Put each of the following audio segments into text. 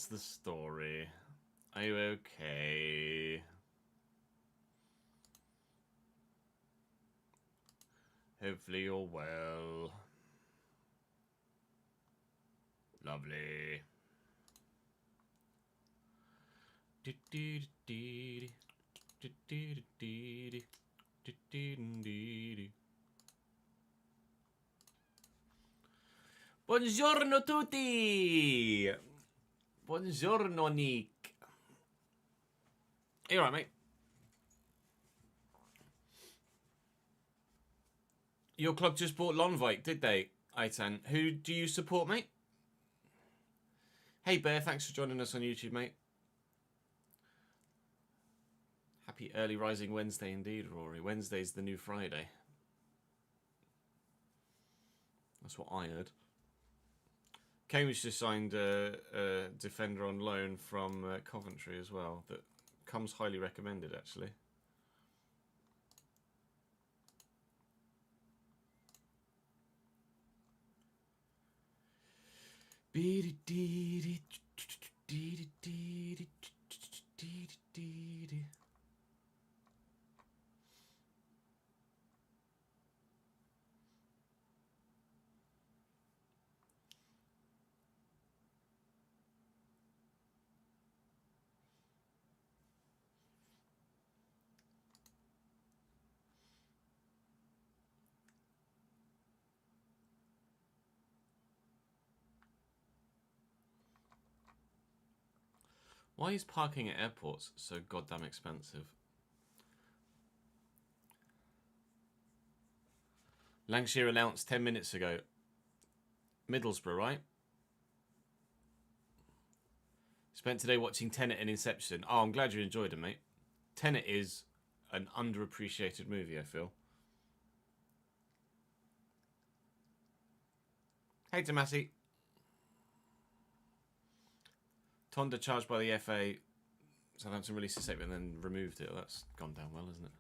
What's the story? Are you okay? Hopefully you're well. Lovely. Buongiorno tutti! Buongiorno, Nick. You alright, mate? Your club just bought Lonvik, did they, Aitan? Who do you support, mate? Hey, Bear, thanks for joining us on YouTube, mate. Happy early rising Wednesday indeed, Rory. Wednesday's the new Friday. That's what I heard. Cambridge just signed a defender on loan from Coventry as well. That comes highly recommended, actually. Why is parking at airports so goddamn expensive? Lancashire announced 10 minutes ago. Middlesbrough, right? Spent today watching Tenet and Inception. Oh, I'm glad you enjoyed it, mate. Tenet is an underappreciated movie, I feel. Hey, Tomasi. Tonda charged by the FA. Southampton released a statement and then removed it. That's gone down well, isn't it?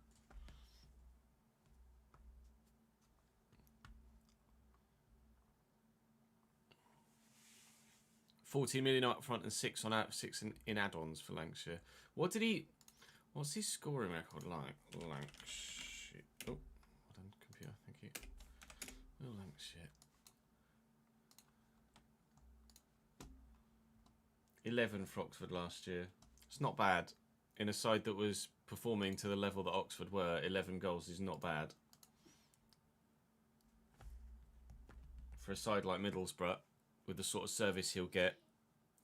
$14 million up front and 6 in add-ons for Lancashire. What's his scoring record like? Lancashire. Oh, well done, computer. Thank you. Oh, Lancashire. 11 for Oxford last year. It's not bad. In a side that was performing to the level that Oxford were, 11 goals is not bad. For a side like Middlesbrough, with the sort of service he'll get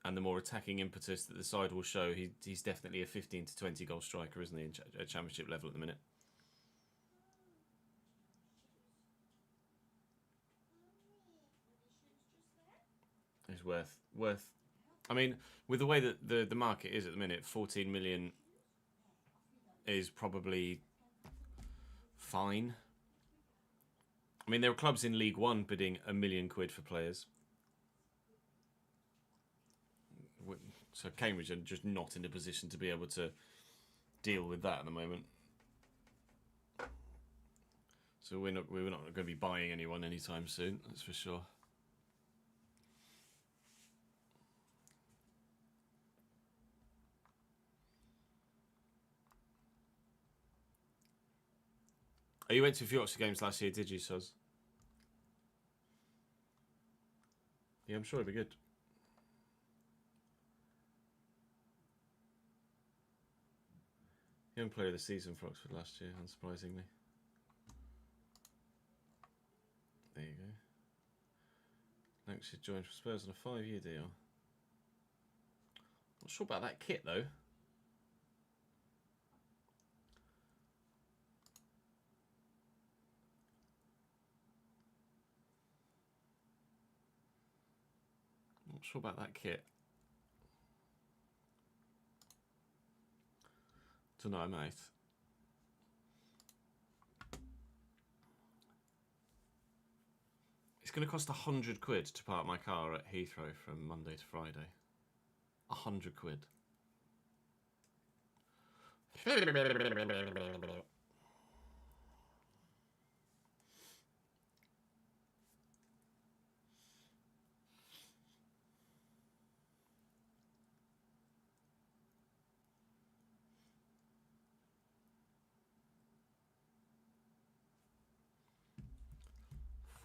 and the more attacking impetus that the side will show, he's definitely a 15 to 20 goal striker, isn't he, at championship level at the minute? It's worth. I mean, with the way that the market is at the minute, 14 million is probably fine. I mean, there are clubs in League One bidding £1 million for players. So Cambridge are just not in a position to be able to deal with that at the moment. So we're not going to be buying anyone anytime soon, that's for sure. Oh, you went to a few Oxford games last year, did you, Soz? Yeah, I'm sure it'd be good. Young player of the season for Oxford last year, unsurprisingly. There you go. Lancashire joined for Spurs on a 5-year deal. Not sure about that kit, though. Not sure about that kit. Don't know, mate. It's going to cost £100 to park my car at Heathrow from Monday to Friday. £100.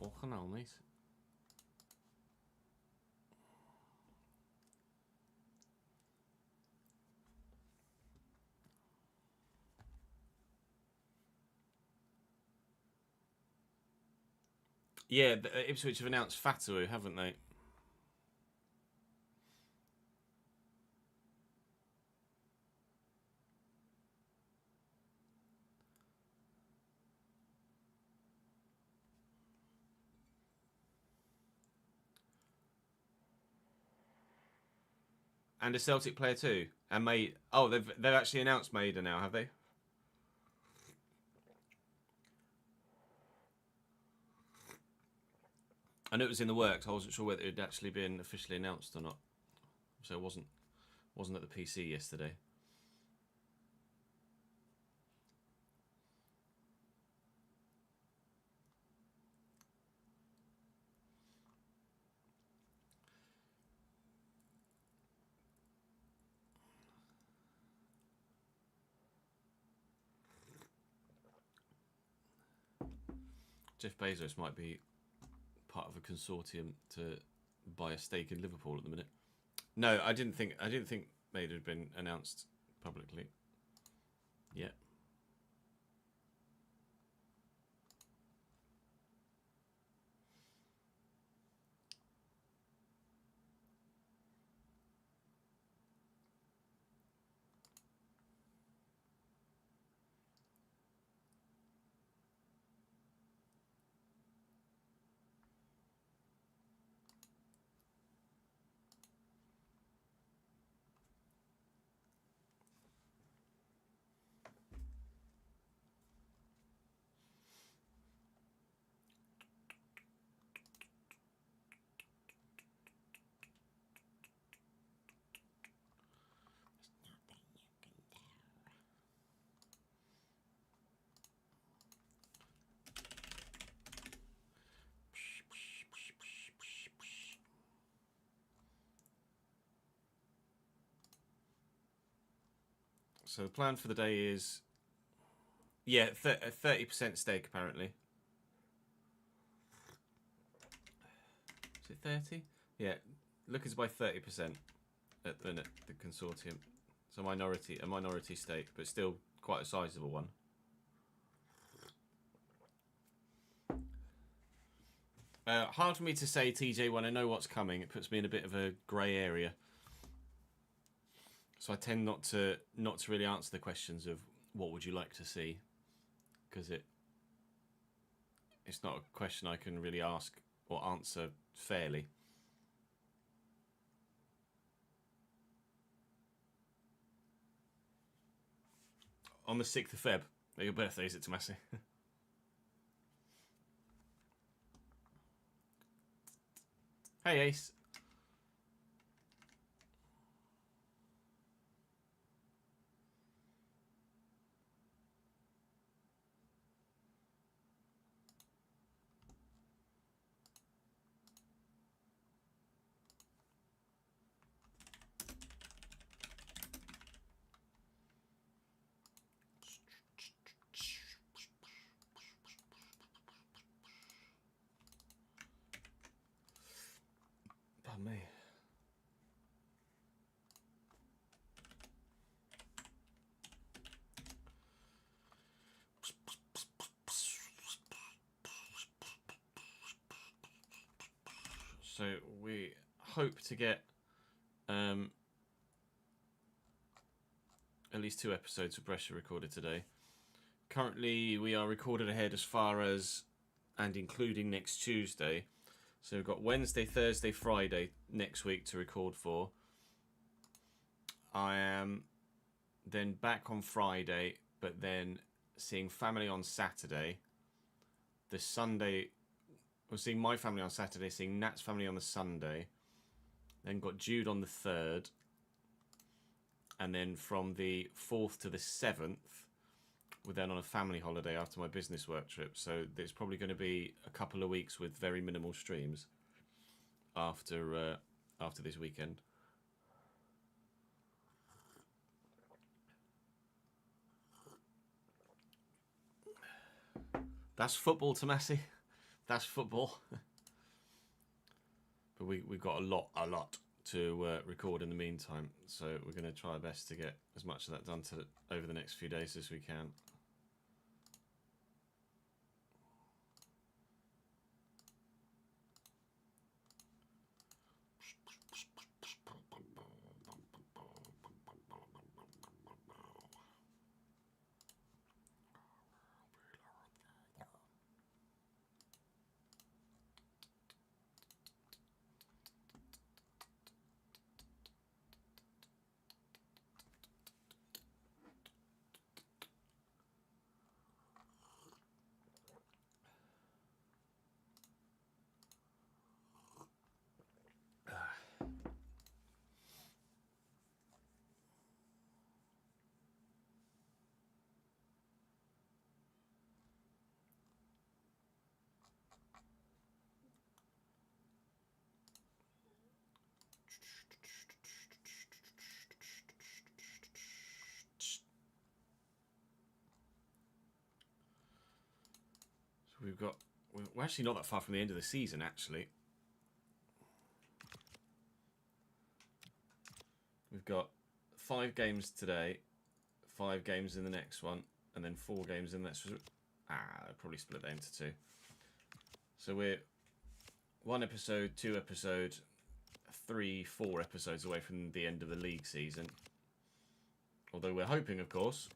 Fucking hell, mate. Yeah, Ipswich have announced Fatawu, haven't they? And a Celtic player too. And they've actually announced Maida now, have they? I knew it was in the works. I wasn't sure whether it had actually been officially announced or not. So it wasn't at the PC yesterday. Jeff Bezos might be part of a consortium to buy a stake in Liverpool at the minute. No, I didn't think Maida had been announced publicly yet. So the plan for the day is, yeah, a 30% stake apparently. Is it 30? Yeah, looking to buy 30% at the minute, the consortium. It's a minority stake, but still quite a sizable one. Hard for me to say, TJ, when I know what's coming. It puts me in a bit of a grey area. So I tend not to really answer the questions of what would you like to see, because it's not a question I can really ask or answer fairly. On the 6th of Feb. Your birthday, is it, Tomasi? Hey, Ace. Pardon me. So we hope to get at least 2 episodes of Brescia recorded today. Currently, we are recorded ahead as far as and including next Tuesday. So we've got Wednesday, Thursday, Friday next week to record for. I am then back on Friday, but then seeing family on Saturday. The Sunday, we're seeing my family on Saturday, seeing Nat's family on the Sunday. Then got Jude on the 3rd. And then from the 4th to the 7th, we're then on a family holiday after my business work trip. So there's probably going to be a couple of weeks with very minimal streams after this weekend. That's football, Tomasi. That's football. But we've got a lot to record in the meantime, so we're going to try our best to get as much of that done over the next few days as we can. We're actually not that far from the end of the season, actually. We've got 5 games today, 5 games in the next one, and then 4 games in the next one. I'll probably split that into 2. So we're 1 episode, 2 episode, 3, 4 episodes away from the end of the league season. Although we're hoping, of course,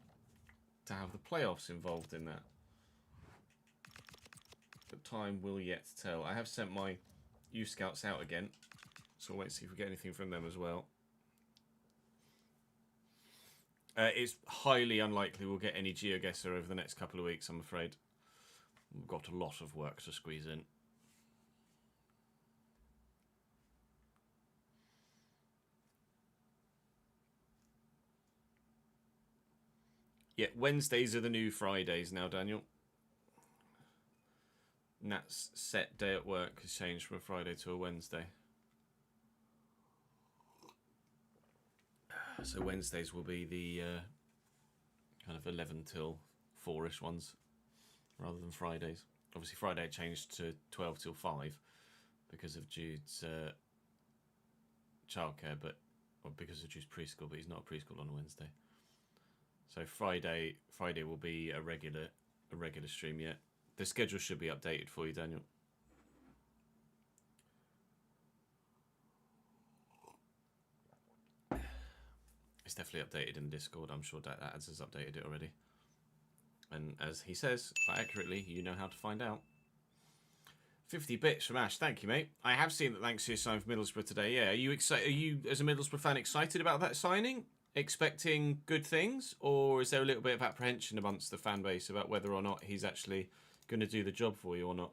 to have the playoffs involved in that. But time will yet tell. I have sent my youth scouts out again, so we'll wait and see if we get anything from them as well. It's highly unlikely we'll get any GeoGuessr over the next couple of weeks, I'm afraid. We've got a lot of work to squeeze in. Yeah, Wednesdays are the new Fridays now, Daniel. Nat's set day at work has changed from a Friday to a Wednesday. So Wednesdays will be the kind of 11 till 4-ish ones, rather than Fridays. Obviously Friday changed to 12 till 5 because of Jude's childcare, or because of Jude's preschool, but he's not a preschool on a Wednesday. So Friday will be a regular stream yet. The schedule should be updated for you, Daniel. It's definitely updated in the Discord. I'm sure that Ads has updated it already. And as he says, quite accurately, you know how to find out. 50 bits from Ash. Thank you, mate. I have seen that Lancashire signed for Middlesbrough today. Yeah, are you as a Middlesbrough fan, excited about that signing? Expecting good things? Or is there a little bit of apprehension amongst the fan base about whether or not he's actually going to do the job for you or not?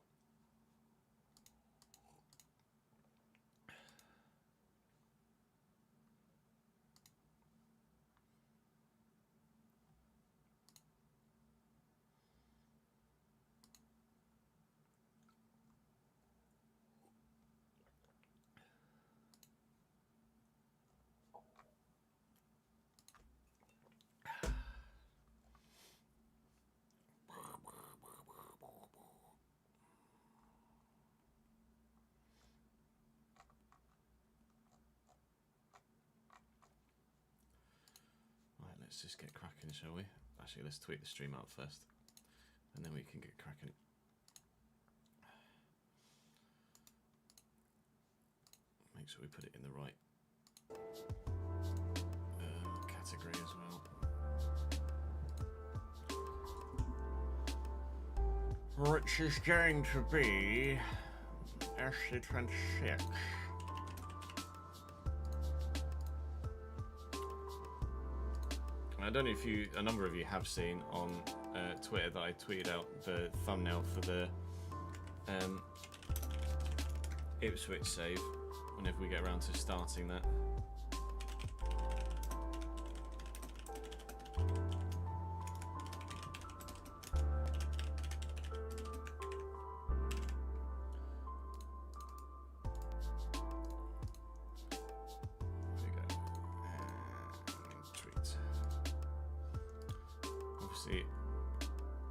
Let's just get cracking, shall we? Actually, let's tweet the stream out first, and then we can get cracking. Make sure we put it in the right category as well. Which is going to be FC26. I don't know if a number of you have seen on Twitter that I tweeted out the thumbnail for the Ipswich save whenever we get around to starting that.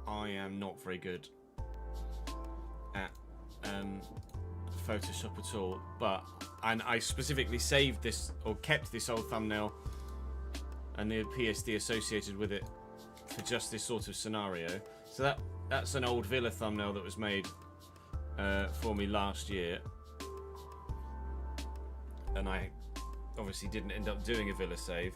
I am not very good at Photoshop at all, and I specifically saved this or kept this old thumbnail and the PSD associated with it for just this sort of scenario. So that's an old Villa thumbnail that was made for me last year, and I obviously didn't end up doing a Villa save,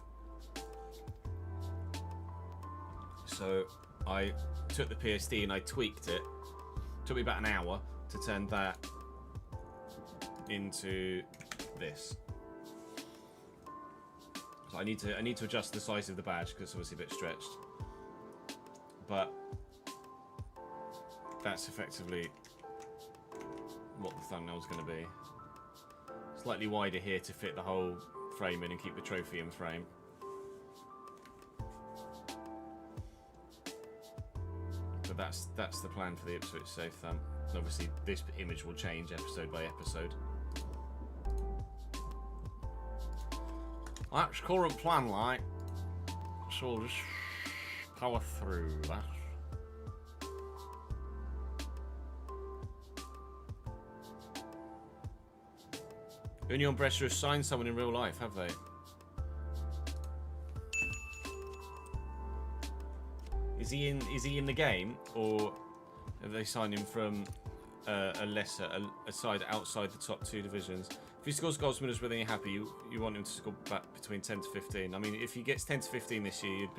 so I took the PSD and I tweaked it. Took me about an hour to turn that into this. So I need to adjust the size of the badge because it's obviously a bit stretched. But that's effectively what the thumbnail's going to be. Slightly wider here to fit the whole frame in and keep the trophy in frame. But that's the plan for the Ipswich save thumb. And obviously this image will change episode by episode. That's current plan, like. So we'll just power through that. Union Brescia has signed someone in real life, have they? Is he in the game, or have they signed him from a side outside the top 2 divisions? If he scores goals, winners, whether you're happy, you want him to score back between 10 to 15. I mean, if he gets 10 to 15 this year,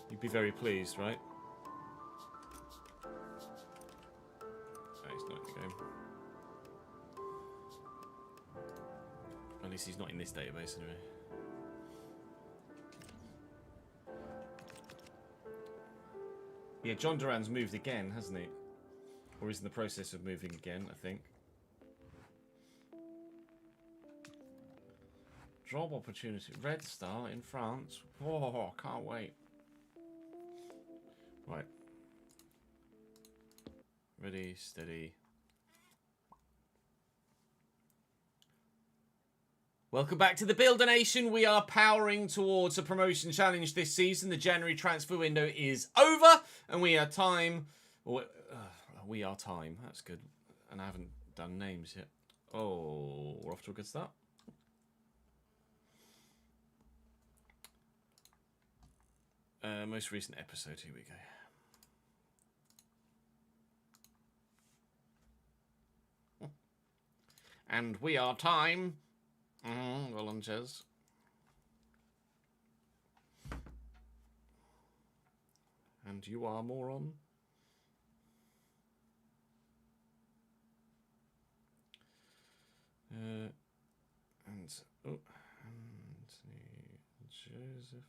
you'd be very pleased, right? Oh, he's not in the game. At least he's not in this database anyway. Yeah, John Duran's moved again, hasn't he? Or is in the process of moving again, I think. Job opportunity. Red Star in France. Oh, can't wait. Right. Ready, steady. Welcome back to the Builder Nation. We are powering towards a promotion challenge this season. The January transfer window is over, and we are time. We are time. That's good. And I haven't done names yet. Oh, we're off to a good start. Most recent episode. Here we go. And we are time. Well on, Jez. And you are moron. And Anthony Joseph.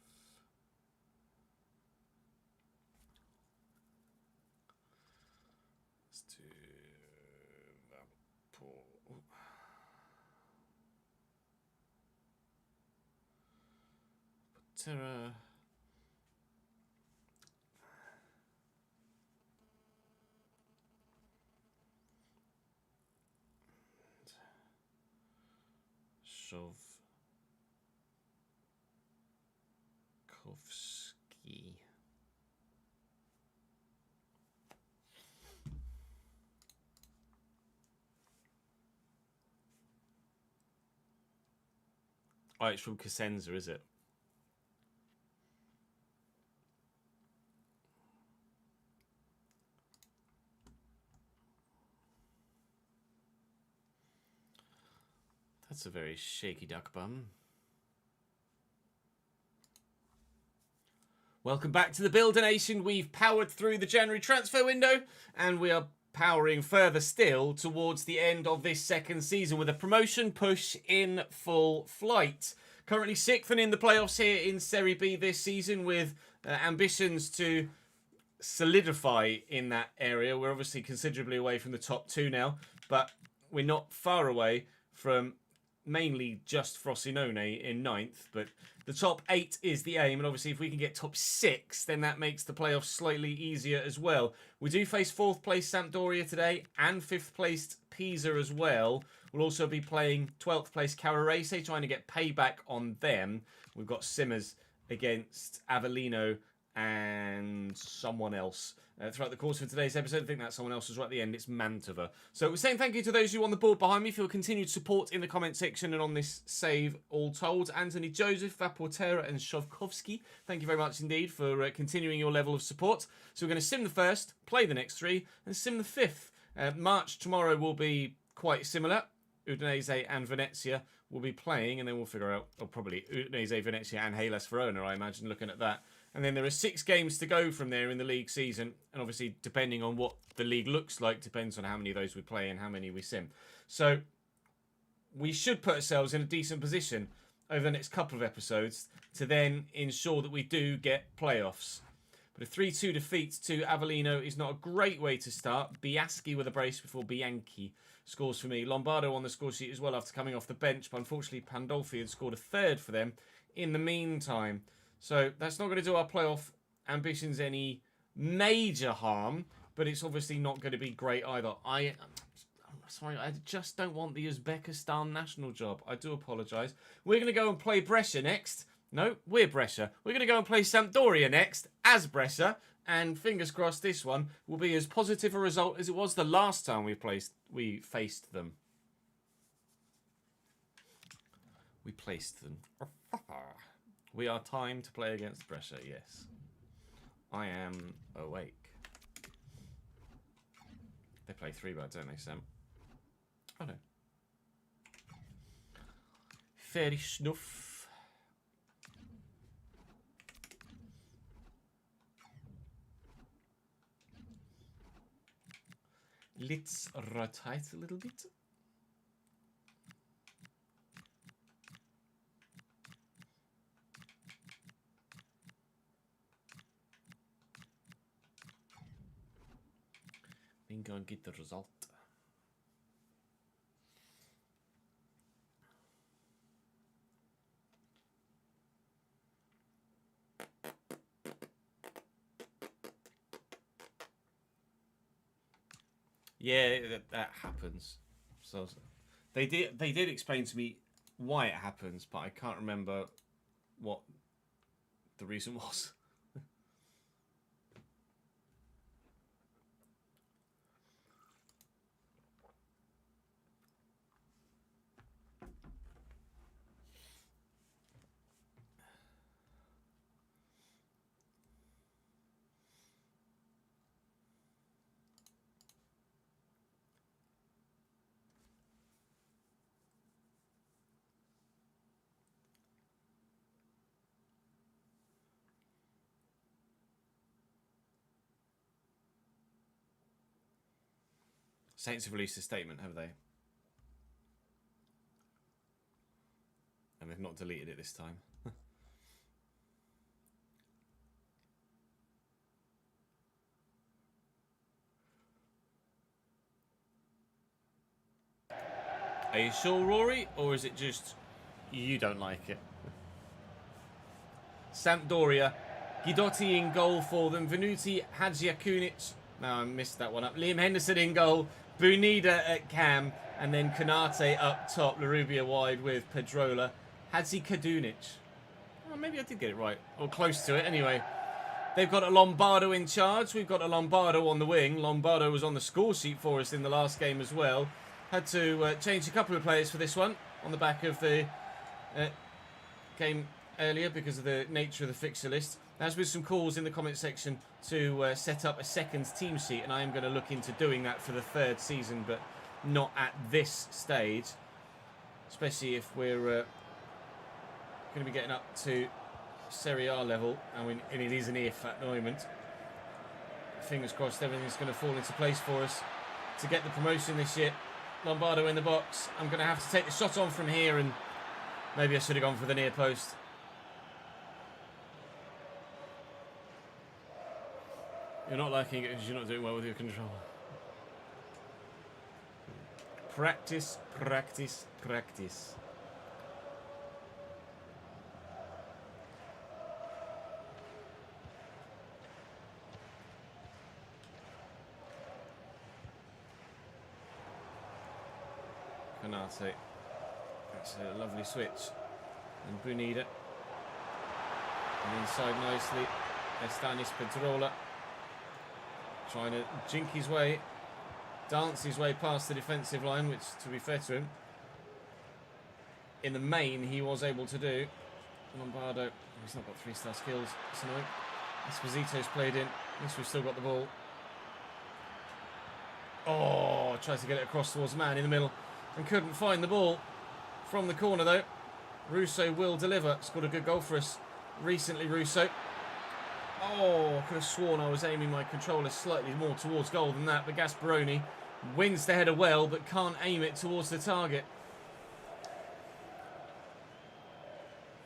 Let's do Vapor. Terra. Shovkovsky. Oh, it's from Cosenza, is it? That's a very shaky duck bum. Welcome back to the Builder Nation. We've powered through the January transfer window, and we are powering further still towards the end of this second season with a promotion push in full flight. Currently 6th and in the playoffs here in Serie B this season, with ambitions to solidify in that area. We're obviously considerably away from the top 2 now, but we're not far away from mainly just Frosinone in 9th, but the top 8 is the aim, and obviously if we can get top 6, then that makes the playoffs slightly easier as well. We do face 4th place Sampdoria today, and 5th placed Pisa as well. We'll also be playing 12th place Carrarese, trying to get payback on them. We've got Simmers against Avellino and someone else throughout the course of today's episode. I think that someone else was right at the end. It's Mantova. So we're saying thank you to those who on the board behind me for your continued support in the comment section and on this save all told. Anthony Joseph, Vaportera and Shovkovsky, thank you very much indeed for continuing your level of support. So we're going to sim the first, play the next three, and sim the fifth. March tomorrow will be quite similar. Udinese and Venezia will be playing, and then we'll figure out, or probably Udinese, Venezia and Hellas Verona, I imagine, looking at that. And then there are 6 games to go from there in the league season. And obviously, depending on what the league looks like, depends on how many of those we play and how many we sim. So we should put ourselves in a decent position over the next couple of episodes to then ensure that we do get playoffs. But a 3-2 defeat to Avellino is not a great way to start. Biaschi with a brace before Bianchi scores for me. Lombardo on the score sheet as well after coming off the bench. But unfortunately, Pandolfi had scored a third for them in the meantime. So that's not going to do our playoff ambitions any major harm, but it's obviously not going to be great either. I'm sorry, I just don't want the Uzbekistan national job. I do apologise. We're going to go and play Brescia next. No, we're Brescia. We're going to go and play Sampdoria next as Brescia, and fingers crossed this one will be as positive a result as it was the last time we faced them. We placed them. We are timed to play against Brescia, yes. I am awake. They play 3-bar, don't they, Sam? Oh, no. Fairy snuff. Let's rotate a little bit. Then go and get the result. Yeah, that happens. So they did explain to me why it happens, but I can't remember what the reason was. Saints have released a statement, have they? And they've not deleted it this time. Are you sure, Rory? Or is it just you don't like it? Sampdoria. Guidotti in goal for them. Venuti, Hadjiakunic. No, I missed that one up. Liam Henderson in goal. Bunida at cam. And then Konate up top. Larubia wide with Pedrola. Hadzi Kadunic. Oh, maybe I did get it right. Or close to it anyway. They've got a Lombardo in charge. We've got a Lombardo on the wing. Lombardo was on the score sheet for us in the last game as well. Had to change a couple of players for this one. On the back of the game earlier because of the nature of the fixture list. There's been some calls in the comment section to set up a second team sheet, and I am going to look into doing that for the 3rd season, but not at this stage. Especially if we're going to be getting up to Serie A level, and it is an if at the moment. Fingers crossed everything's going to fall into place for us to get the promotion this year. Lombardo in the box. I'm going to have to take the shot on from here, and maybe I should have gone for the near post. You're not liking it because you're not doing well with your control. Practice, practice, practice. Konate. That's a lovely switch. And Bunida. And inside nicely. Estanis Pedrola trying to jink his way, dance his way past the defensive line, which, to be fair to him, in the main, he was able to do. Lombardo, he's not got 3-star skills. It's annoying. Esposito's played in. At least we've still got the ball. Oh, tries to get it across towards man in the middle and couldn't find the ball. From the corner, though, Russo will deliver. Scored a good goal for us recently, Russo. Oh, I could have sworn I was aiming my controller slightly more towards goal than that, but Gasparoni wins the header well, but can't aim it towards the target.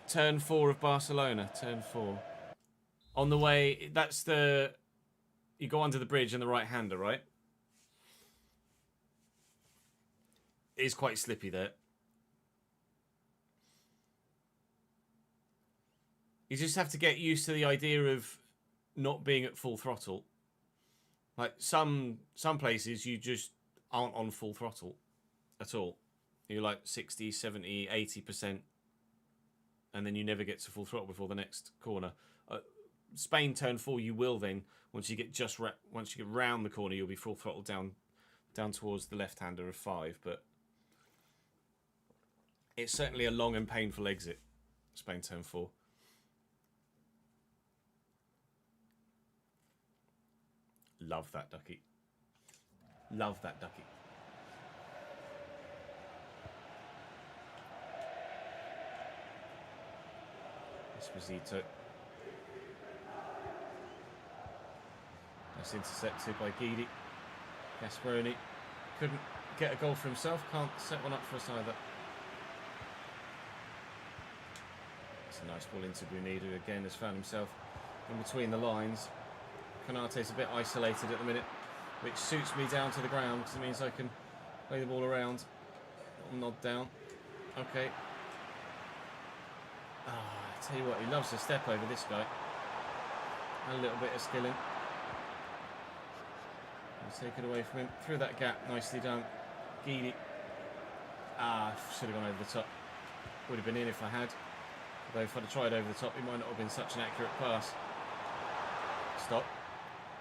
Turn 4 of Barcelona. Turn 4. On the way, that's the... You go under the bridge and the right-hander, right? It is quite slippy there. You just have to get used to the idea of not being at full throttle. Like, some places you just aren't on full throttle at all. You're like 60, 70, 80%. And then you never get to full throttle before the next corner. Spain turn 4, you will then, once you get round the corner, you'll be full throttle down towards the left-hander of 5. But it's certainly a long and painful exit, Spain turn 4. Love that ducky. Love that ducky. Esposito. That's intercepted by Guidi. Gasparoni couldn't get a goal for himself. Can't set one up for us either. It's a nice ball into Brunida, who again has found himself in between the lines. Konate's a bit isolated at the minute, which suits me down to the ground because it means I can play the ball around. Little nod down. Okay. I tell you what, he loves to step over, this guy. A little bit of skilling. We'll take it away from him. Through that gap, nicely done. Guidi. Should have gone over the top. Would have been in if I had. Although if I'd have tried over the top, it might not have been such an accurate pass. Stop.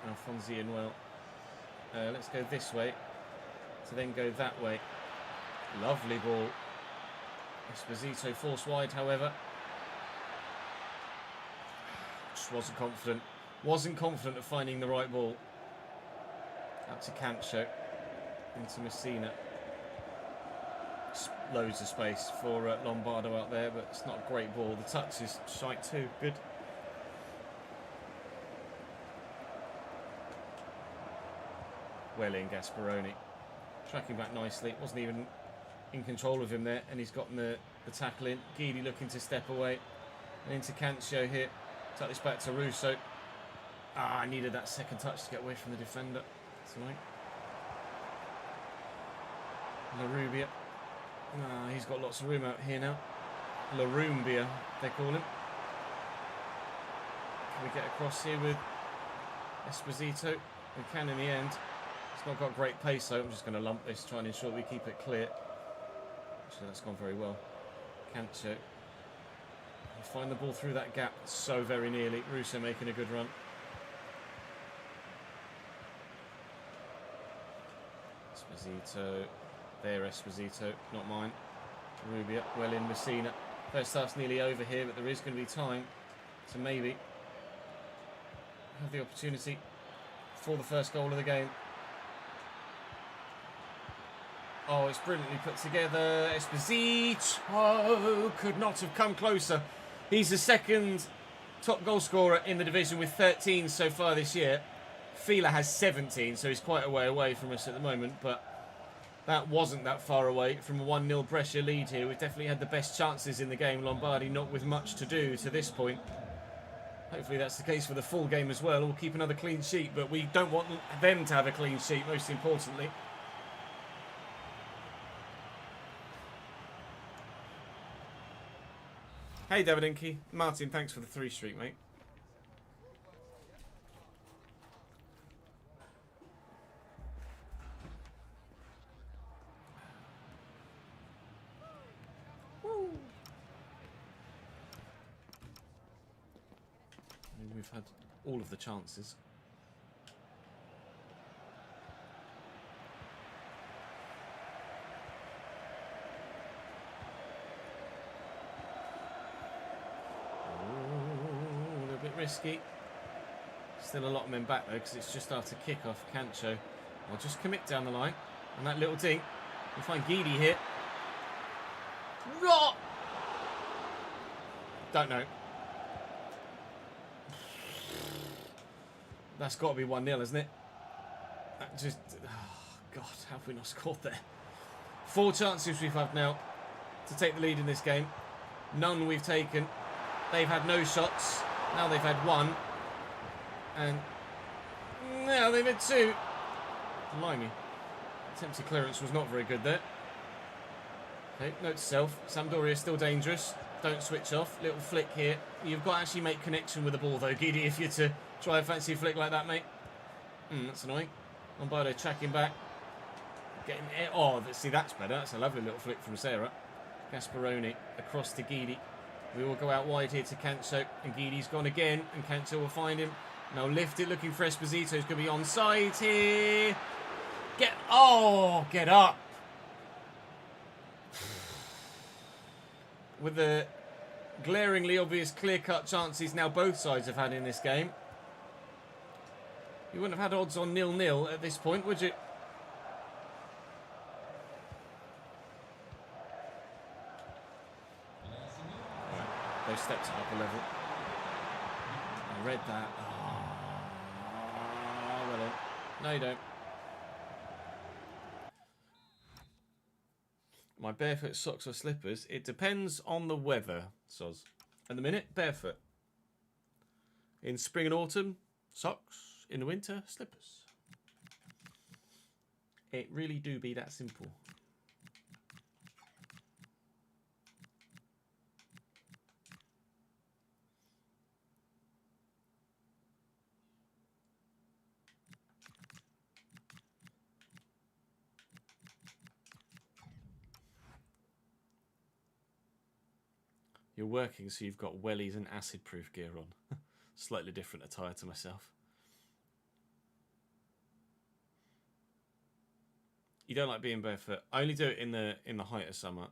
Alfonsi and well. Let's go this way. To then go that way. Lovely ball. Esposito forced wide, however. Just wasn't confident. Wasn't confident of finding the right ball. Out to Cancho. Into Messina. Loads of space for Lombardo out there, but it's not a great ball. The touch is shite too. Good. Well in, Gasparoni. Tracking back nicely. Wasn't even in control of him there, and he's gotten the tackle in. Guidi looking to step away. And into Cancio here. Tuck this back to Russo. I needed that second touch to get away from the defender. Tonight. Larubia. He's got lots of room out here now. Larumbia, they call him. Can we get across here with Esposito? We can in the end. It's not got great pace, so I'm just going to lump this, try and ensure we keep it clear. Actually, that's gone very well. Cancho. Find the ball through that gap so very nearly. Russo making a good run. Esposito. There, Esposito, not mine. Rubia, well in Messina. First half's nearly over here, but there is going to be time to maybe have the opportunity for the first goal of the game. Oh, it's brilliantly put together. Esposito could not have come closer. He's the second top goal scorer in the division with 13 so far this year. Fila has 17, so he's quite a way away from us at the moment, but that wasn't that far away from a 1-0 Brescia lead here. We've definitely had the best chances in the game. Lombardi not with much to do to this point. Hopefully that's the case for the full game as well. We'll keep another clean sheet, but we don't want them to have a clean sheet, most importantly. Hey, Davidinki. Martin, thanks for the 3 streak, mate. when we've had all of the chances. Ooh, a little bit risky. Still a lot of men back though, because it's just after kick-off. Cancho will just commit down the line. And that little dink. We'll find Guidi here. Rot! Don't know. That's got to be 1-0, isn't it? That just... Oh, God, how have we not scored there? 4 chances we've had now to take the lead in this game. None we've taken. They've had no shots. Now they've had 1. And now they've had 2. Blimey. Attempted clearance was not very good there. Okay, note to self. Sampdoria is still dangerous. Don't switch off. Little flick here. You've got to actually make connection with the ball though, Guidi, if you're to try a fancy flick like that, mate. That's annoying. Lombardo tracking back. Getting it. Oh, see, that's better. That's a lovely little flick from Sarah. Gasparoni across to Guidi. We will go out wide here to Cancho. And Guidi's gone again. And Cancho will find him. Now lift it, looking for Esposito. He's going to be onside here. Get up. With the glaringly obvious clear-cut chances now both sides have had in this game. You wouldn't have had odds on 0-0 at this point, would you? Right, they've stepped it up a level. I read that. Oh, well then. No, you don't. My barefoot socks or slippers? It depends on the weather, Soz. At the minute, barefoot. In spring and autumn, socks. In the winter, slippers. It really do be that simple. You're working, so you've got wellies and acid-proof gear on. Slightly different attire to myself. You don't like being barefoot. I only do it in the height of summer.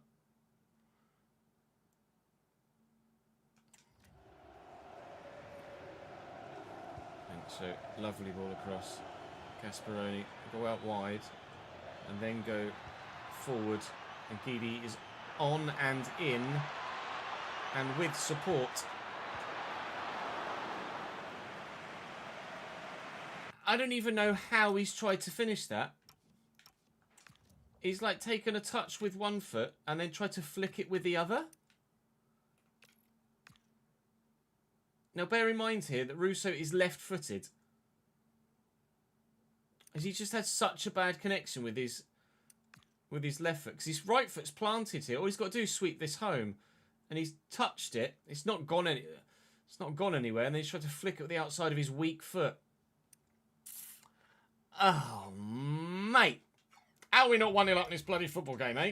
And so lovely ball across. Gasparoni go out wide and then go forward. And Guidi is on and in. And with support. I don't even know how he's tried to finish that. He's like taken a touch with one foot and then tried to flick it with the other. Now bear in mind here that Russo is left-footed. As he just had such a bad connection with his left foot. Because his right foot's planted here. All he's got to do is sweep this home. And he's touched it. It's not gone anywhere. And then he's tried to flick it with the outside of his weak foot. Oh, mate. How are we not 1-0 up in this bloody football game, eh?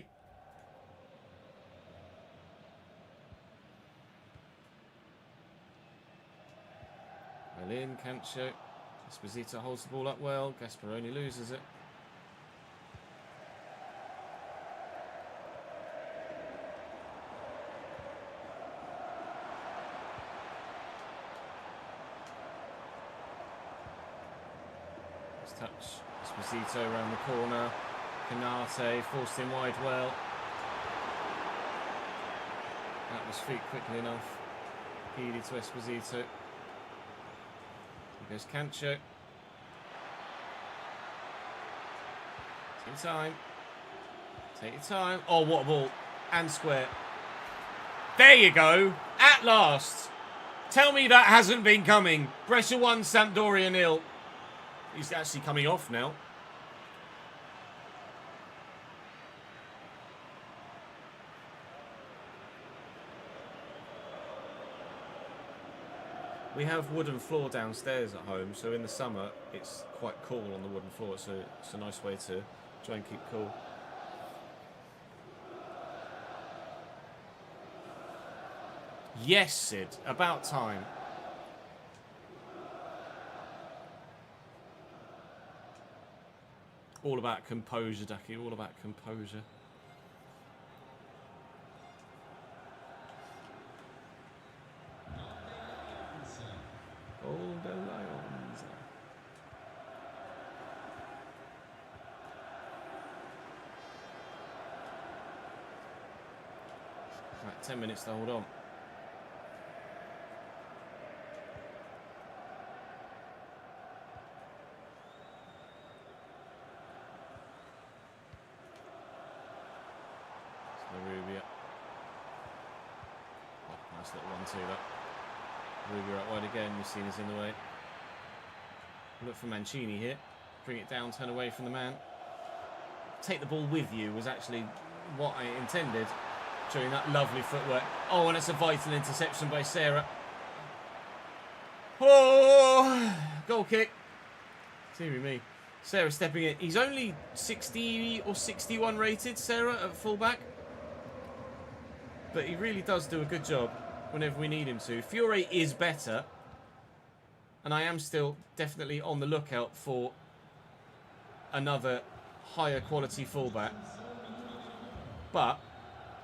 Well in, Cancho. Esposito holds the ball up well. Gasparoni loses it. Touch. Esposito around the corner. Canate forced him wide well. That was feet quickly enough. Guidi to Esposito. Here goes Cancho. Take your time. Take your time. Oh, what a ball. And square. There you go. At last. Tell me that hasn't been coming. Brescia 1, Sampdoria 0. He's actually coming off now. We have wooden floor downstairs at home, so in the summer it's quite cool on the wooden floor, so it's a nice way to try and keep cool. Yes, Sid, about time. All about composure, Ducky. All about composure. All the Lions. Right, 10 minutes to hold on. Rubia. Oh, nice little 1-2 that. Rubia out wide again. Messina's in the way. Look for Mancini here. Bring it down, turn away from the man. Take the ball with you was actually what I intended. Showing that lovely footwork. Oh, and it's a vital interception by Sarah. Oh, goal kick. Dear me. Sarah stepping in. He's only 60 or 61 rated, Sarah, at fullback. But he really does do a good job whenever we need him to. Fiore is better. And I am still definitely on the lookout for another higher quality fullback. But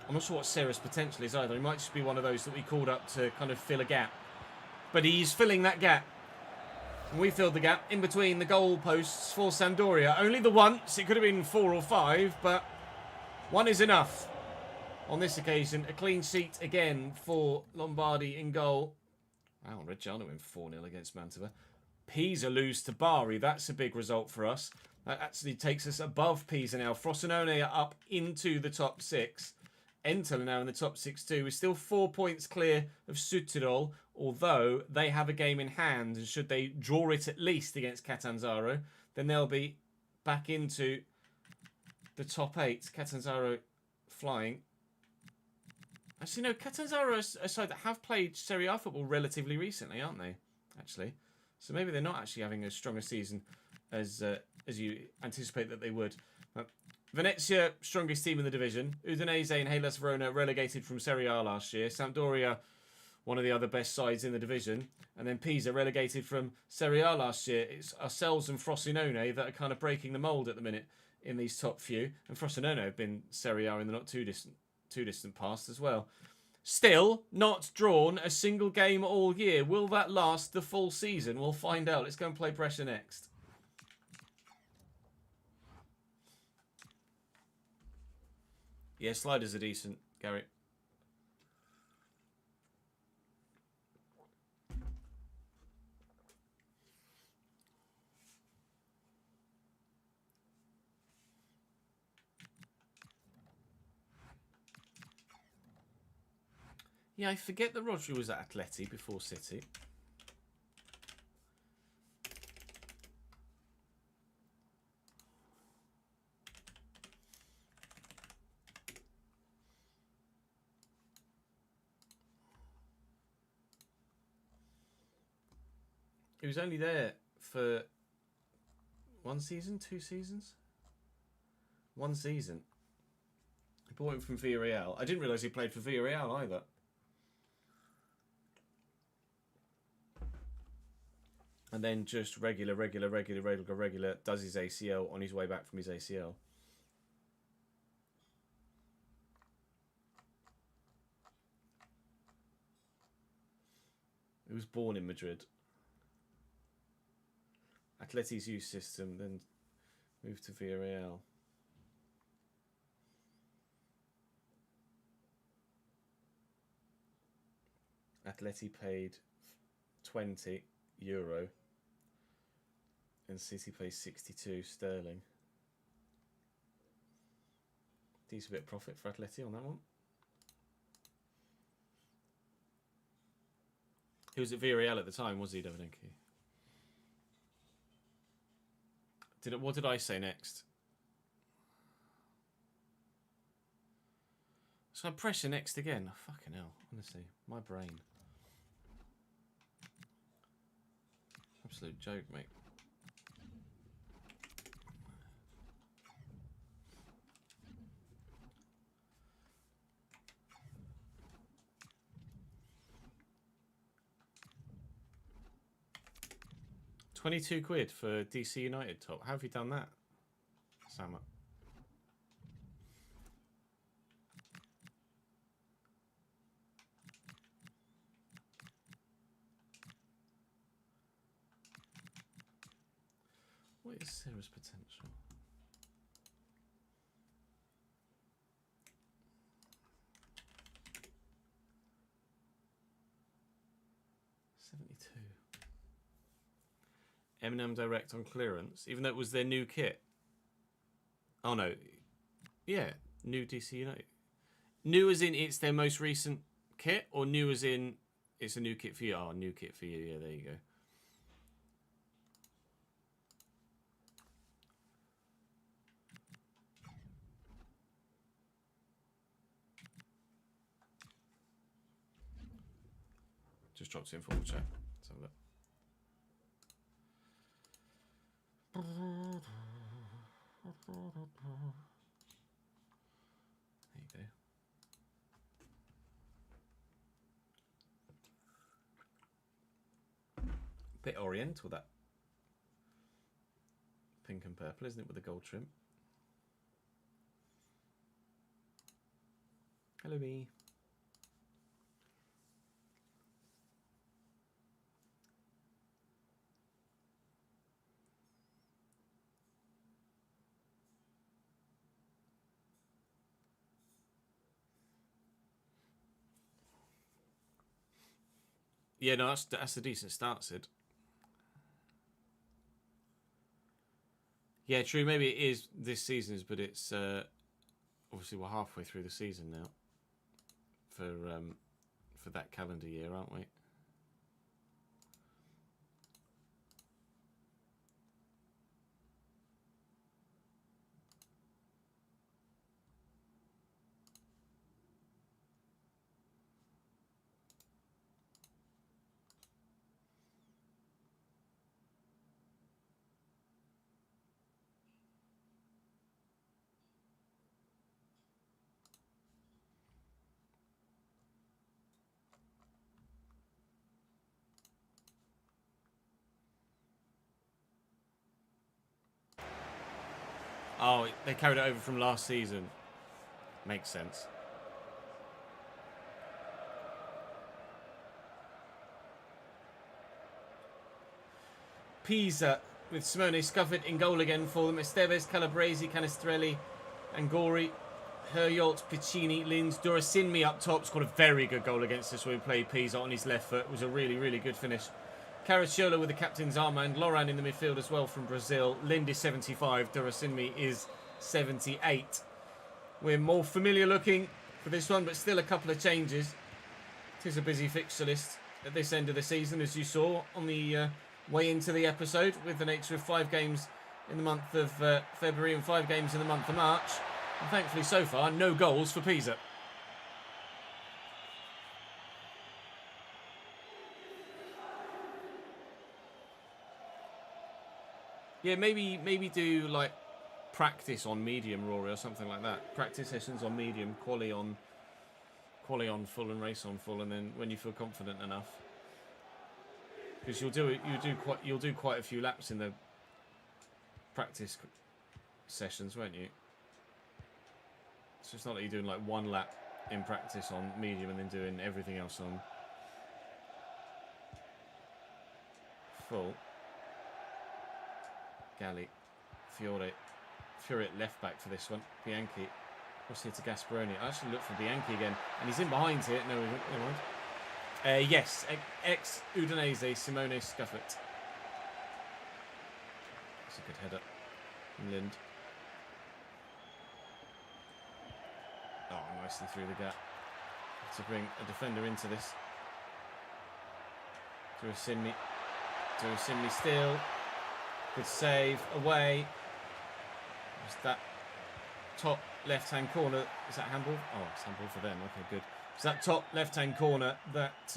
I'm not sure what Sarah's potential is either. He might just be one of those that we called up to kind of fill a gap. But he's filling that gap. And we filled the gap in between the goal posts for Sampdoria. Only the once. It could have been 4 or 5, but one is enough. On this occasion, a clean sheet again for Lombardi in goal. Wow, Reggiano win 4-0 against Mantova. Pisa lose to Bari. That's a big result for us. That actually takes us above Pisa now. Frosinone are up into the top 6. Entel are now in the top 6 too. We're still 4 points clear of Südtirol, although they have a game in hand. And should they draw it at least against Catanzaro, then they'll be back into the top 8. Catanzaro flying. Actually, no, Catanzaro are a side that have played Serie A football relatively recently, aren't they? Actually. So maybe they're not actually having as strong a season as you anticipate that they would. Venezia, strongest team in the division. Udinese and Hellas Verona relegated from Serie A last year. Sampdoria, one of the other best sides in the division. And then Pisa relegated from Serie A last year. It's ourselves and Frosinone that are kind of breaking the mould at the minute in these top few. And Frosinone have been Serie A in the not too distant past as well. Still not drawn a single game all year. Will that last the full season? We'll find out. Let's go and play Brescia next. Yeah, sliders are decent, Gary. Yeah, I forget that Rodri was at Atleti before City. He was only there for 1 season, 2 seasons? 1 season. I bought him from Villarreal. I didn't realise he played for Villarreal either. And then just regular, does his ACL on his way back from his ACL. He was born in Madrid. Atleti's youth system, then moved to Villarreal. Atleti paid €20 and City pays 62 sterling. Decent bit of profit for Atleti on that one. He was at Villarreal at the time, was he, Davidenki? What did I say next? So I press next again. Oh, fucking hell, honestly, my brain. Absolute joke, mate. £22 for DC United top. How have you done that? Sama. What is Sarah's potential? Eminem Direct on clearance, even though it was their new kit. Oh no, yeah, new DC United. New as in it's their most recent kit, or new as in it's a new kit for you? Oh, new kit for you. Yeah, there you go. Just dropped it in full chat. Let's have a look. There you go. Bit oriental, that pink and purple, isn't it, with the gold trim? Hello, me. Yeah, no, that's a decent start, Sid. Yeah, true. Maybe it is this season's, but it's obviously we're halfway through the season now for that calendar year, aren't we? Oh, they carried it over from last season. Makes sense. Pisa with Simone Scufford in goal again for them. Esteves, Calabresi, Canestrelli, Angori, Herjolt, Piccini, Linz, Durasinmi up top. Scored a very good goal against us when we played Pisa on his left foot. It was a really, really good finish. Caracciola with the captain's armband. Loran in the midfield as well from Brazil. Lind is 75. Durasinmi is 78. We're more familiar looking for this one, but still a couple of changes. It is a busy fixture list at this end of the season, as you saw on the way into the episode, with the nature of 5 games in the month of February and 5 games in the month of March. And thankfully, so far, no goals for Pisa. Yeah, maybe do like practice on medium, Rory, or something like that. Practice sessions on medium, quali on full, and race on full, and then when you feel confident enough, because you'll do quite a few laps in the practice sessions, won't you? So it's not like you're doing like 1 lap in practice on medium and then doing everything else on full. Galli, Fiore at left back for this one. Bianchi, what's here to Gasparoni? I actually look for Bianchi again, and he's in behind here. No, never mind. Yes, ex-Udinese, Simone Scufford. That's a good header from Lind. Oh, nicely through the gap to bring a defender into this. Durasinmi still. Good save, away. Was that top left-hand corner? Is that handball? Oh, it's handball for them. Okay, good. It's that top left-hand corner that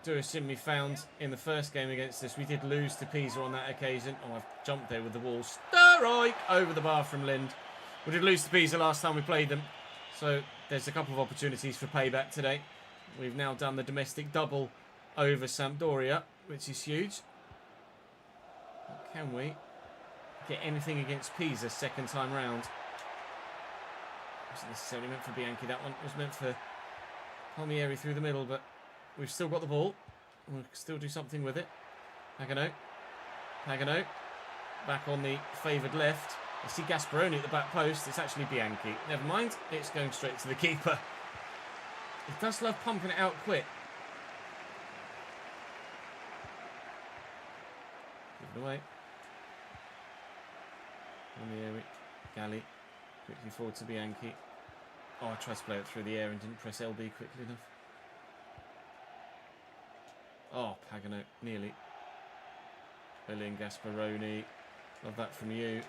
Durasinmi found in the first game against us. We did lose to Pisa on that occasion. Oh, I've jumped there with the wall. Strike over the bar from Lind. We did lose to Pisa last time we played them. So there's a couple of opportunities for payback today. We've now done the domestic double over Sampdoria, which is huge. Can we get anything against Pisa second time round. Wasn't necessarily meant for Bianchi, that one. It was meant for Palmieri through the middle, but we've still got the ball. We'll still do something with it. Pagano. Pagano. Back on the favoured left. I see Gasparoni at the back post. It's actually Bianchi. Never mind. It's going straight to the keeper. He does love pumping it out quick. Give it away. Palmieri. Galli. Quickly forward to Bianchi. Oh, I tried to play it through the air and didn't press LB quickly enough. Oh, Pagano, nearly. Berlin Gasparoni. Love that from you.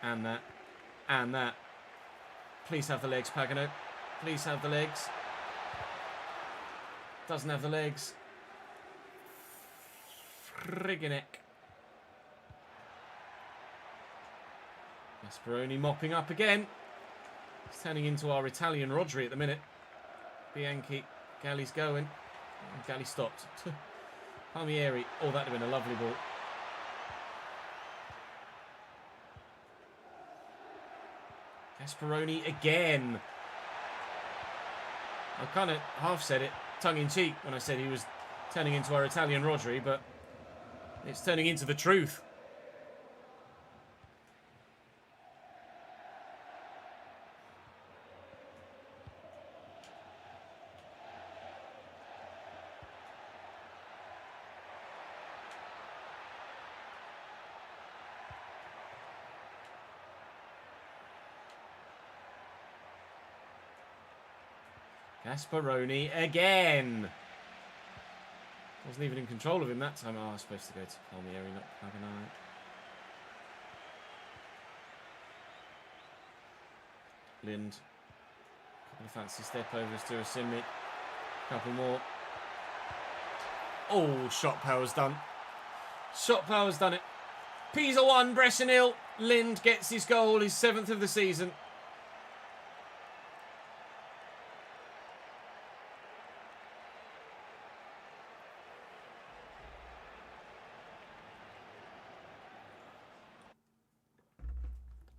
And that. And that. Please have the legs, Pagano. Please have the legs. Doesn't have the legs. Friggin' Gasparoni mopping up again. He's turning into our Italian Rodri at the minute. Bianchi. Galli's going. Galli stopped. Palmieri. Oh, that'd have been a lovely ball. Gasparoni again. I kind of half said it tongue-in-cheek when I said he was turning into our Italian Rodri, but it's turning into the truth. Gasparoni again. Wasn't even in control of him that time. Oh, I was supposed to go to Palmieri, not Pagano. Lind. Couple of fancy step overs to Asimmi. Couple more. Oh, shot power's done. Shot power's done it. Pisa 1, Brescia 0. Lind gets his goal, his 7th of the season.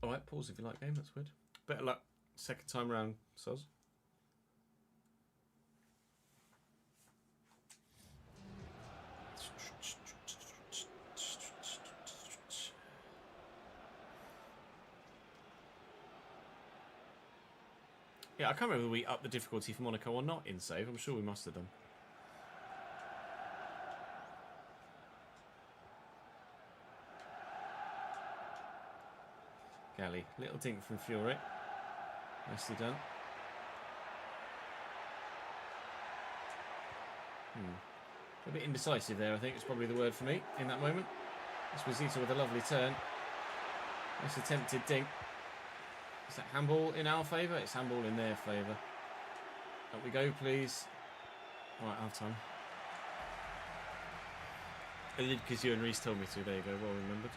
Alright, pause if you like game, that's weird. Better luck second time round, Soz. Yeah, I can't remember whether we upped the difficulty for Monaco or not in save. I'm sure we must have done. Galli, little dink from Fiore. Nicely done. A bit indecisive there, I think is probably the word for me in that moment. Esposito with a lovely turn. Nice attempted dink. Is that handball in our favour? It's handball in their favour. Up we go, please. Alright, half time. I did because you and Reese told me to. There you go, well remembered.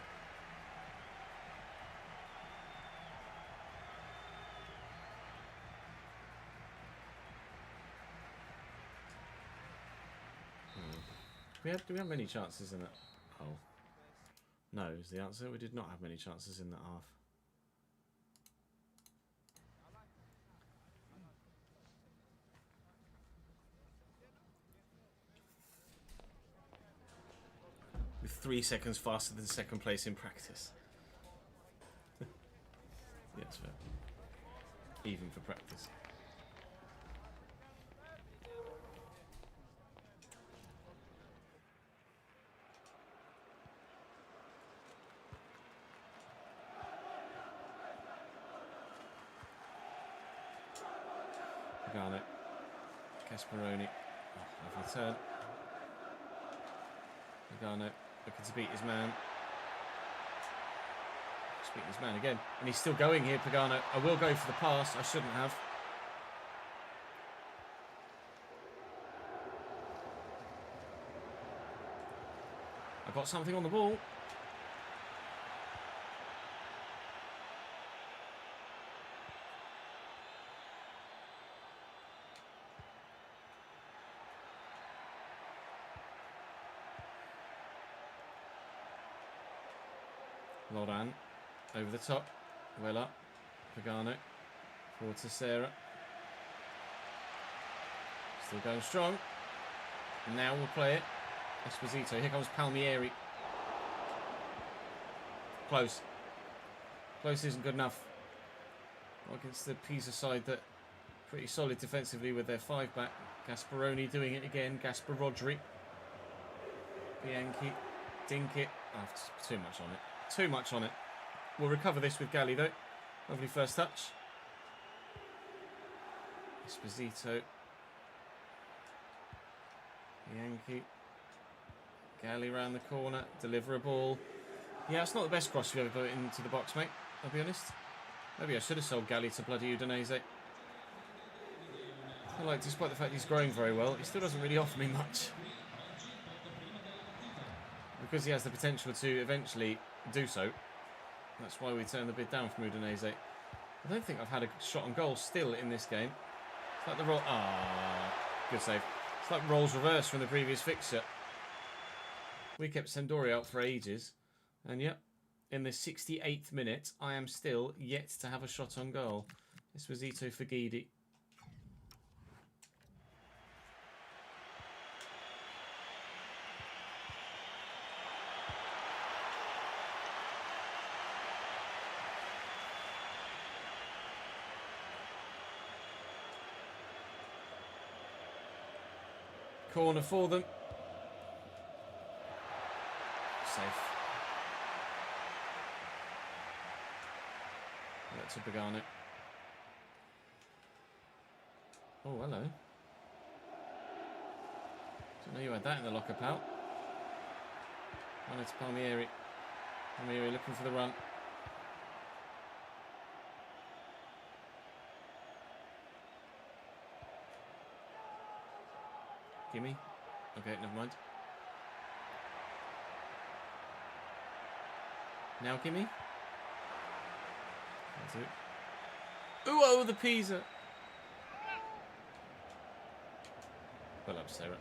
Do we have many chances in that? Oh. No is the answer. We did not have many chances in that half. With 3 seconds faster than second place in practice. Yeah, that's fair. Even for practice. Pagano. Gasparoni. Oh, lovely turn. Pagano looking to beat his man. He's beating his man again. And he's still going here, Pagano. I will go for the pass. I shouldn't have. I got something on the ball. Loran. Over the top. Well up. Pagano. Forward to Sarah. Still going strong. And now we'll play it. Esposito. Here comes Palmieri. Close. Close isn't good enough. Not against the Pisa side that pretty solid defensively with their 5-back. Gasparoni doing it again. Gaspar Rodri. Bianchi. Dink it. Oh, too much on it. Too much on it. We'll recover this with Galli though. Lovely first touch. Esposito. Bianchi. Galli round the corner. Deliver a ball. Yeah, it's not the best cross you've ever put into the box, mate. I'll be honest. Maybe I should have sold Galli to bloody Udinese. I feel like, despite the fact he's growing very well, he still doesn't really offer me much. Because he has the potential to eventually do so. That's why we turned the bid down from Udinese. I don't think I've had a shot on goal still in this game. It's like the roll. Ah, good save. It's like roles reversed from the previous fixture. We kept Sampdoria out for ages. And yep, in the 68th minute, I am still yet to have a shot on goal. This was Ito Fagidi. Corner for them. Safe. That's a Pagano. Oh, hello. Didn't know you had that in the locker, pal. On it's Palmieri. Palmieri looking for the run. Gimme. Okay, never mind. Now gimme. That's it. Ooh, oh, the Pisa. Well up, Sarah.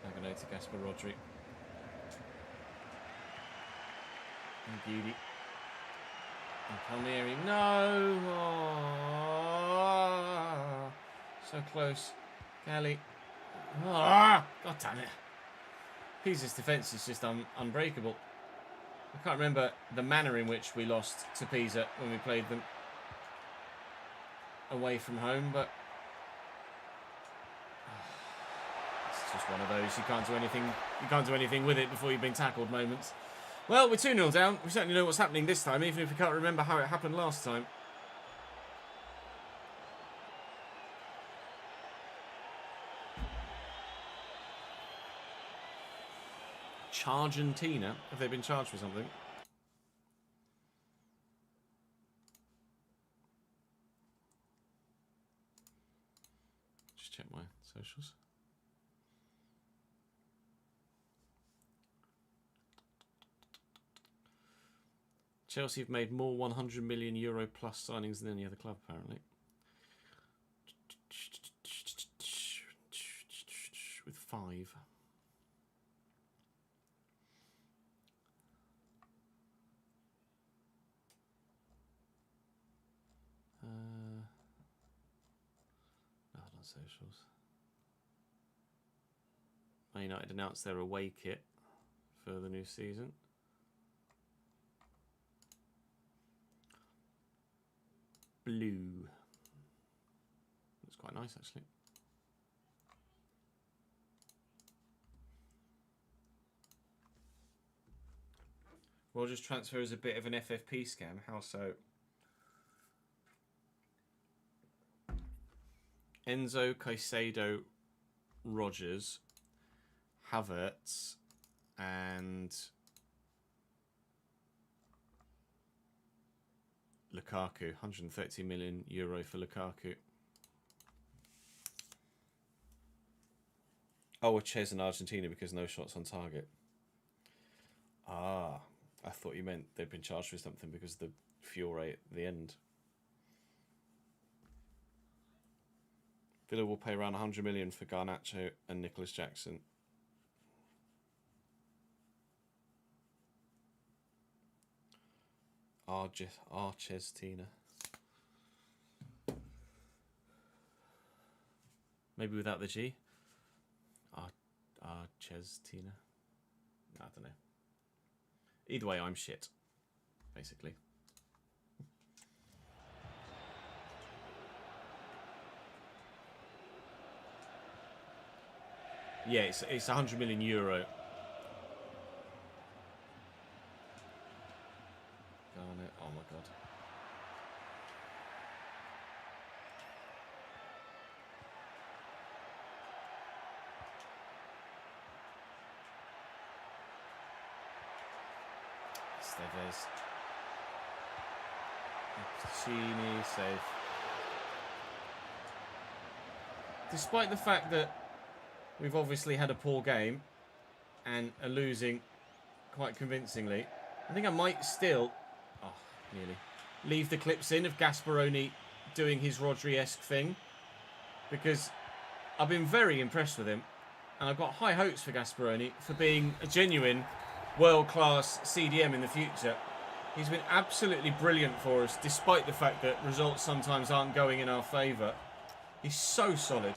Pagano to Gaspar Rodri. And Beauty. And Palmieri. No! Oh, so close. Galli. Oh, God damn it. Pisa's defence is just unbreakable. I can't remember the manner in which we lost to Pisa when we played them away from home, but it's just one of those you can't do anything. You can't do anything with it before you've been tackled moments. Well, we're 2-0 down. We certainly know what's happening this time, even if we can't remember how it happened last time. Argentina? Have they been charged for something? Just check my socials. Chelsea have made more €100 million plus signings than any other club, apparently. With 5. Not on socials. Man United announced their away kit for the new season. Blue. Looks quite nice, actually. Rogers transfer is a bit of an FFP scam. How so? Enzo, Caicedo, Rogers, Havertz, and Lukaku. €130 million for Lukaku. Oh, a Ches in Argentina because no shots on target. Ah, I thought you meant they've been charged with something because of the fuel rate at the end. Villa will pay around $100 million for Garnacho and Nicholas Jackson. Argentina. Maybe without the G. Argentina. I don't know. Either way, I'm shit, basically. Yeah, it's 100 million euro. Darn it. Oh my god. Esteves. Chini, safe. Despite the fact that we've obviously had a poor game and are losing quite convincingly, I think I might still, nearly, leave the clips in of Gasperoni doing his Rodri-esque thing, because I've been very impressed with him and I've got high hopes for Gasperoni for being a genuine world-class CDM in the future. He's been absolutely brilliant for us, despite the fact that results sometimes aren't going in our favour. He's so solid.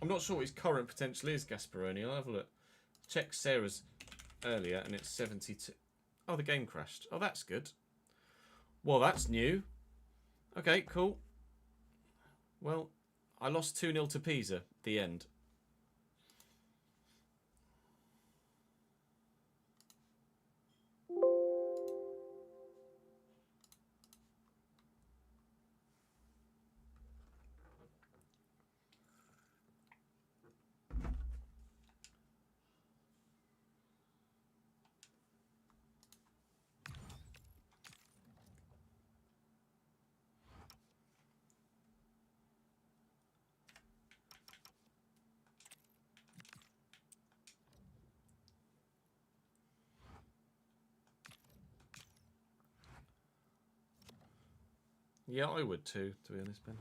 I'm not sure what his current potential is, Gasperoni. I'll have a look. Check Sarah's earlier, and it's 72. Oh, the game crashed. Oh, that's good. Well, that's new. Okay, cool. Well, I lost 2-0 to Pisa, the end. Yeah, I would too, to be honest, Ben.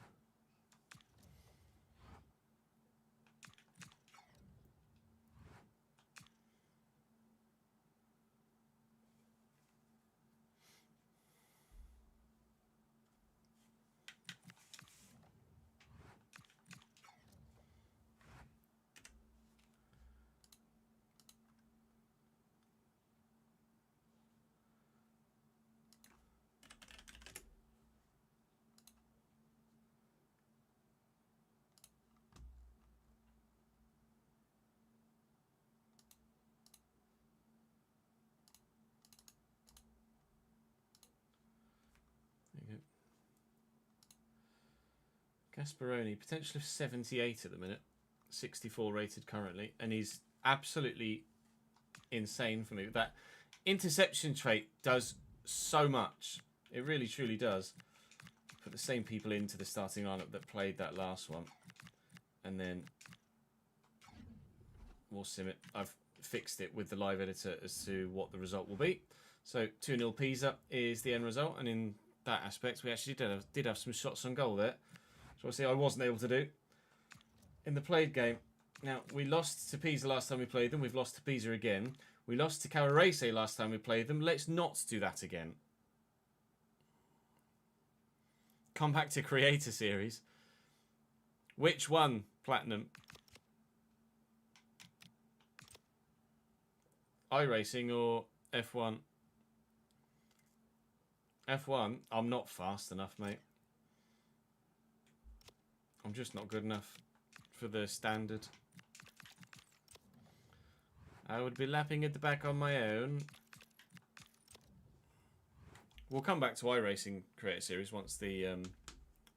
Gasperoni, potential of 78 at the minute. 64 rated currently. And he's absolutely insane for me. That interception trait does so much. It really, truly does. Put the same people into the starting lineup that played that last one. And then we'll sim it. I've fixed it with the live editor as to what the result will be. So 2-0 Pisa is the end result. And in that aspect, we actually did have some shots on goal there. So obviously I wasn't able to do in the played game. Now, we lost to Pisa last time we played them. We've lost to Pisa again. We lost to Calarese last time we played them. Let's not do that again. Come back to Creator Series. Which one, Platinum? iRacing or F1? F1? I'm not fast enough, mate. I'm just not good enough for the standard. I would be lapping at the back on my own. We'll come back to iRacing Creator Series once the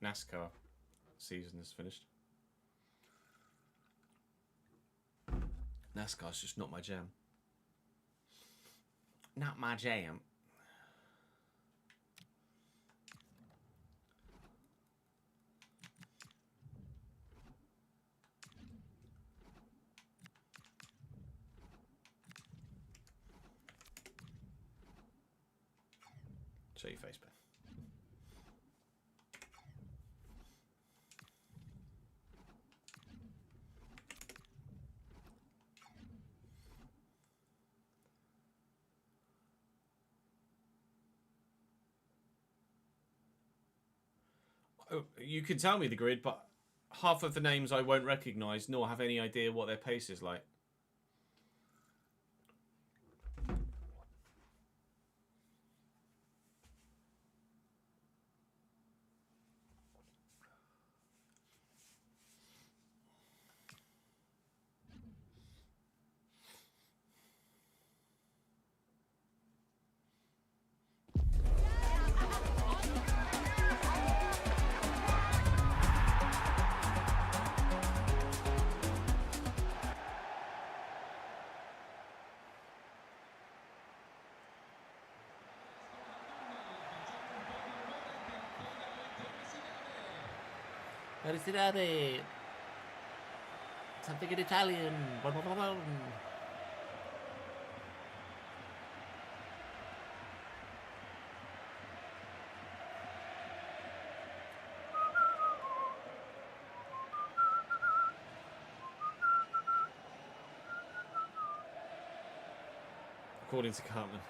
NASCAR season is finished. NASCAR's just not my jam. Not my jam. Show your face, Ben. You can tell me the grid, but half of the names I won't recognise, nor have any idea what their pace is like. Felicidades. Something in Italian. According to Cartman.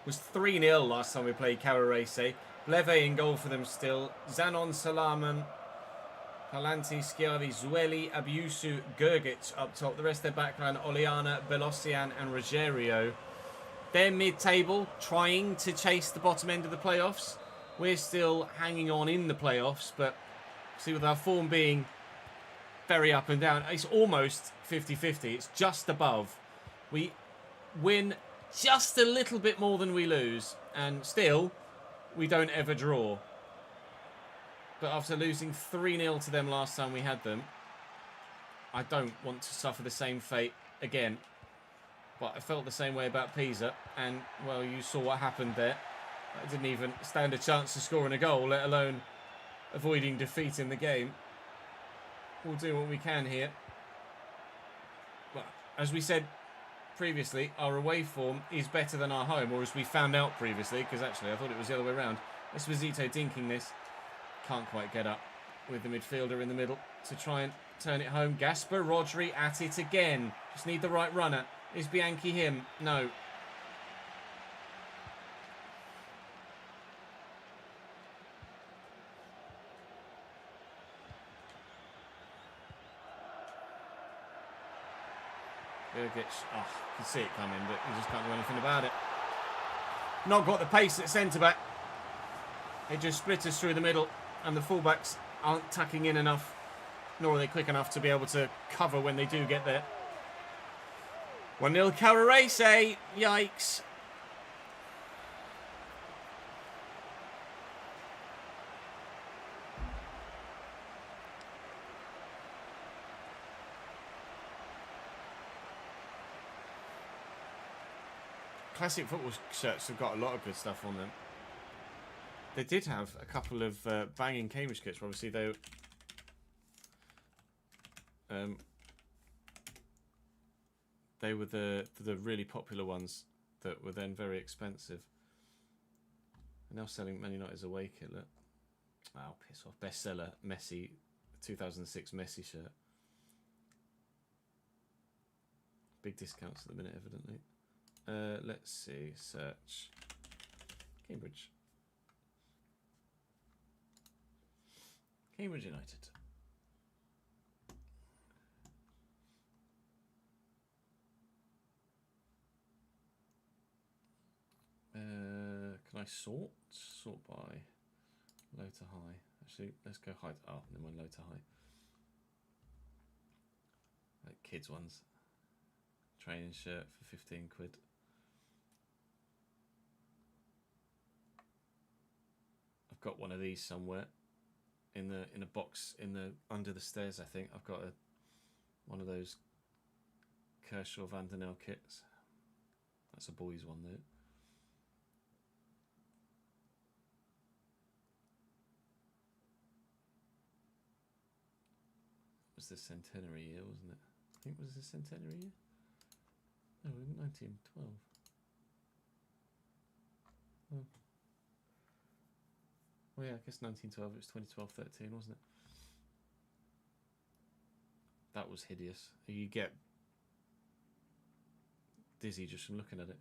Was 3-0 last time we played Cavarese. Bleve in goal for them still. Zanon, Salaman, Palanti, Schiavi, Zueli, Abiusu, Gergic up top. The rest of their backline, Oliana, Belosian and Rogerio. They're mid-table, trying to chase the bottom end of the playoffs. We're still hanging on in the playoffs, but see, with our form being very up and down, it's almost 50-50. It's just above. We win just a little bit more than we lose, and still, we don't ever draw. But after losing 3-0 to them last time we had them, I don't want to suffer the same fate again. But I felt the same way about Pisa, and, well, you saw what happened there. I didn't even stand a chance to scoring a goal, let alone avoiding defeat in the game. We'll do what we can here. But, as we said previously, our away form is better than our home, or as we found out previously, because actually I thought it was the other way around. Esposito dinking this. Can't quite get up with the midfielder in the middle to try and turn it home. Gasper Rodri at it again. Just need the right runner. Is Bianchi him? No. Gergic, oh, you can see it coming, but you just can't do anything about it. Not got the pace at centre-back. It just splitters through the middle, and the fullbacks aren't tucking in enough, nor are they quick enough to be able to cover when they do get there. 1-0 Cavarese, yikes. Classic football shirts have got a lot of good stuff on them. They did have a couple of banging Cambridge kits. Obviously, they were the really popular ones that were then very expensive. They're now selling Man United's away kit. Look, wow, piss off! Bestseller Messi, 2006 Messi shirt. Big discounts at the minute, evidently. Let's see. Search Cambridge. Cambridge United. Can I sort? Sort by low to high. Actually, let's go high. Oh, never mind, low to high. Like kids ones. Training shirt for 15 quid. I've got one of these somewhere. in a box under the stairs. I think I've got one of those Kershaw Van der Nel kits. That's a boys one though. It was the centenary year, wasn't it? I think it was the centenary year. No, 1912. Oh. Well, yeah, I guess 1912. It was 2012-13, wasn't it? That was hideous. You get dizzy just from looking at it.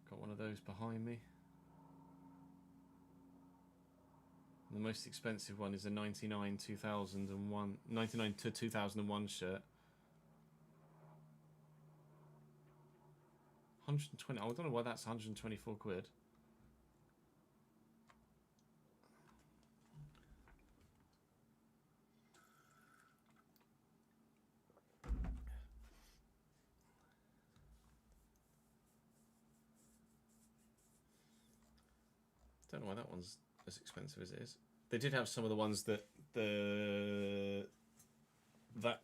Got one of those behind me. The most expensive one is a 99 to 2001 shirt. 120. I don't know why that's 124 quid. Don't know why that one's as expensive as it is. They did have some of the ones that that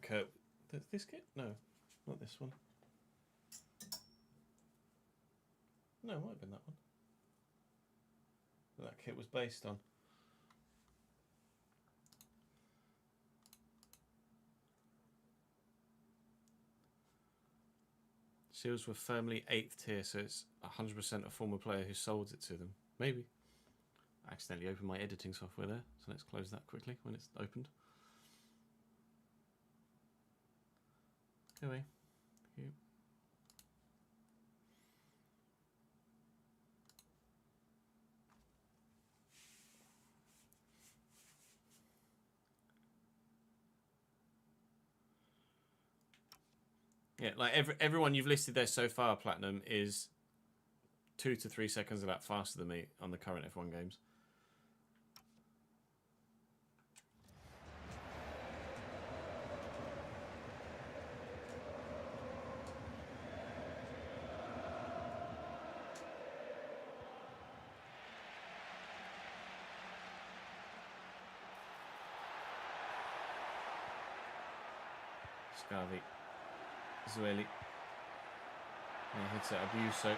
kit. This kit? No, not this one. No, it might have been that one. That kit was based on. Seals were firmly 8th tier, so it's 100% a former player who sold it to them. Maybe. I accidentally opened my editing software there, so let's close that quickly when it's opened. Anyway, thank you. Yeah, like everyone you've listed there so far, Platinum, is 2 to 3 seconds of that faster than me on the current F1 games. Scavi. Zueli. Yeah, hits it Abuso.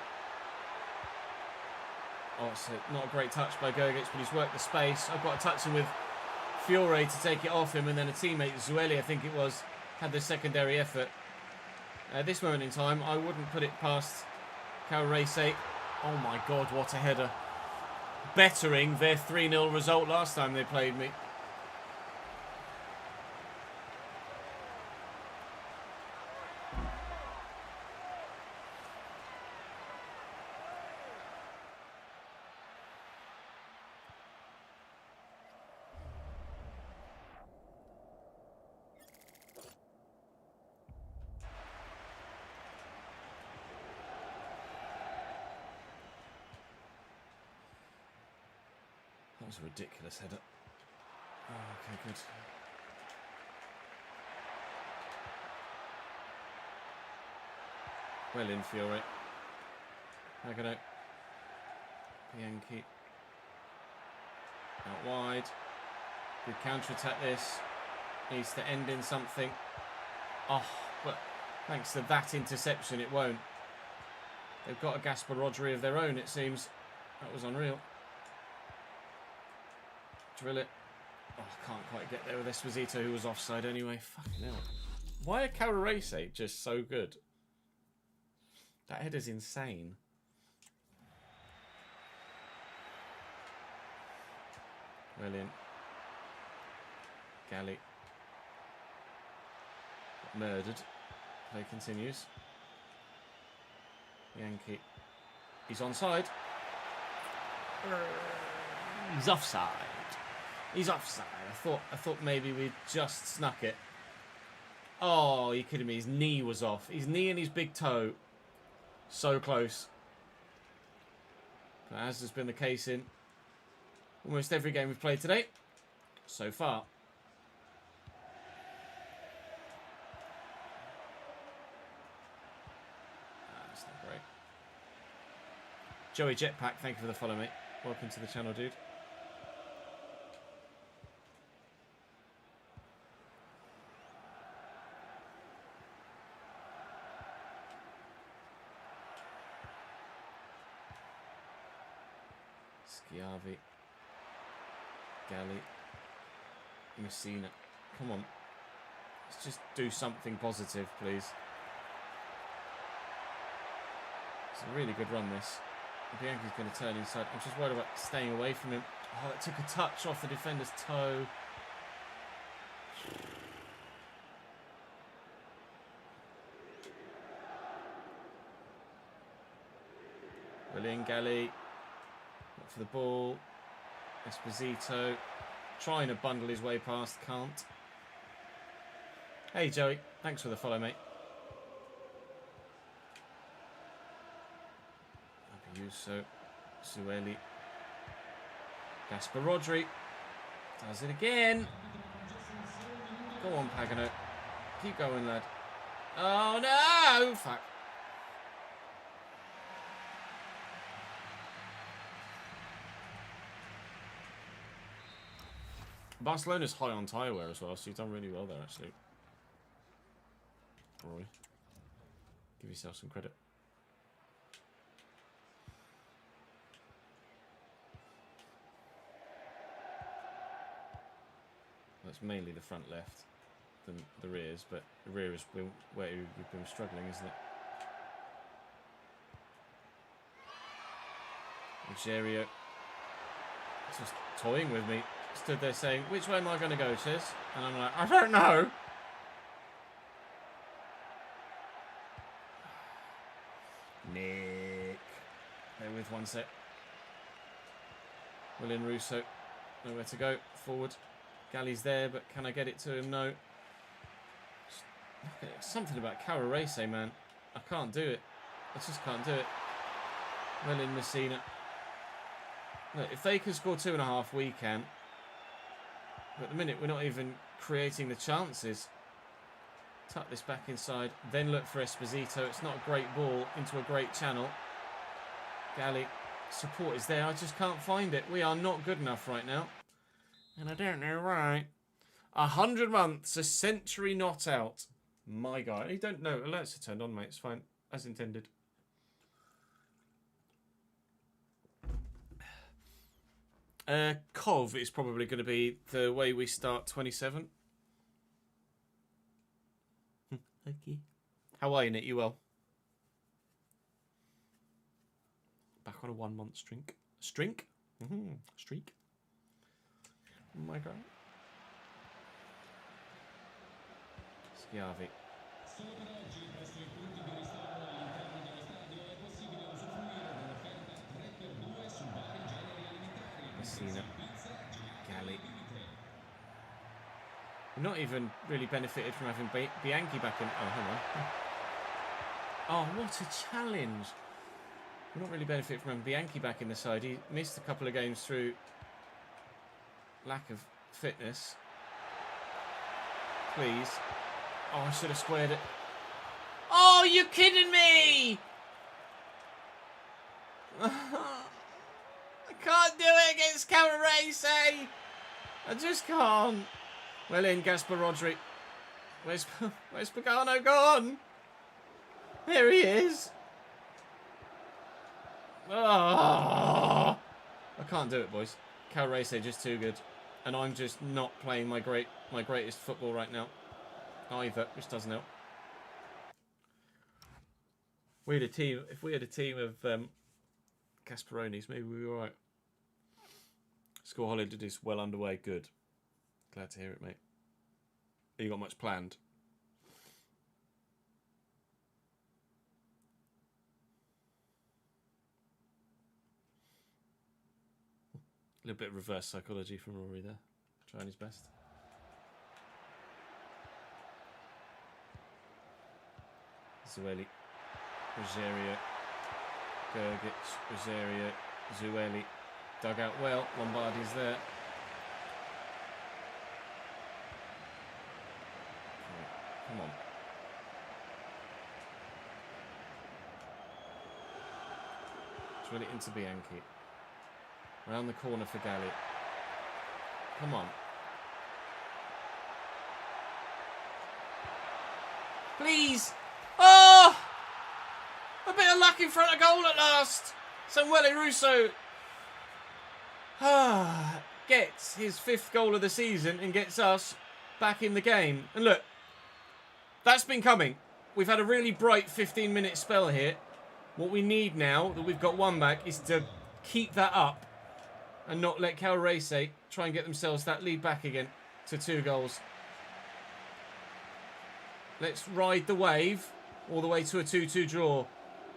Oh, it's not a great touch by Gogic, but he's worked the space. I've got to touch him with Fiore to take it off him, and then a teammate, Zueli, I think it was, had the secondary effort. At this moment in time, I wouldn't put it past Caorese. Oh my God, what a header. Bettering their 3-0 result last time they played me. That was a ridiculous header. Oh, okay, good. Well in, Fiore. Hagano. Bianchi. Out wide. Good counter-attack this. Needs to end in something. Oh, but thanks to that interception, it won't. They've got a Gaspar Rodri of their own, it seems. That was unreal. Drill it. Oh, I can't quite get there with Esposito, who was offside anyway. Fucking hell. Why are Caorese just so good? That header's insane. Well in. Galley. Murdered. Play continues. Yankee. He's onside. He's offside. He's offside. I thought maybe we just snuck it. Oh, you're kidding me. His knee was off. His knee and his big toe. So close. But as has been the case in almost every game we've played today so far. Joey Jetpack, thank you for the follow, mate. Welcome to the channel, dude. Schiavi. Gali. Messina. Come on. Let's just do something positive, please. It's a really good run, this. Bianchi's going to turn inside. I'm just worried about staying away from him. Oh, it took a touch off the defender's toe. William Gali. Look for the ball. Esposito. Trying to bundle his way past. Can't. Hey, Joey. Thanks for the follow, mate. Abiuso. Sueli. Gaspar Rodri. Does it again. Go on, Pagano. Keep going, lad. Oh, no! Fuck. Barcelona's high on tyre wear as well, so you've done really well there, actually. Roy. Give yourself some credit. That's mainly the front left than the rears, but the rear is where you've been struggling, isn't it? Rogerio. Just toying with me. Stood there saying, which way am I going to go, Chiz? And I'm like, I don't know. Nick. Bear with one sec. William Russo. Nowhere to go. Forward. Galley's there, but can I get it to him? No. Something about Calarese, man. I can't do it. I just can't do it. William Messina. Look, if they can score 2.5, we can. But at the minute, we're not even creating the chances. Tuck this back inside. Then look for Esposito. It's not a great ball into a great channel. Gali. Support is there. I just can't find it. We are not good enough right now. And I don't know why. 100 months. A century not out. My God. You don't know. Alerts are turned on, mate. It's fine. As intended. Cov is probably going to be the way we start 27. Okay. How are you, Nick? You well? Back on a 1-month streak. Streak? Streak. Oh my God. Schiavi. Messina. Gali. We're not even really benefited from having Bianchi back in. Oh, hang on. Oh, what a challenge. We're not really benefited from having Bianchi back in the side. He missed a couple of games through lack of fitness. Please. Oh, I should have squared it. Oh, you're kidding me! I can't do it against Calarese. I just can't. Well in, Gaspar Rodri. Where's Pagano gone? There he is. Oh, I can't do it, boys. Calarese just too good, and I'm just not playing my greatest football right now either, which doesn't help. We had a team. If we had a team of Gasparonis, maybe we were alright. School holiday is well underway. Good. Glad to hear it, mate. Have you got much planned? A little bit of reverse psychology from Rory there. Trying his best. Zueli. Rogerio. Gergic. Rogerio. Zueli. Dug out well. Lombardi's there. Come on. Drill it into Bianchi. Round the corner for Galli. Come on. Please. Oh! A bit of luck in front of goal at last. Samuele Russo gets his 5th goal of the season and gets us back in the game. And look, that's been coming. We've had a really bright 15-minute spell here. What we need now, that we've got 1 back, is to keep that up and not let Calrese try and get themselves that lead back again to 2 goals. Let's ride the wave all the way to a 2-2 draw.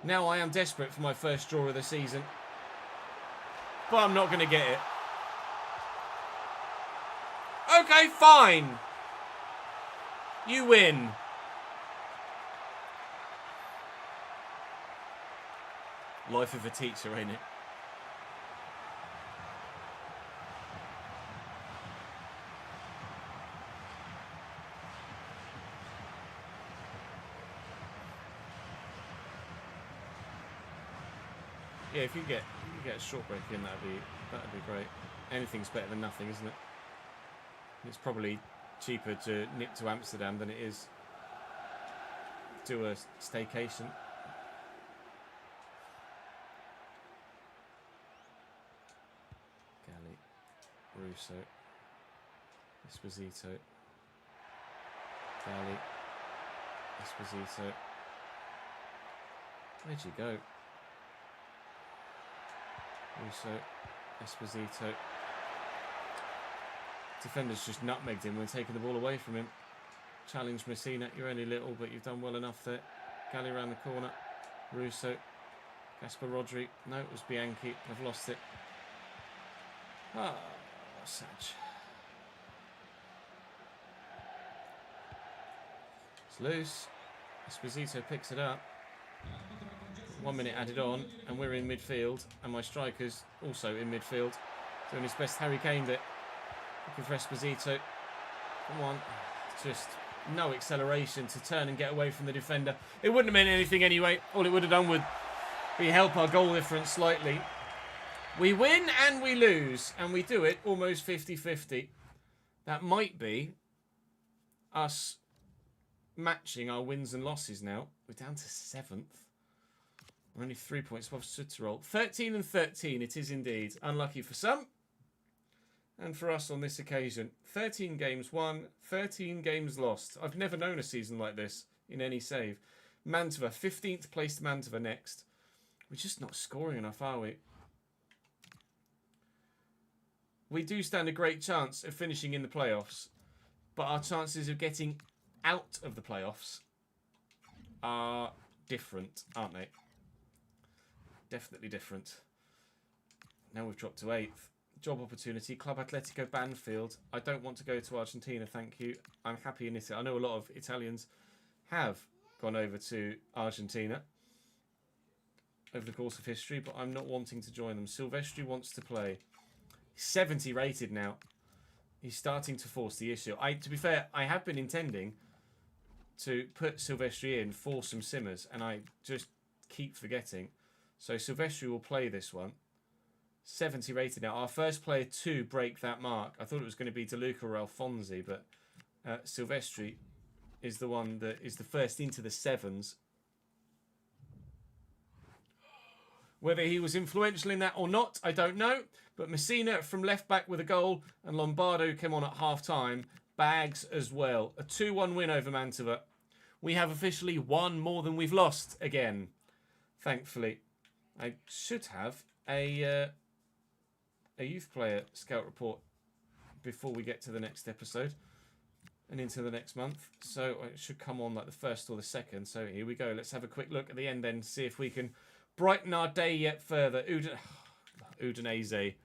Now I am desperate for my first draw of the season. But I'm not going to get it. Okay, fine. You win. Life of a teacher, ain't it? Yeah, if you get a short break in, that'd be great. Anything's better than nothing, isn't it? It's probably cheaper to nip to Amsterdam than it is do a staycation. Galli, Russo, Esposito, Galli, Esposito. Where'd you go? Russo, Esposito. Defenders just nutmegged him when taking the ball away from him. Challenge Messina. You're only little, but you've done well enough there. Galli around the corner. Russo. Gaspar Rodri. No, it was Bianchi. I've lost it. Ah, Saj. It's loose. Esposito picks it up. 1 minute added on, and we're in midfield, and my striker's also in midfield, doing his best Harry Kane bit. Looking for Esposito. Come on. Just no acceleration to turn and get away from the defender. It wouldn't have meant anything anyway. All it would have done would be help our goal difference slightly. We win and we lose, and we do it almost 50-50. That might be us matching our wins and losses now. We're down to 7th. We're only 3 points above Südtirol. 13 and 13 it is indeed. Unlucky for some. And for us on this occasion. 13 games won, 13 games lost. I've never known a season like this in any save. Mantova, 15th placed Mantova next. We're just not scoring enough, are we? We do stand a great chance of finishing in the playoffs. But our chances of getting out of the playoffs are different, aren't they? Definitely different. Now we've dropped to 8th. Job opportunity, Club Atletico Banfield. I don't want to go to Argentina, thank you. I'm happy in Italy. I know a lot of Italians have gone over to Argentina over the course of history, but I'm not wanting to join them. Silvestri wants to play. 70 rated now. He's starting to force the issue. To be fair, I have been intending to put Silvestri in for some simmers, and I just keep forgetting. So Silvestri will play this one. 70 rated now. Our first player to break that mark. I thought it was going to be De Luca or Alfonsi, but Silvestri is the one that is the first into the 7s. Whether he was influential in that or not, I don't know. But Messina from left back with a goal, and Lombardo came on at half-time. Bags as well. A 2-1 win over Mantova. We have officially won more than we've lost again, thankfully. I should have a youth player scout report before we get to the next episode and into the next month. So it should come on like the 1st or the 2nd. So here we go. Let's have a quick look at the end then, see if we can brighten our day yet further. Udinese,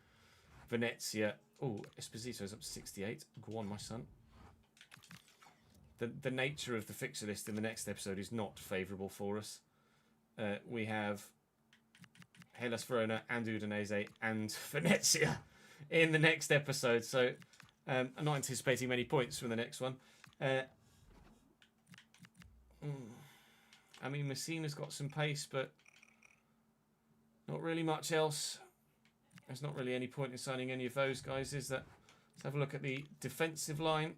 Venezia. Oh, Esposito's up to 68. Go on, my son. The nature of the fixture list in the next episode is not favourable for us. We have Hellas Verona and Udinese and Venezia in the next episode. So I'm not anticipating many points from the next one. I mean, Messina's got some pace, but Not really much else. There's not really any point in signing any of those guys, is there? Let's have a look at the defensive line.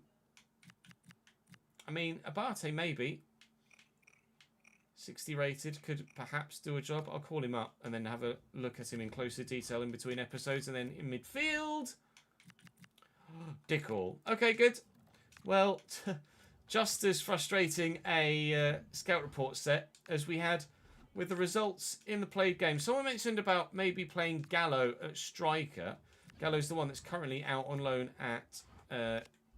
I mean, Abate maybe. 60 rated, could perhaps do a job. I'll call him up and then have a look at him in closer detail in between episodes. And then in midfield, Dickel. Okay, good. Well, just as frustrating a scout report set as we had with the results in the played game. Someone mentioned about maybe playing Gallo at striker. Gallo's the one that's currently out on loan at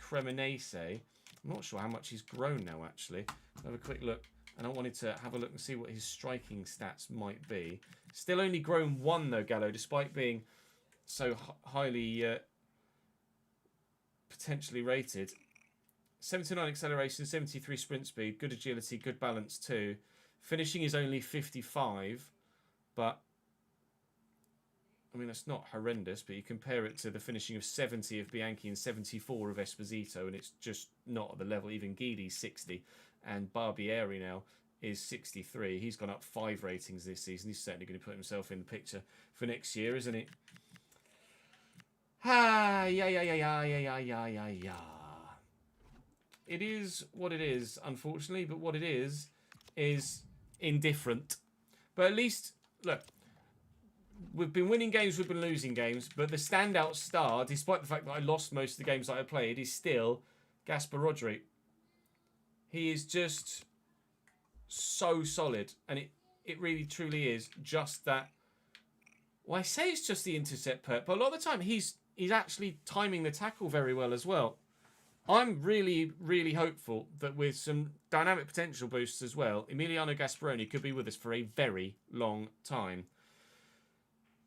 Cremonese. I'm not sure how much he's grown now, actually. I'll have a quick look. And I wanted to have a look and see what his striking stats might be. Still only grown 1, though, Gallo, despite being so highly potentially rated. 79 acceleration, 73 sprint speed, good agility, good balance too. Finishing is only 55, but I mean, that's not horrendous, but you compare it to the finishing of 70 of Bianchi and 74 of Esposito, and it's just not at the level. Even Guidi's 60, and Barbieri now is 63. He's gone up 5 ratings this season. He's certainly going to put himself in the picture for next year, isn't he? Yeah. It is what it is, unfortunately, but what it is indifferent. But at least, look, we've been winning games, we've been losing games, but the standout star, despite the fact that I lost most of the games that I played, is still Gaspar Rodri. He is just so solid, and it really truly is just that. Well, I say it's just the intercept perk, but a lot of the time he's actually timing the tackle very well as well. I'm really, really hopeful that with some dynamic potential boosts as well, Emiliano Gasparoni could be with us for a very long time.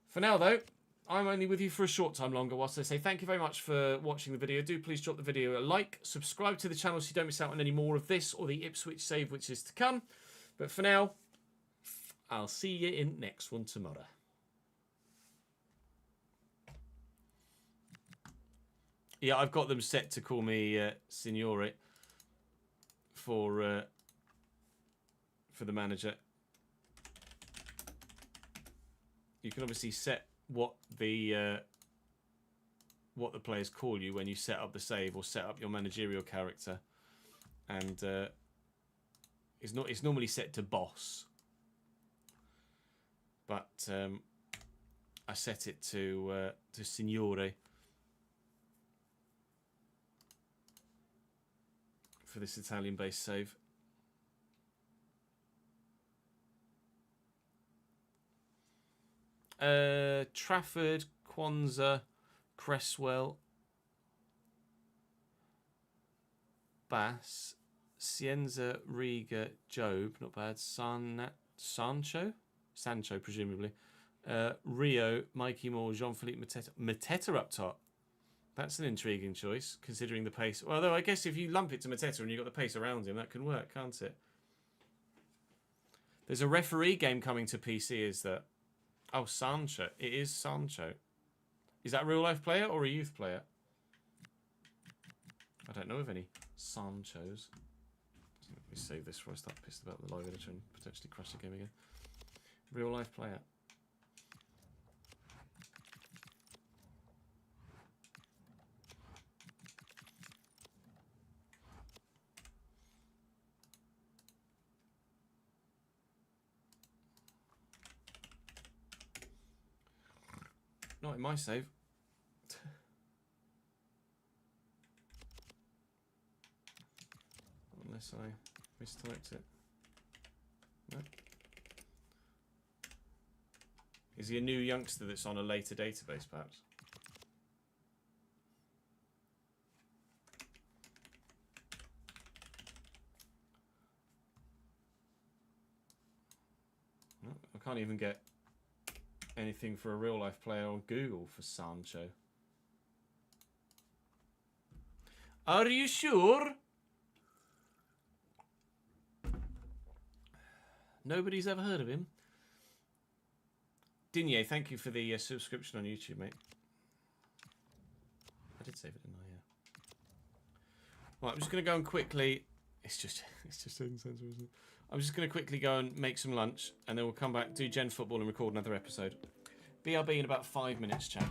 For now, though, I'm only with you for a short time longer whilst I say thank you very much for watching the video. Do please drop the video a like, subscribe to the channel so you don't miss out on any more of this or the Ipswich save which is to come. But for now, I'll see you in next one tomorrow. Yeah, I've got them set to call me Signore for the manager. You can obviously set what the players call you when you set up the save or set up your managerial character, and it's normally set to boss, but I set it to Signore for this Italian-based save. Trafford, Kwanzaa, Cresswell, Bass, Cienza, Riga, Job, not bad. Sancho, presumably. Rio, Mikey Moore, Jean-Philippe Mateta. Mateta up top. That's an intriguing choice, considering the pace. Although I guess if you lump it to Mateta and you've got the pace around him, that can work, can't it? There's a referee game coming to PC, is there? Oh, Sancho. It is Sancho. Is that a real-life player or a youth player? I don't know of any Sanchos. Let me save this before I start pissed about the live editor and potentially crash the game again. Real-life player. Not in my save. Unless I mistyped it. No. Is he a new youngster that's on a later database, perhaps? No, I can't even get anything for a real life player on Google for Sancho. Are you sure? Nobody's ever heard of him. Digne, thank you for the subscription on YouTube, mate. I did save it, didn't I? Yeah. Right, I'm just going to go and quickly. It's just insensible, isn't it? I'm just going to quickly go and make some lunch, and then we'll come back, do Gen Football, and record another episode. BRB in about 5 minutes, chat.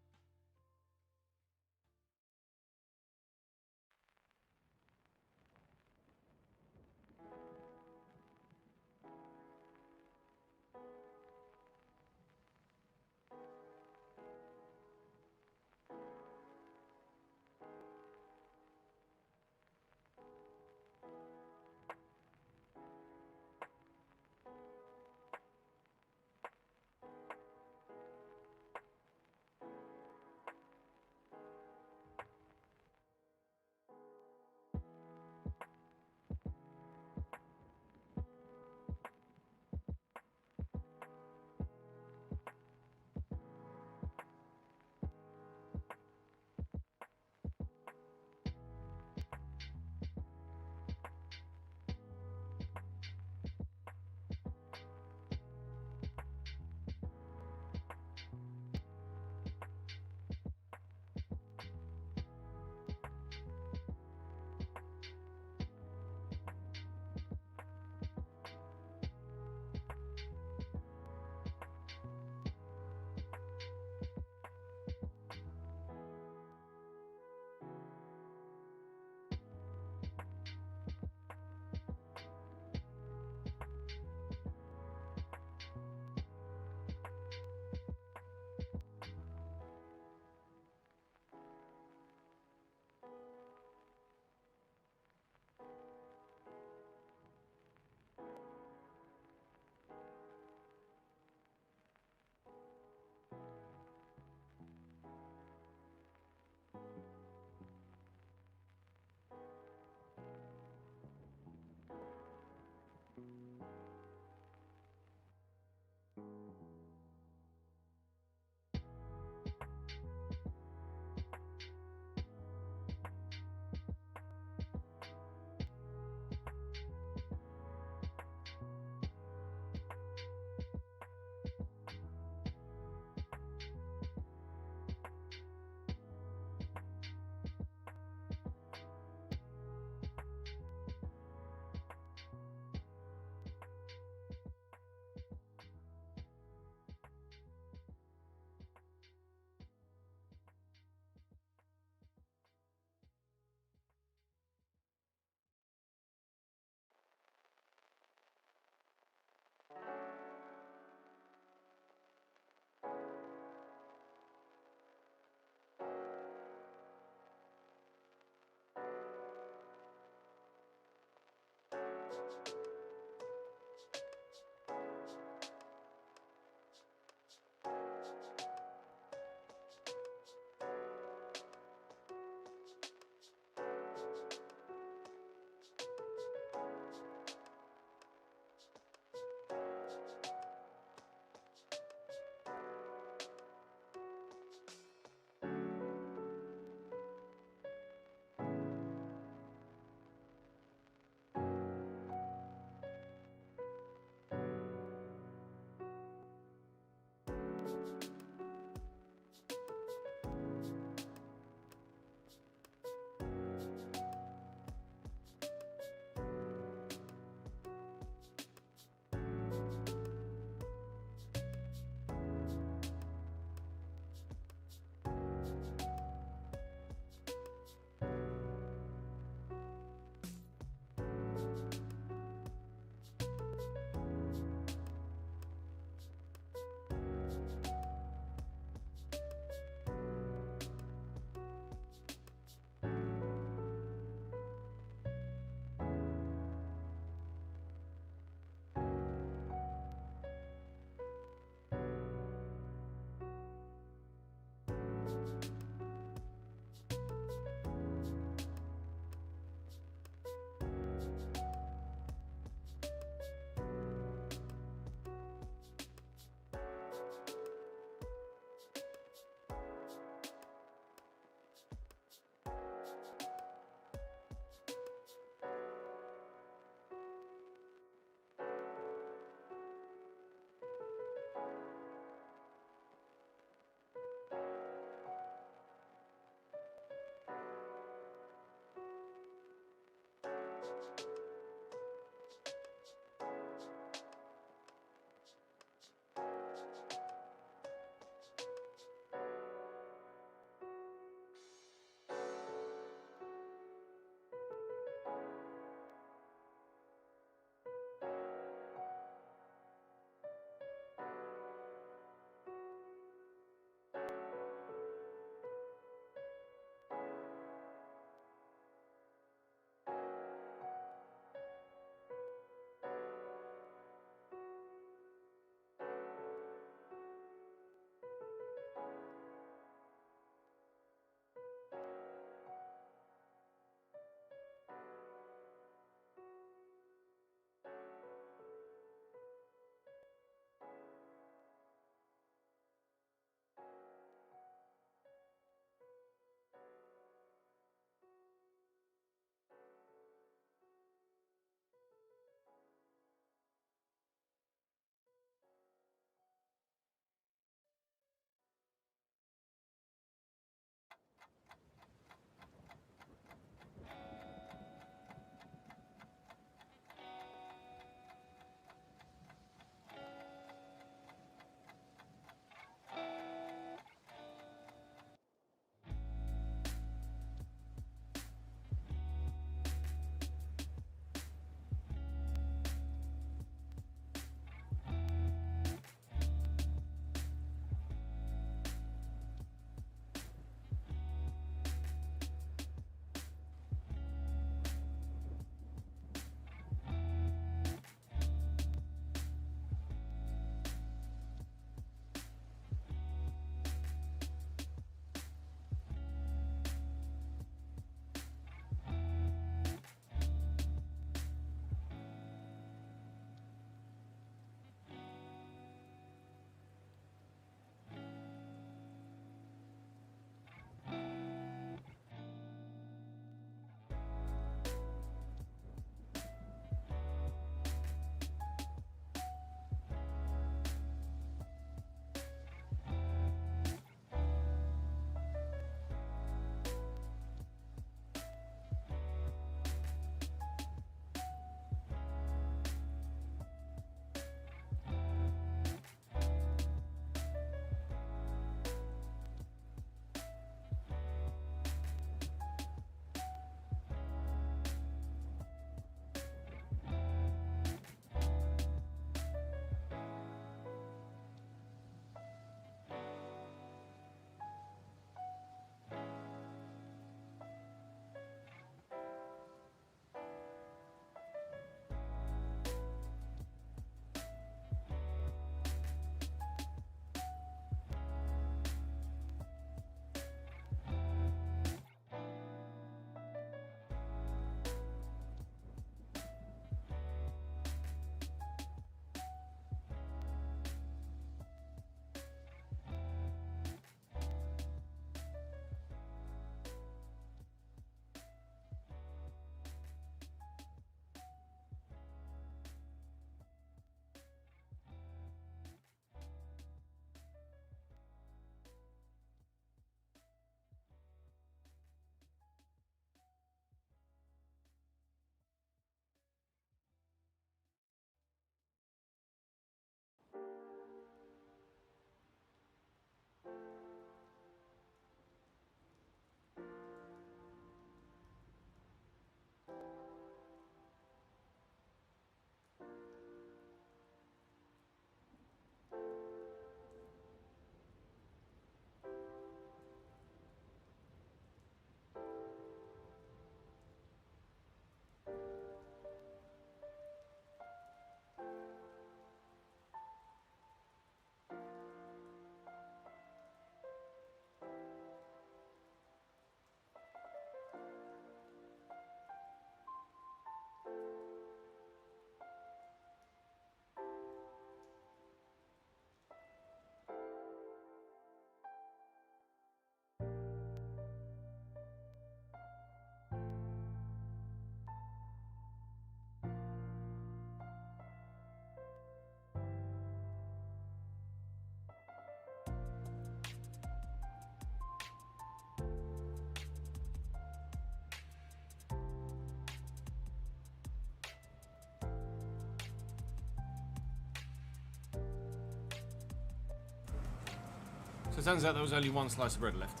So it turns out there was only one slice of bread left.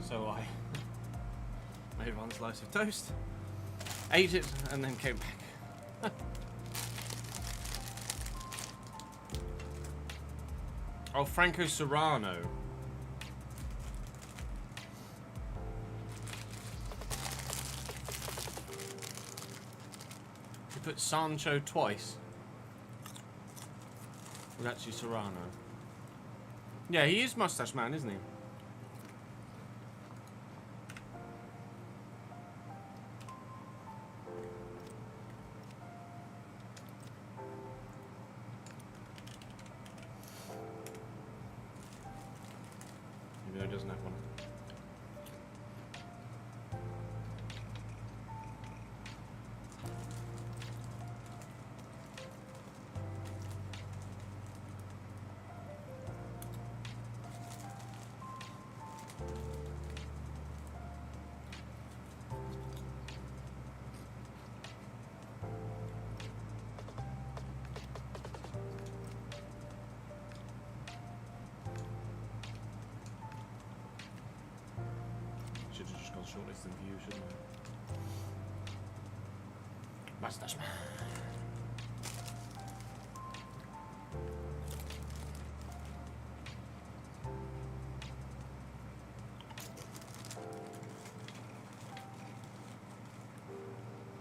So I made one slice of toast, ate it, and then came back. Oh, Franco Serrano. You put Sancho twice. It was actually Serrano. Yeah, he is Mustache Man, isn't he? Even though he doesn't have one. Should have just gone shortlist and view, shouldn't I? Mustache Man.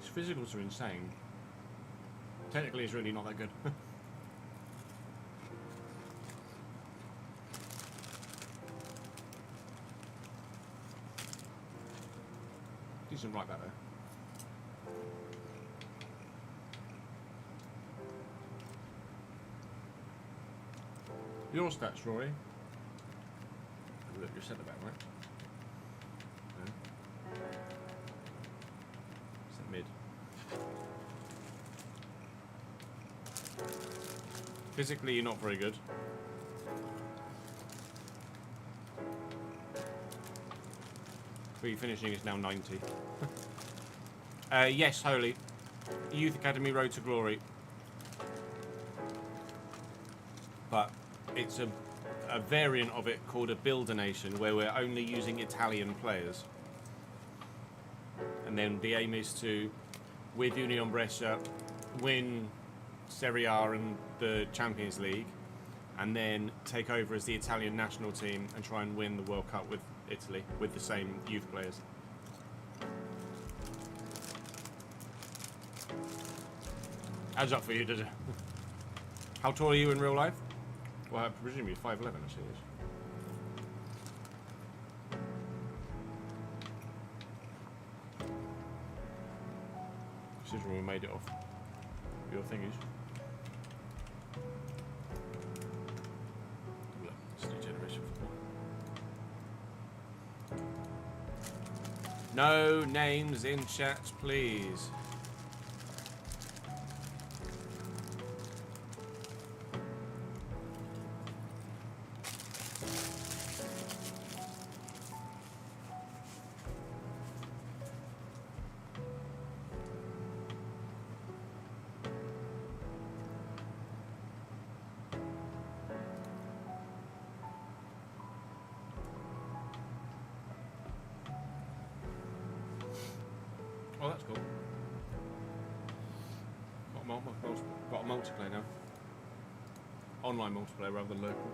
His physicals are insane. Technically, he's really not that good. Decent right back there. Your stats, Rory. Look, you're centre back, right? No. It's mid. Physically, you're not very good. But your finishing is now 90. Yes, Holy. Youth Academy Road to Glory. But it's a variant of it called a Builder Nation, where we're only using Italian players. And then the aim is to, with Union Brescia, win Serie A and the Champions League, and then take over as the Italian national team and try and win the World Cup with Italy with the same youth players. Adds up for you, does it? How tall are you in real life? Well, I presume you're 5'11", actually. Considering we made it off your thingies. Look, it's new generation football. No names in chat, please. Oh, that's cool. Got a multiplayer now. Online multiplayer rather than local.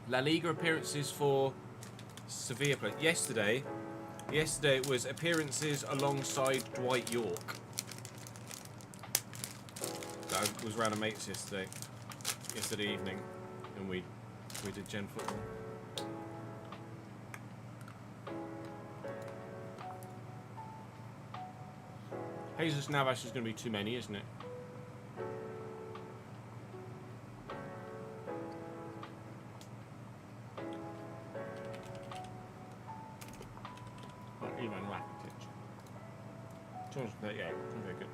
La Liga appearances for Sevilla play. Yesterday it was appearances alongside Dwight York. So I was around a mate's yesterday evening, and we did gen football. Jesus Navas is going to be too many, isn't it? Not even Rakitic. 238, very good.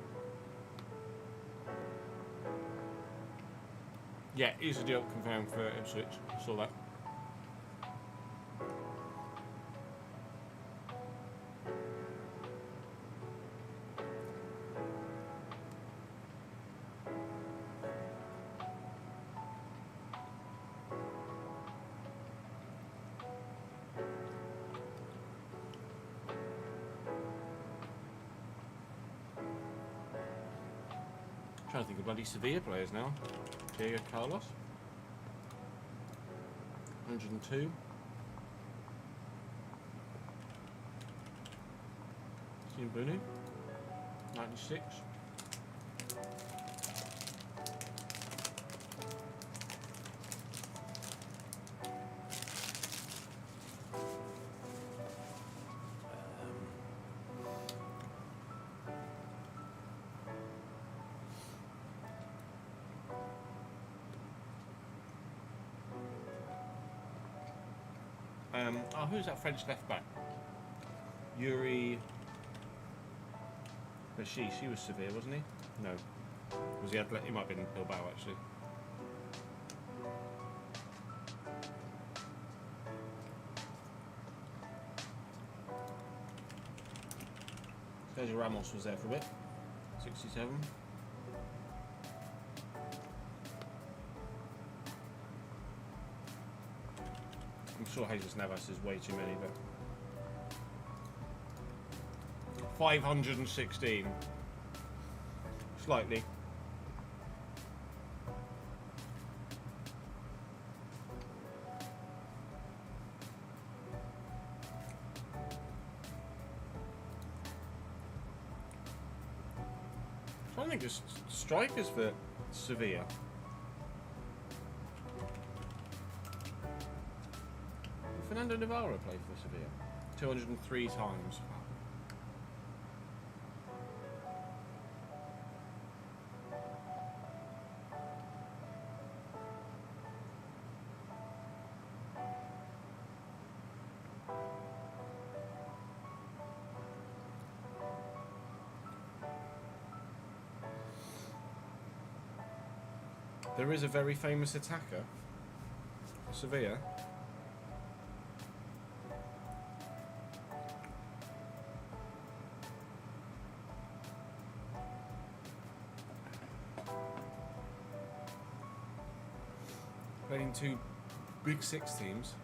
Yeah, he's a deal confirmed for Ipswich. Saw that. trying to think of bloody Sevilla players now. Diego Carlos. 102. Bunu. 96. Oh, who's that French left back? Yuri. But she was Sevilla, wasn't he? No. Was he Athletic? He might have been Bilbao, actually. Sergio Ramos was there for a bit. 67. I'm sure Jesus Navas is way too many, but 516. Slightly. I think it's strikers for Sevilla. Fernando Navarro played for Sevilla 203 times. There is a very famous attacker for Sevilla. Playing two Big Six teams.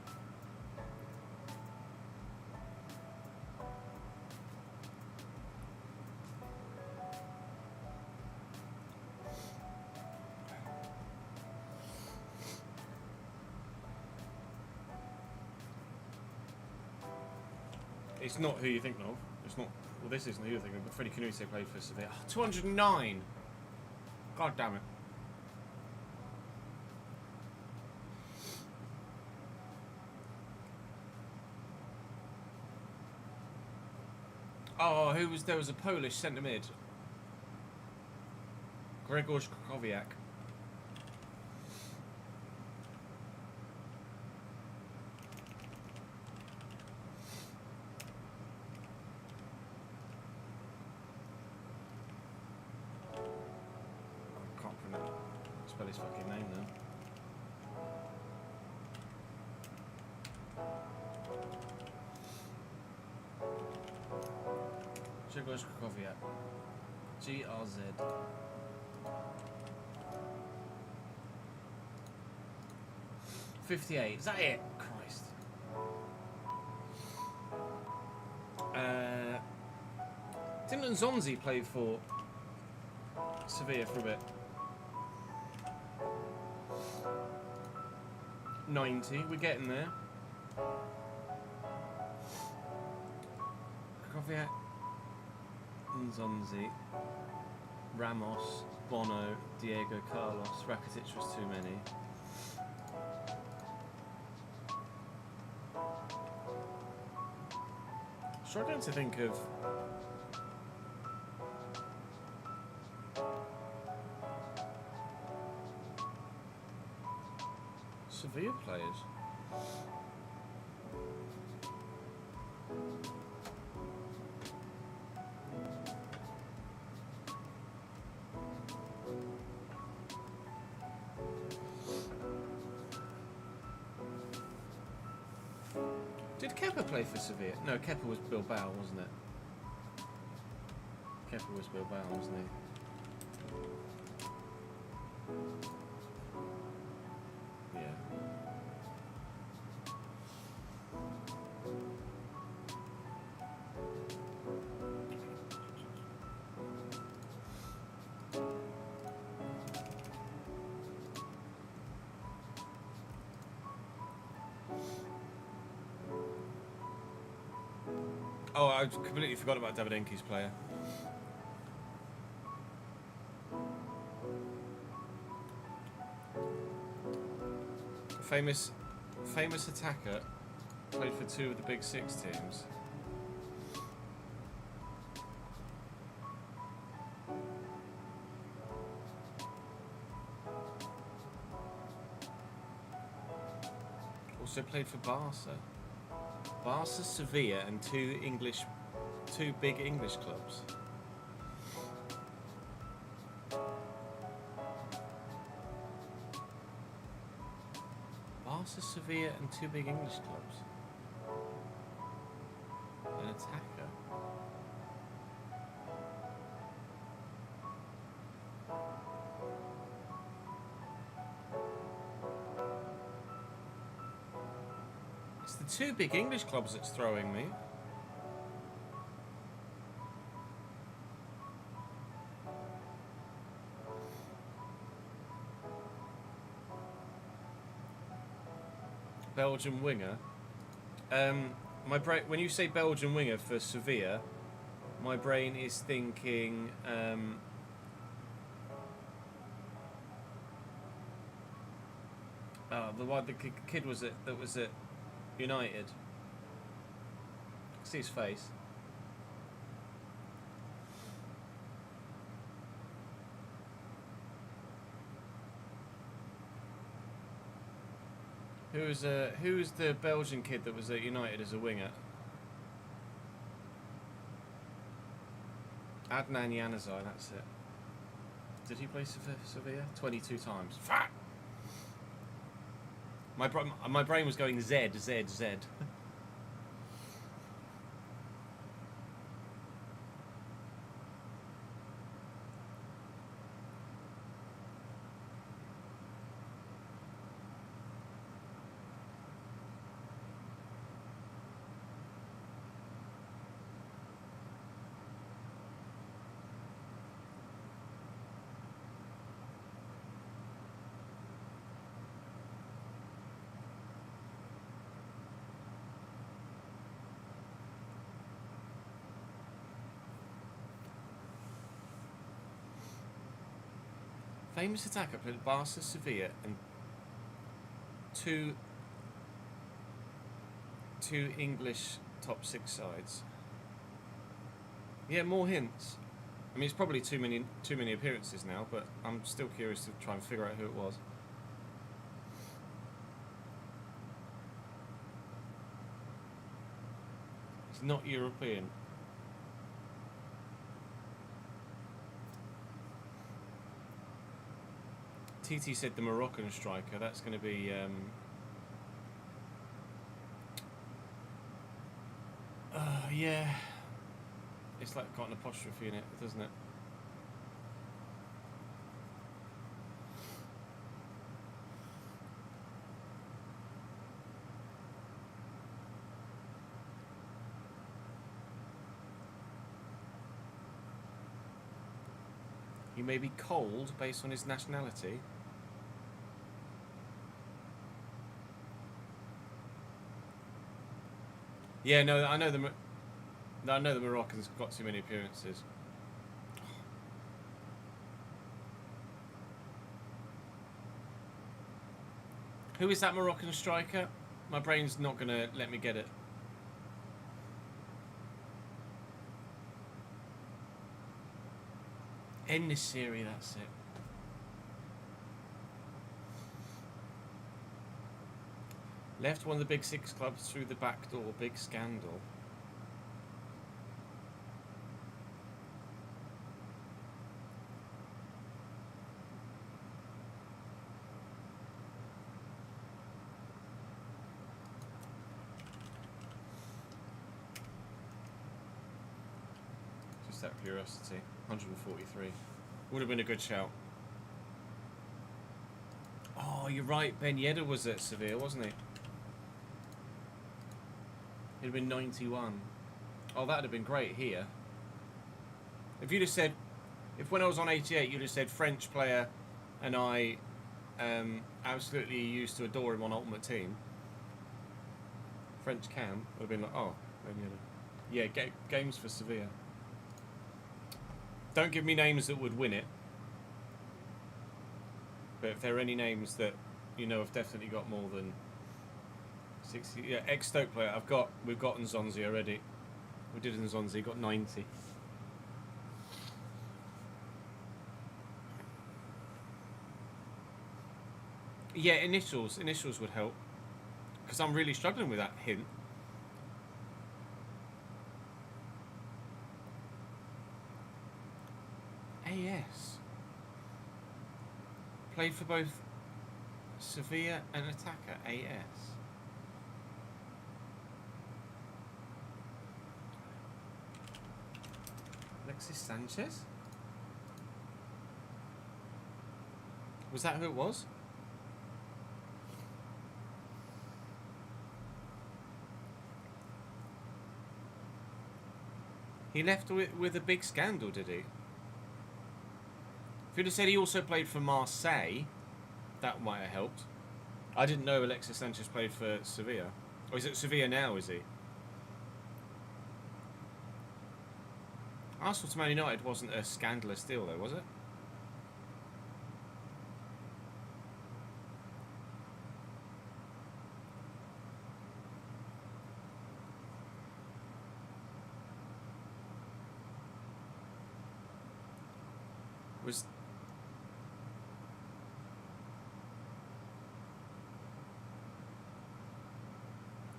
It's not who you think of. It's not. Well, this isn't who you're thinking of, but Freddie Canute played for Sevilla. Oh, 209! God damn it. Oh, there was a Polish centre mid. Grzegorz Krakowiak. I can't spell his fucking name now. Grzegorz Krakowiak. GRZ. $58. Is that it? Christ. Didn't Nzonzi play for Sevilla for a bit? 90. We're getting there. Krakowiak. Nzonzi, Ramos, Bono, Diego Carlos. Rakitic was too many. Struggling to think of Sevilla players. Did Kepa play for Sevilla? No, Kepa was Bilbao, wasn't it? Kepa was Bilbao, wasn't he? Yeah. Oh, I completely forgot about Davydenko's player. Famous attacker, played for 2 of the Big 6 teams. Also played for Barca. Barca, Sevilla, and 2 big English clubs. Barca, Sevilla, and 2 big English clubs. An attacker. It's the 2 big English clubs that's throwing me. Belgian winger. My brain, when you say Belgian winger for Sevilla, my brain is thinking the kid that was at United. I see his face. Who's the Belgian kid that was at United as a winger? Adnan Januzaj, that's it. Did he play for Sevilla? 22 times. Fuck! My brain was going Z. Famous attacker played Barca, Sevilla, and two English top 6 sides. Yeah, more hints. I mean, it's probably too many appearances now, but I'm still curious to try and figure out who it was. It's not European. TT said the Moroccan striker. That's going to be yeah. It's like got an apostrophe in it, doesn't it? He may be cold based on his nationality. Yeah, no, I know the Moroccans got too many appearances. Who is that Moroccan striker? My brain's not going to let me get it. En-Nesyri, that's it. Left one of the Big 6 clubs through the back door. Big scandal. Just out of curiosity. 143. Would have been a good shout. Oh, you're right. Ben Yedder was at Sevilla, wasn't he? It'd have been 91. Oh, that'd have been great here. If you'd have said, if when I was on 88, you'd have said French player, and I absolutely used to adore him on Ultimate Team. French cam would have been like, oh, Ben Yedder. Yeah, games for Sevilla. Don't give me names that would win it. But if there are any names that you know have definitely got more than 60, yeah, ex-Stoke player. We've got Nzonzi already. We did Nzonzi, got 90. Yeah, initials would help. Because I'm really struggling with that hint. AS. Played for both Sevilla and attacker, AS. Alexis Sanchez? Was that who it was? He left with a big scandal, did he? If you'd have said he also played for Marseille, that might have helped. I didn't know Alexis Sanchez played for Sevilla. Or is it Sevilla now, is he? Arsenal to Man United wasn't a scandalous deal, though, was it?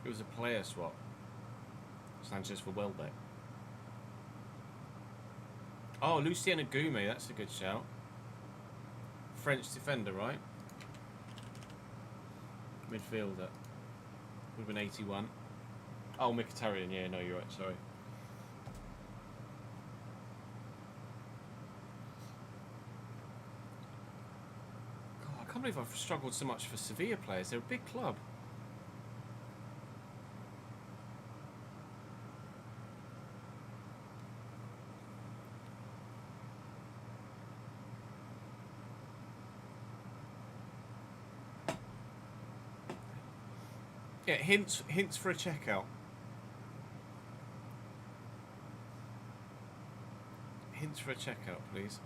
It was a player swap. Sanchez for Welbeck. Oh, Lucien Agume, that's a good shout. French defender, right? Midfielder. Would have been 81. Oh, Mkhitaryan, yeah, no, you're right, sorry. God, I can't believe I've struggled so much for Sevilla players. They're a big club. Yeah, hints for a checkout. Hints for a checkout, please.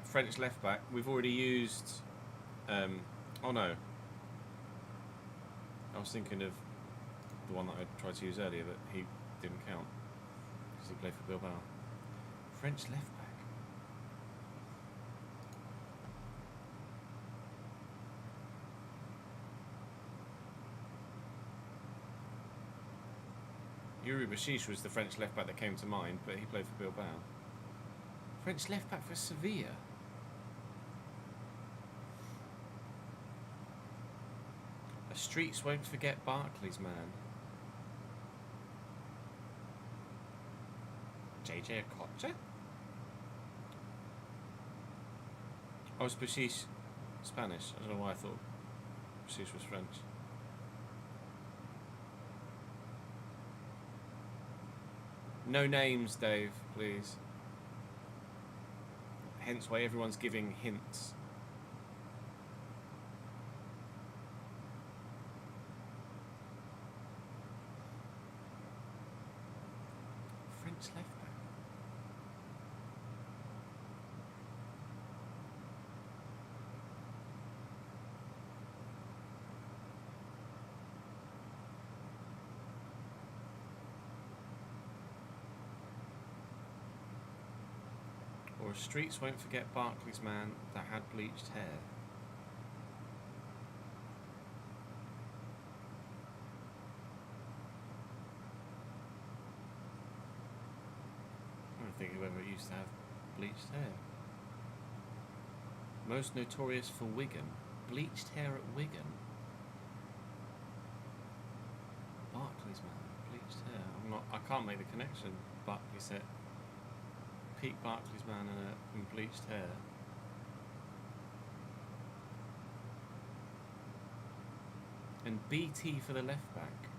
French left back. We've already used. Oh no. I was thinking of the one that I tried to use earlier, but he didn't count because he played for Bilbao. French left back. Yuri Bashish was the French left back that came to mind, but he played for Bilbao. French left back for Sevilla. The streets won't forget Barclays, man. JJ Okocha? Oh, it's Bashish Spanish. I don't know why I thought Bashish was French. No names, Dave, please. Hence why everyone's giving hints. French left back. Or streets won't forget Barclays man that had bleached hair. I don't think whoever used to have bleached hair. Most notorious for Wigan. Bleached hair at Wigan. Barclays man, bleached hair. I can't make the connection. Barclays said peak Barclays man and bleached hair. And BT for the left back.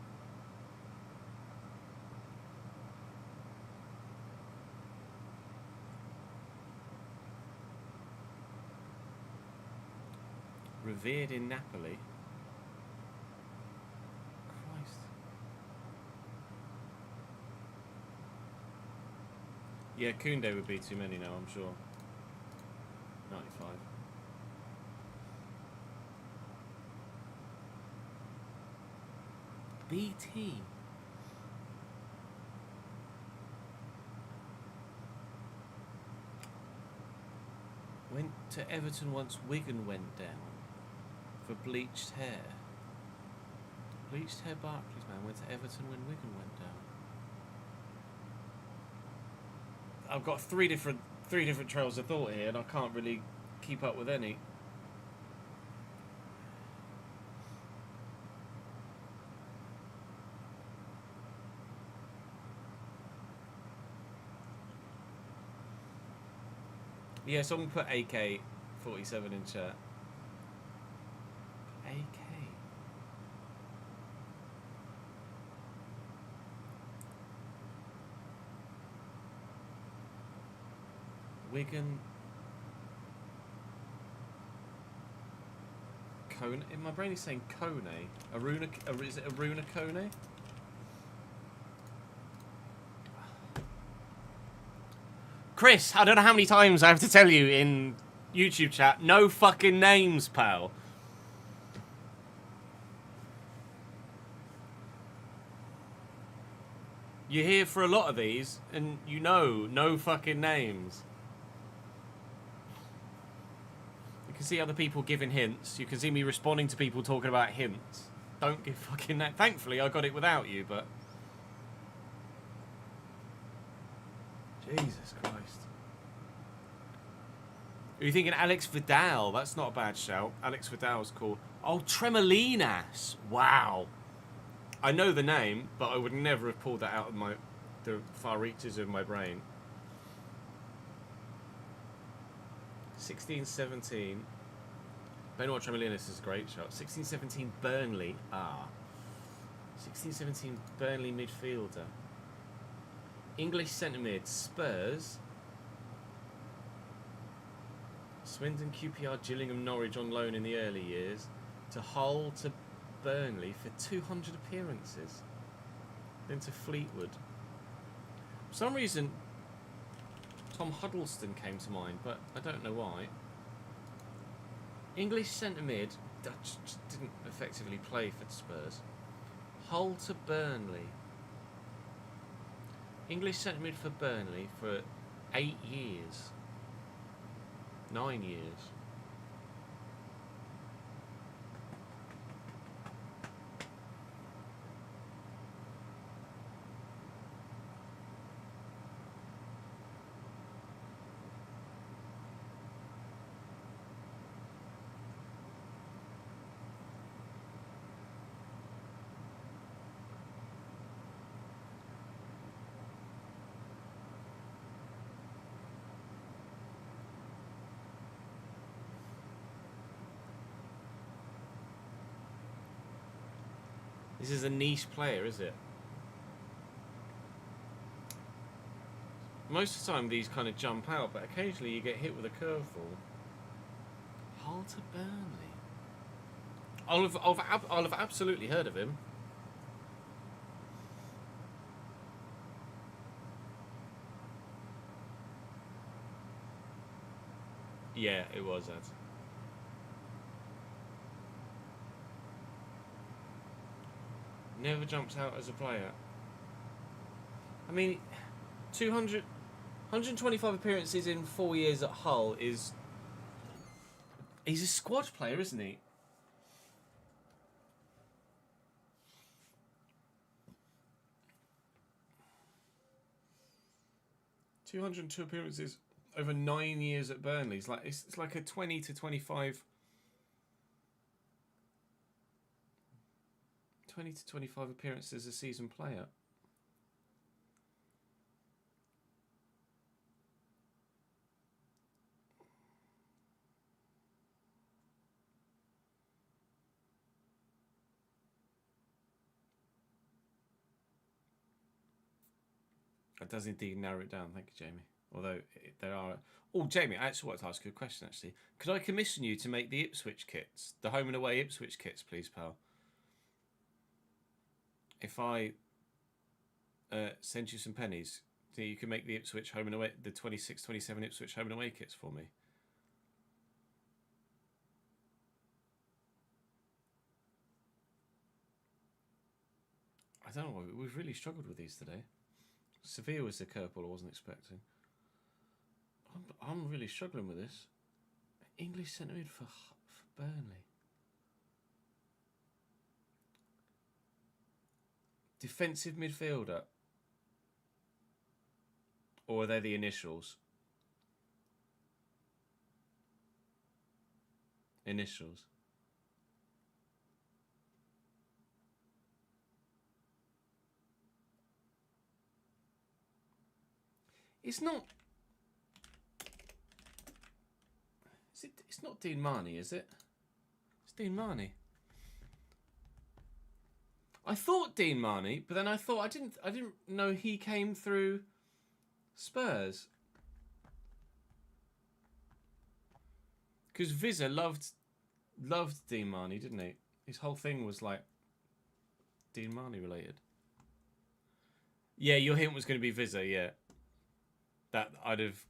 Revered in Napoli. Christ. Yeah, Koundé would be too many now, I'm sure. 95. BT. Went to Everton once Wigan went down for bleached hair. Bleached hair Barclays man went to Everton when Wigan went down. I've got three different trails of thought here, and I can't really keep up with any. Yeah, someone put AK-47 in chat. AK. Wigan. Kone. In my brain is saying Kone. Aruna. Is it Aruna Kone? Chris, I don't know how many times I have to tell you in YouTube chat, no fucking names, pal. You're here for a lot of these, and you know, no fucking names. You can see other people giving hints. You can see me responding to people talking about hints. Don't give fucking names. Thankfully, I got it without you, but... Jesus Christ. Are you thinking Alex Vidal? That's not a bad shout. Alex Vidal's cool. Oh, Tremolinas. Wow. I know the name, but I would never have pulled that out of the far reaches of my brain. 16-17. Benoit Tremolinas is a great shot. 16-17 Burnley. 16-17 Burnley midfielder. English centre mid. Spurs. Swindon, QPR, Gillingham, Norwich on loan in the early years. To Hull, to Burnley for 200 appearances. Then to Fleetwood. For some reason, Tom Huddleston came to mind, but I don't know why. English centre mid, Dutch didn't effectively play for Spurs. Hull to Burnley. English centre mid for Burnley for 8 years. 9 years. This is a niche player, is it? Most of the time these kind of jump out, but occasionally you get hit with a curveball. Hull to Burnley. I'll have absolutely heard of him. Yeah, it was that. Never jumps out as a player. I mean, 125 appearances in 4 years at Hull is... He's a squad player, isn't he? ...202 appearances over 9 years at Burnley. It's like a 20 to 25... 20 to 25 appearances a season player. That does indeed narrow it down. Thank you, Jamie. Although there are... Oh, Jamie, I actually wanted to ask you a question, actually. Could I commission you to make the Ipswich kits? The home and away Ipswich kits, please, pal. If I send you some pennies, So you can make the Ipswich home and away, the 26-27 Ipswich home and away kits for me. I don't know. We've really struggled with these today. Sevilla was the curveball I wasn't expecting. I'm really struggling with this. English centre mid for Burnley. Defensive midfielder. Or are they the initials? Initials. It's not. Is it? It's not Dean Marnie, is it? It's Dean Marnie. I thought Dean Marnie, but then I thought I didn't know he came through Spurs. Because Vizza loved Dean Marnie, didn't he? His whole thing was like Dean Marnie related. Yeah, your hint was going to be Vizza, yeah. That I'd have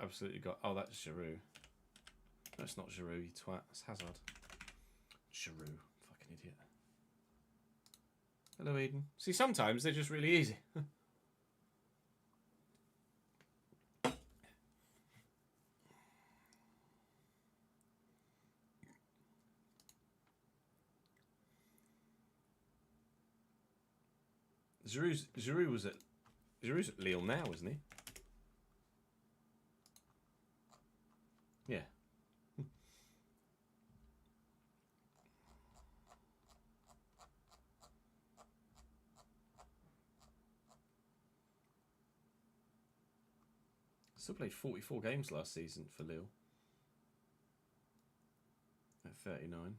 absolutely got. Oh, that's Giroud. No, it's not Giroud, you twat. It's Hazard. Giroud, fucking idiot. Hello, Eden. See, sometimes they're just really easy. Giroud's at Lille now, isn't he? Yeah. Still played 44 games last season for Lille. At 39.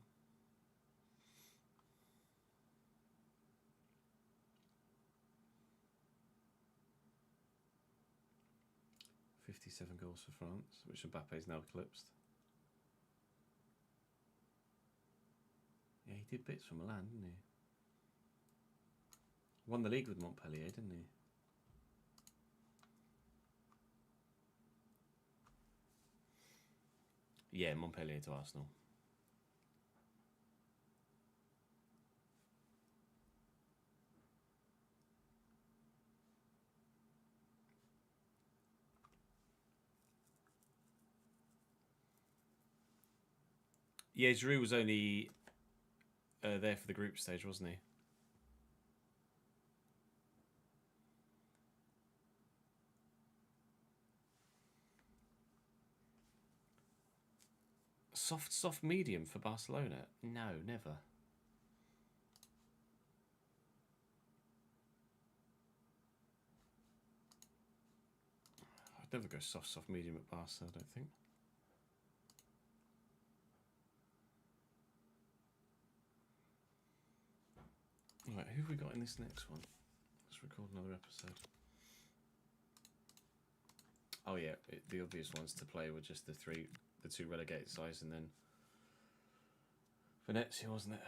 .57 goals for France, which Mbappe's now eclipsed. Yeah, he did bits for Milan, didn't he? Won the league with Montpellier, didn't he? Yeah, Montpellier to Arsenal. Yeah, Giroud was only there for the group stage, wasn't he? Soft medium for Barcelona? No, never. I'd never go soft medium at Barca, I don't think. Right, who have we got in this next one? Let's record another episode. Oh yeah, the obvious ones to play were just the two relegated sides, and then Venezia, wasn't it?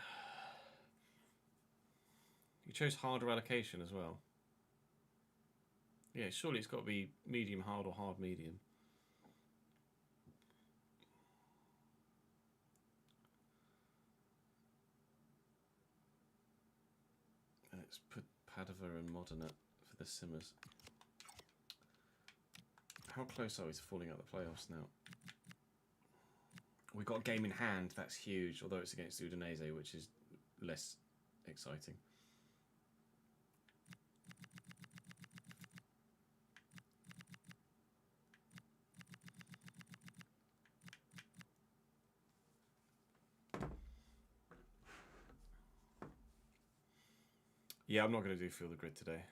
You chose harder allocation as well. Yeah, surely it's got to be medium hard or hard medium. Let's put Padova and Modena for the Simmers. How close are we to falling out the playoffs now? We've got a game in hand, that's huge, although it's against Udinese, which is less exciting. Yeah, I'm not going to do Feel the Grid today.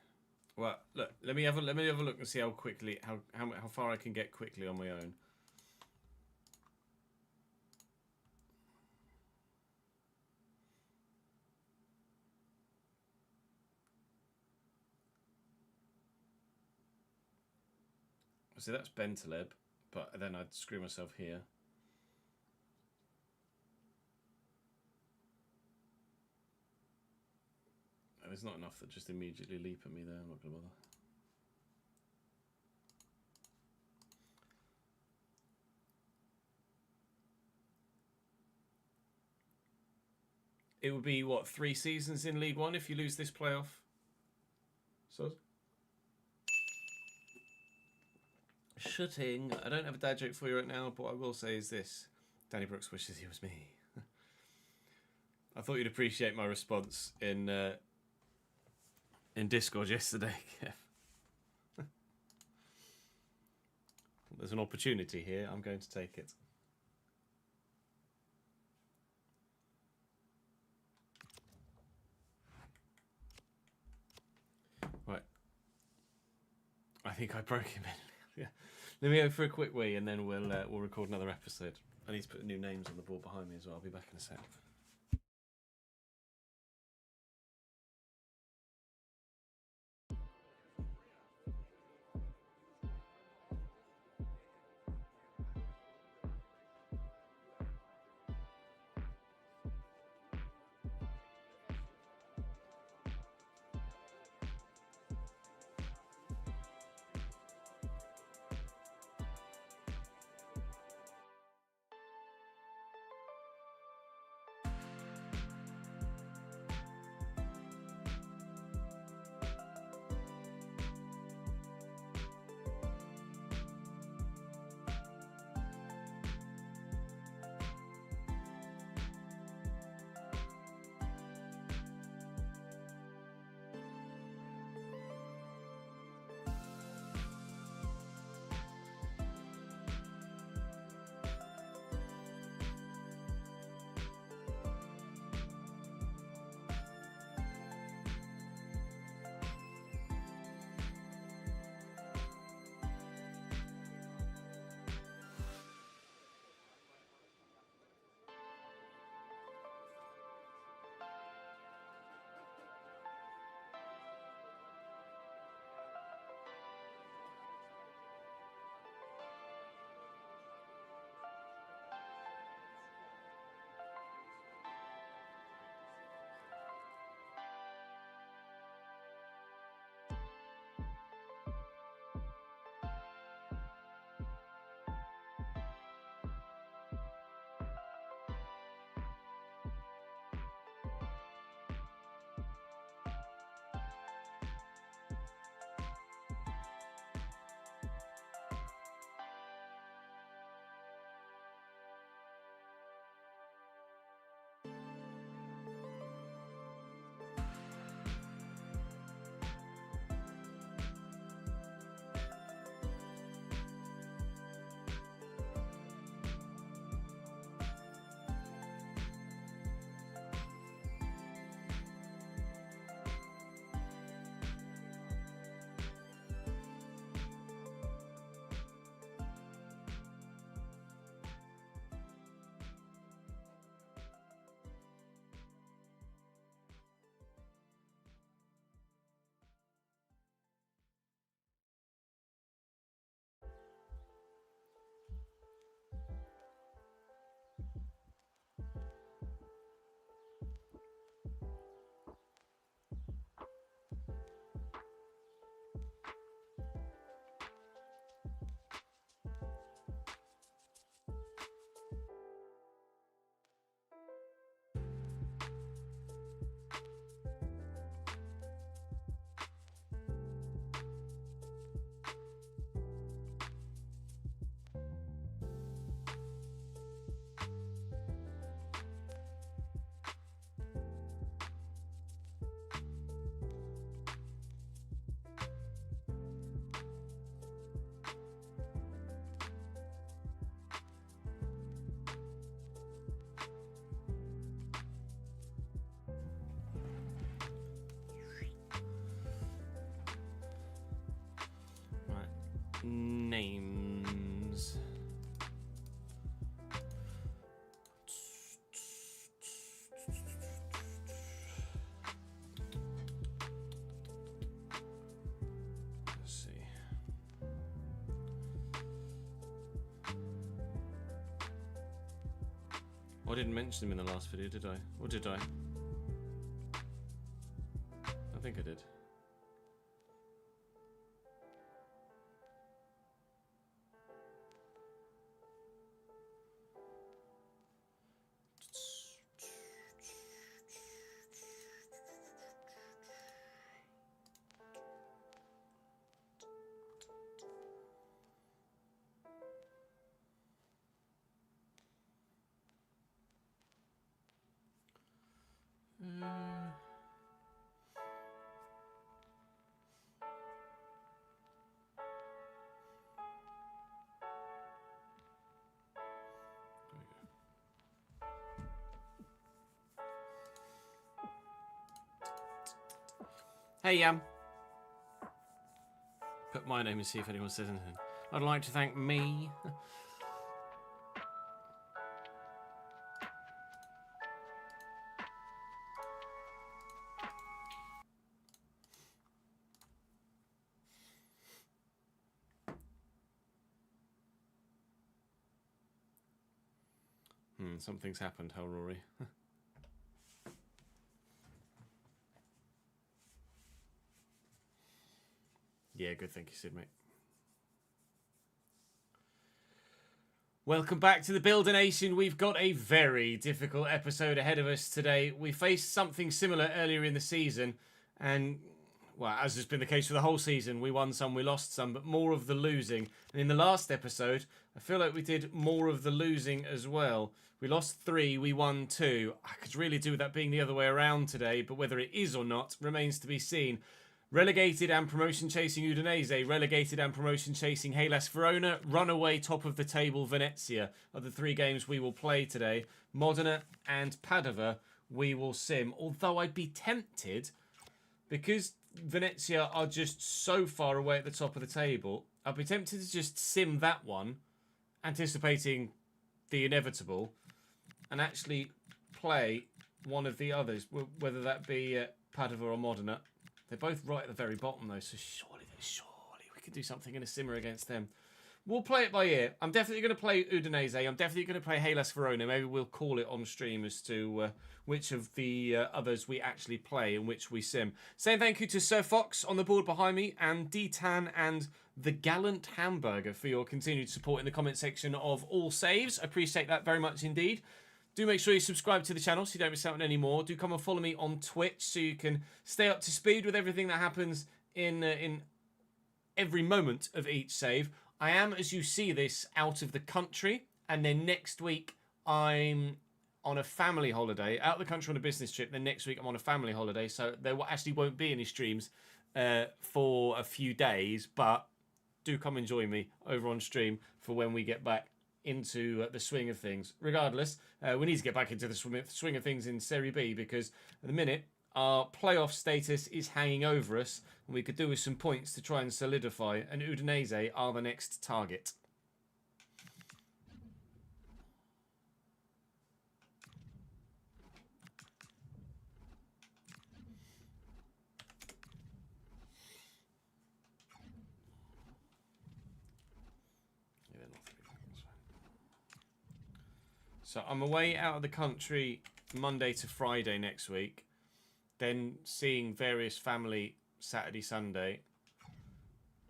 Well, look, let me have a look and see how quickly, how far I can get quickly on my own. So that's Bentaleb, but then I'd screw myself here. And there's not enough that just immediately leap at me there. I'm not going to bother. it would be, what, 3 seasons in League One if you lose this playoff? So, shooting. I don't have a dad joke for you right now, but what I will say is this. Danny Brooks wishes he was me. I thought you'd appreciate my response in Discord yesterday, Kev. There's an opportunity here. I'm going to take it. Right. I think I broke him in. Yeah. Let me go for a quick wee, and then we'll record another episode. I need to put new names on the board behind me as well. I'll be back in a sec. Names. Let's see. Oh, I didn't mention him in the last video, did I? Or did I? I think I did. Hey, Yam. Put my name and see if anyone says anything. I'd like to thank me. Something's happened, Hell Rory. Yeah, good, thank you, Sid, mate. Welcome back to the Builder Nation. We've got a very difficult episode ahead of us today. We faced something similar earlier in the season, and, well, as has been the case for the whole season, we won some, we lost some, but more of the losing. And in the last episode, I feel like we did more of the losing as well. We lost 3, we won 2. I could really do with that being the other way around today, but whether it is or not remains to be seen. Relegated and promotion chasing Udinese, relegated and promotion chasing Hellas Verona, runaway top of the table Venezia are the 3 games we will play today. Modena and Padova we will sim, although I'd be tempted, because Venezia are just so far away at the top of the table, I'd be tempted to just sim that one, anticipating the inevitable, and actually play one of the others, whether that be Padova or Modena. They're both right at the very bottom, though, so surely we could do something in a simmer against them. We'll play it by ear. I'm definitely going to play Udinese. I'm definitely going to play Hellas Verona. Maybe we'll call it on stream as to which of the others we actually play and which we sim. Saying thank you to Sir Fox on the board behind me, and D-Tan and the Gallant Hamburger for your continued support in the comment section of all saves. I appreciate that very much indeed. Do make sure you subscribe to the channel so you don't miss out on any more. Do come and follow me on Twitch so you can stay up to speed with everything that happens in every moment of each save. I am, as you see this, out of the country. And then next week, I'm on a family holiday. Out of the country on a business trip. Then next week, I'm on a family holiday. So there actually won't be any streams for a few days. But do come and join me over on stream for when we get back into the swing of things. Regardless, we need to get back into the swing of things in Serie B, because at the minute our playoff status is hanging over us, and we could do with some points to try and solidify, and Udinese are the next target. So I'm away out of the country Monday to Friday next week. Then seeing various family Saturday, Sunday.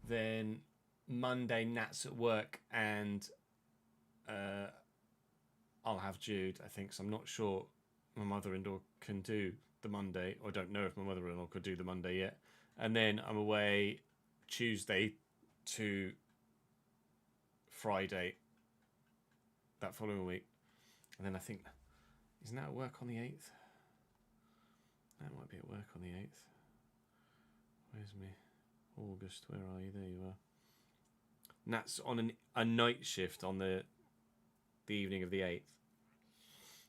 Then Monday, Nat's at work, and I'll have Jude, I think. So I'm not sure my mother-in-law can do the Monday, or I don't know if my mother-in-law could do the Monday yet. And then I'm away Tuesday to Friday that following week. And then I think, isn't that at work on the 8th? That might be at work on the 8th. Where's me? August, where are you? There you are. And that's on a night shift on the evening of the 8th.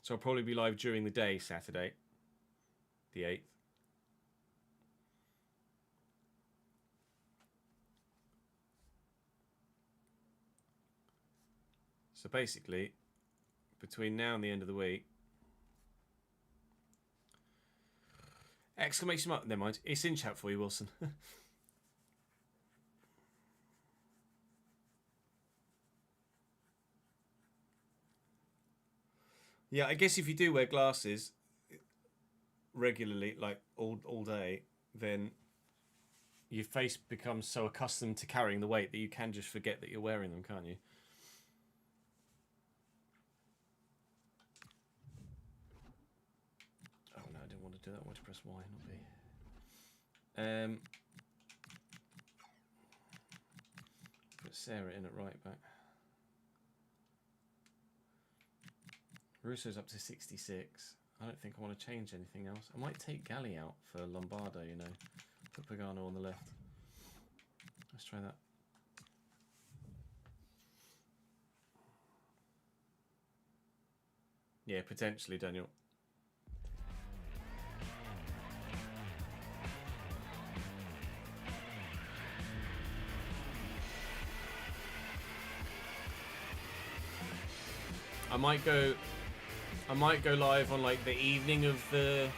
So I'll probably be live during the day, Saturday, the 8th. So basically, between now and the end of the week, exclamation mark, never mind, it's in chat for you, Wilson. Yeah, I guess if you do wear glasses regularly, like all day, then your face becomes so accustomed to carrying the weight that you can just forget that you're wearing them, can't you? Oh no, I didn't want to do that. I want to press Y, not B. Put Sarah in at right back. Russo's up to 66. I don't think I want to change anything else. I might take Galli out for Lombardo, you know. Put Pagano on the left. Let's try that. Yeah, potentially, Daniel. I might go live on like the evening of the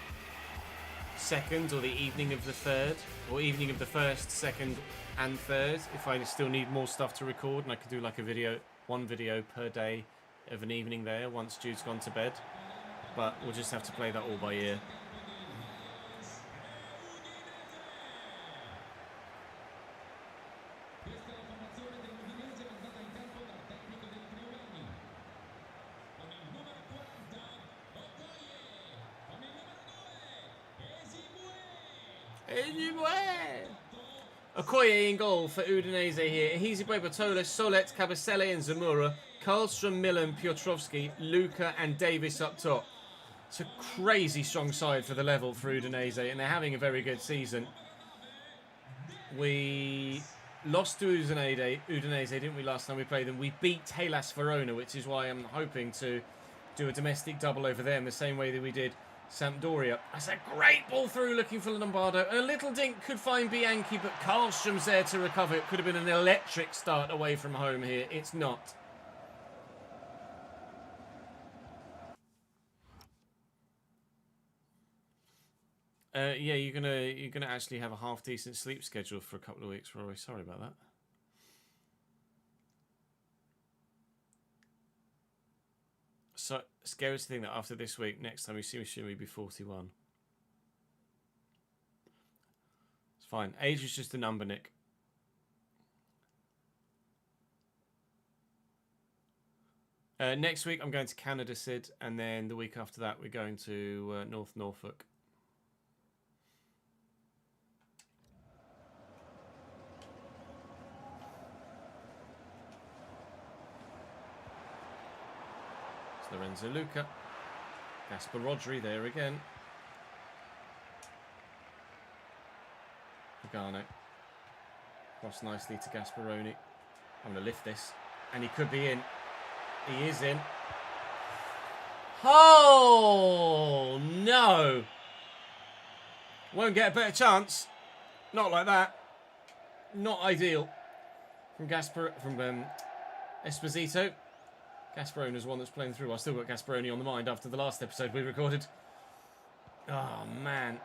2nd or the evening of the 3rd or evening of the 1st, 2nd and 3rd if I still need more stuff to record, and I could do like one video per day of an evening there once Jude's gone to bed. But we'll just have to play that all by ear. Okoye in goal for Udinese here. Hizibwe, Batola, Solet, Kabasele and Zamora. Karlstrom, Milan, Piotrowski, Luca and Davis up top. It's a crazy strong side for the level for Udinese, and they're having a very good season. We lost to Udinese, didn't we, last time we played them? We beat Hellas Verona, which is why I'm hoping to do a domestic double over them the same way that we did Sampdoria. That's a great ball through, looking for Lombardo. And a little dink could find Bianchi, but Karlstrom's there to recover. It could have been an electric start away from home here. It's not. Yeah, you're gonna actually have a half decent sleep schedule for a couple of weeks, Rory. Sorry about that. So scary to think that after this week, next time we see me, should be 41. It's fine. Age is just a number, Nick. Next week I'm going to Canada, Sid, and then the week after that we're going to North Norfolk. Lorenzo Luca. Gasper Rodri there again. Pagano. Cross nicely to Gasperoni. I'm going to lift this. And he could be in. He is in. Oh, no. Won't get a better chance. Not like that. Not ideal. From Esposito. Gasperoni is one that's playing through. I've still got Gasperoni on the mind after the last episode we recorded. Oh, man.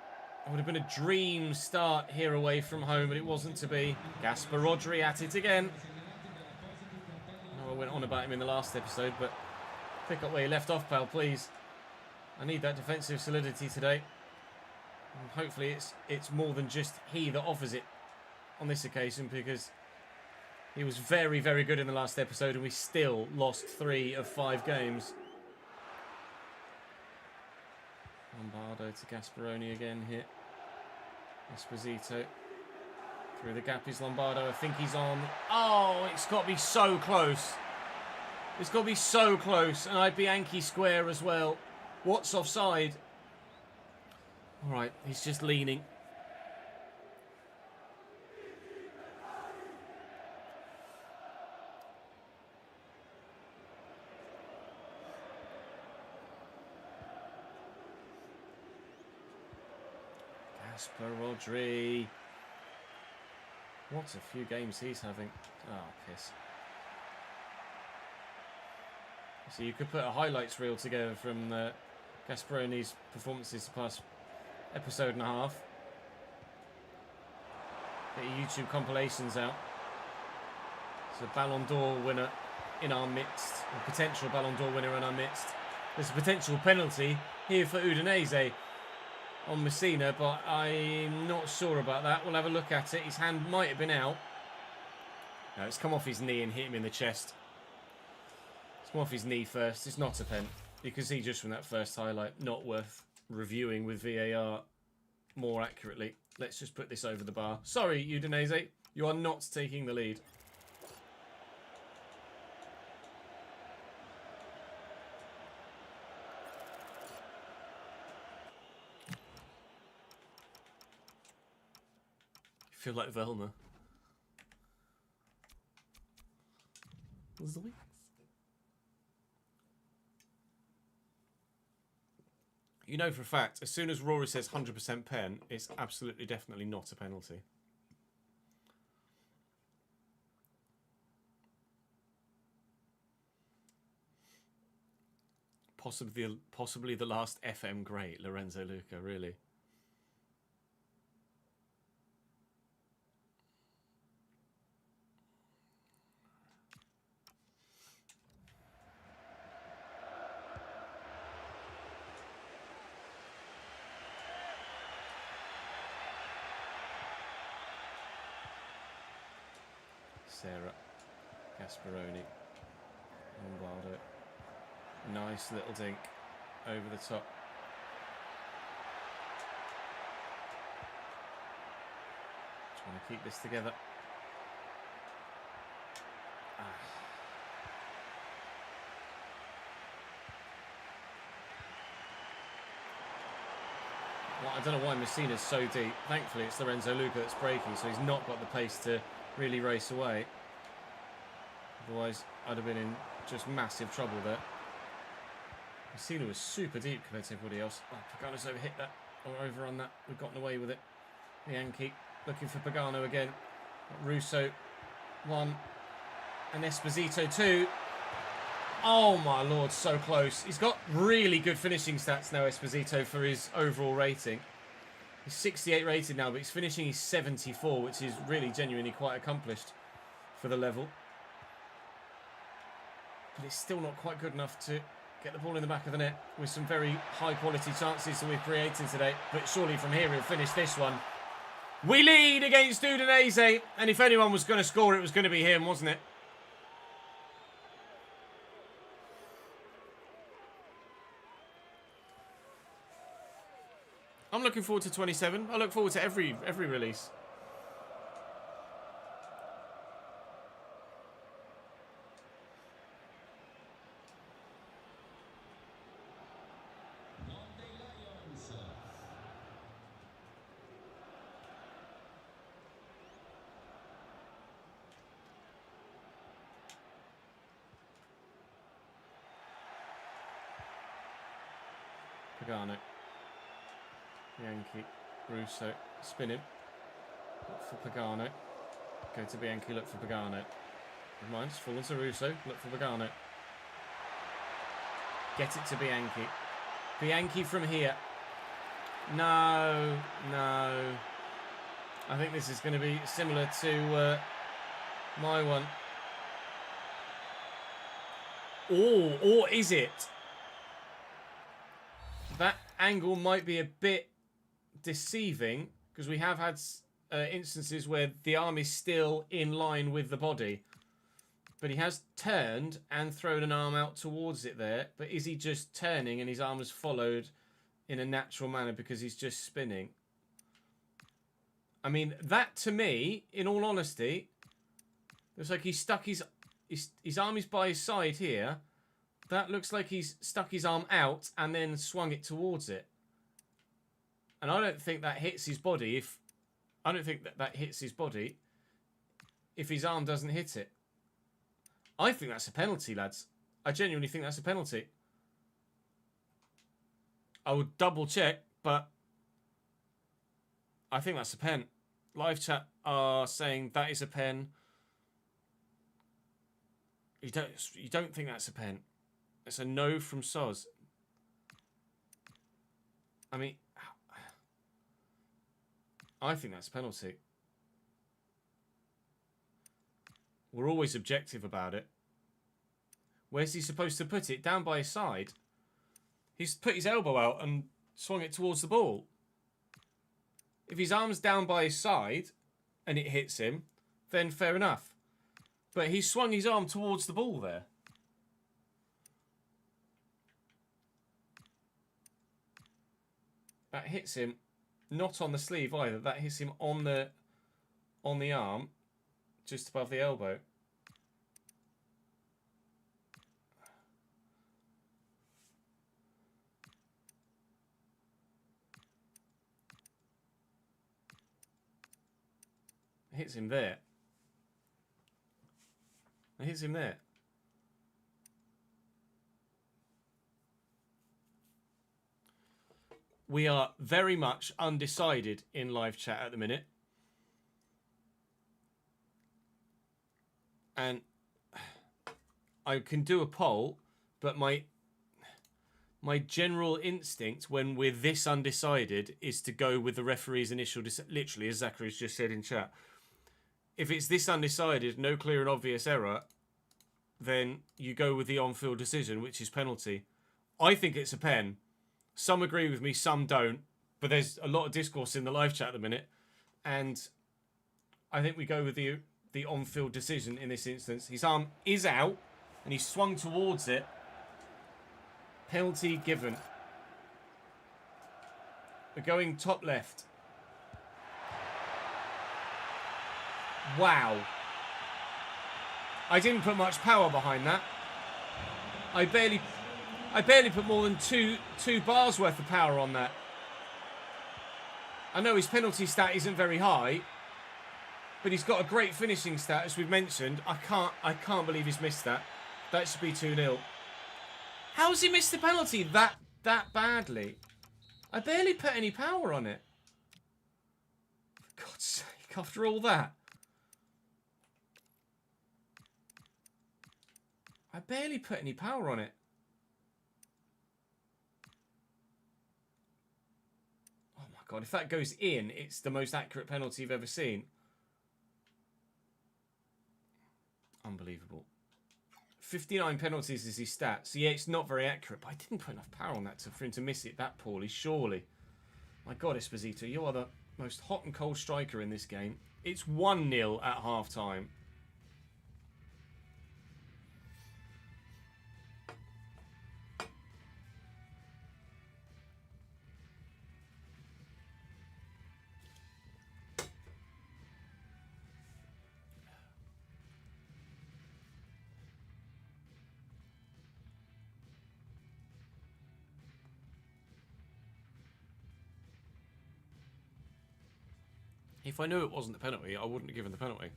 It would have been a dream start here away from home, but it wasn't to be. Gasper Rodri at it again. I know I went on about him in the last episode, but pick up where you left off, pal, please. I need that defensive solidity today. And hopefully it's more than just he that offers it on this occasion, because he was very, very good in the last episode, and we still lost 3 of 5 games. Lombardo to Gasperoni again here. Esposito. Through the gap is Lombardo. I think he's on. Oh, it's got to be so close. It's got to be so close. And I'd be Bianchi square as well. What's offside? All right, he's just leaning. Gasper Rodri. What a few games he's having. Oh, piss. So you could put a highlights reel together from Gasperoni's performances the past episode and a half. Get your YouTube compilations out. It's a Ballon d'Or winner in our midst. A potential Ballon d'Or winner in our midst. There's a potential penalty here for Udinese on Messina, but I'm not sure about that. We'll have a look at it. His hand might have been out. No, it's come off his knee and hit him in the chest. It's come off his knee first. It's not a pen. You can see just from that first highlight, not worth reviewing with VAR more accurately. Let's just put this over the bar. Sorry, Udinese, you are not taking the lead. I feel like Velma. Zoinks. You know for a fact, as soon as Rory says 100% pen, it's absolutely definitely not a penalty. Possibly the last FM great, Lorenzo Luca, really. Sarah, Gasparoni, Lombardo. Nice little dink over the top. Trying to keep this together. Well, I don't know why Messina's so deep. Thankfully, it's Lorenzo Luca that's breaking, so he's not got the pace to really race away. Otherwise, I'd have been in just massive trouble there. Messina was super deep compared to everybody else. Oh, Pagano's overhit that, or overrun that. We've gotten away with it. Bianchi looking for Pagano again. Russo, 1. And Esposito, 2. Oh my lord, so close. He's got really good finishing stats now, Esposito, for his overall rating. He's 68 rated now, but he's finishing his 74, which is really genuinely quite accomplished for the level. But it's still not quite good enough to get the ball in the back of the net with some very high quality chances that we've created today. But surely from here he'll finish this one. We lead against Udinese, and if anyone was going to score, it was going to be him, wasn't it? I'm looking forward to 27. I look forward to every release. Pagano. Bianchi. Russo. Spin him. Look for Pagano. Go to Bianchi. Look for Pagano. Never mind. It's fallen to Russo. Look for Pagano. Get it to Bianchi. Bianchi from here. No. No. I think this is going to be similar to my one. Or is it? That angle might be a bit deceiving because we have had instances where the arm is still in line with the body. But he has turned and thrown an arm out towards it there. But is he just turning and his arm has followed in a natural manner because he's just spinning? I mean, that to me, in all honesty, looks like he's stuck his arm is by his side here. That looks like he's stuck his arm out and then swung it towards it. And I don't think that hits his body if... I don't think that hits his body if his arm doesn't hit it. I think that's a penalty, lads. I genuinely think that's a penalty. I would double check, but I think that's a pen. Live chat are saying that is a pen. You don't think that's a pen? It's a no from Soz. I mean, I think that's a penalty. We're always objective about it. Where's he supposed to put it? Down by his side. He's put his elbow out and swung it towards the ball. If his arm's down by his side and it hits him, then fair enough. But he swung his arm towards the ball there. That hits him not on the sleeve either. That hits him on the arm, just above the elbow. It hits him there. It hits him there. We are very much undecided in live chat at the minute. And I can do a poll, but My general instinct when we're this undecided is to go with the referee's initial literally, as Zachary's just said in chat. If it's this undecided, no clear and obvious error, then you go with the on-field decision, which is penalty. I think it's a pen. Some agree with me, some don't. But there's a lot of discourse in the live chat at the minute. And I think we go with the on-field decision in this instance. His arm is out, and he swung towards it. Penalty given. We're going top left. Wow. I didn't put much power behind that. I barely put more than two bars worth of power on that. I know his penalty stat isn't very high, but he's got a great finishing stat, as we've mentioned. I can't believe he's missed that. That should be 2-0. How has he missed the penalty that badly? I barely put any power on it. For God's sake, after all that. I barely put any power on it. Oh my God, if that goes in, it's the most accurate penalty you've ever seen. Unbelievable. 59 penalties is his stat. So yeah, it's not very accurate, but I didn't put enough power on that for him to miss it that poorly, surely. My God, Esposito, you are the most hot and cold striker in this game. It's 1-0 at half-time. If I knew it wasn't the penalty, I wouldn't have given the penalty.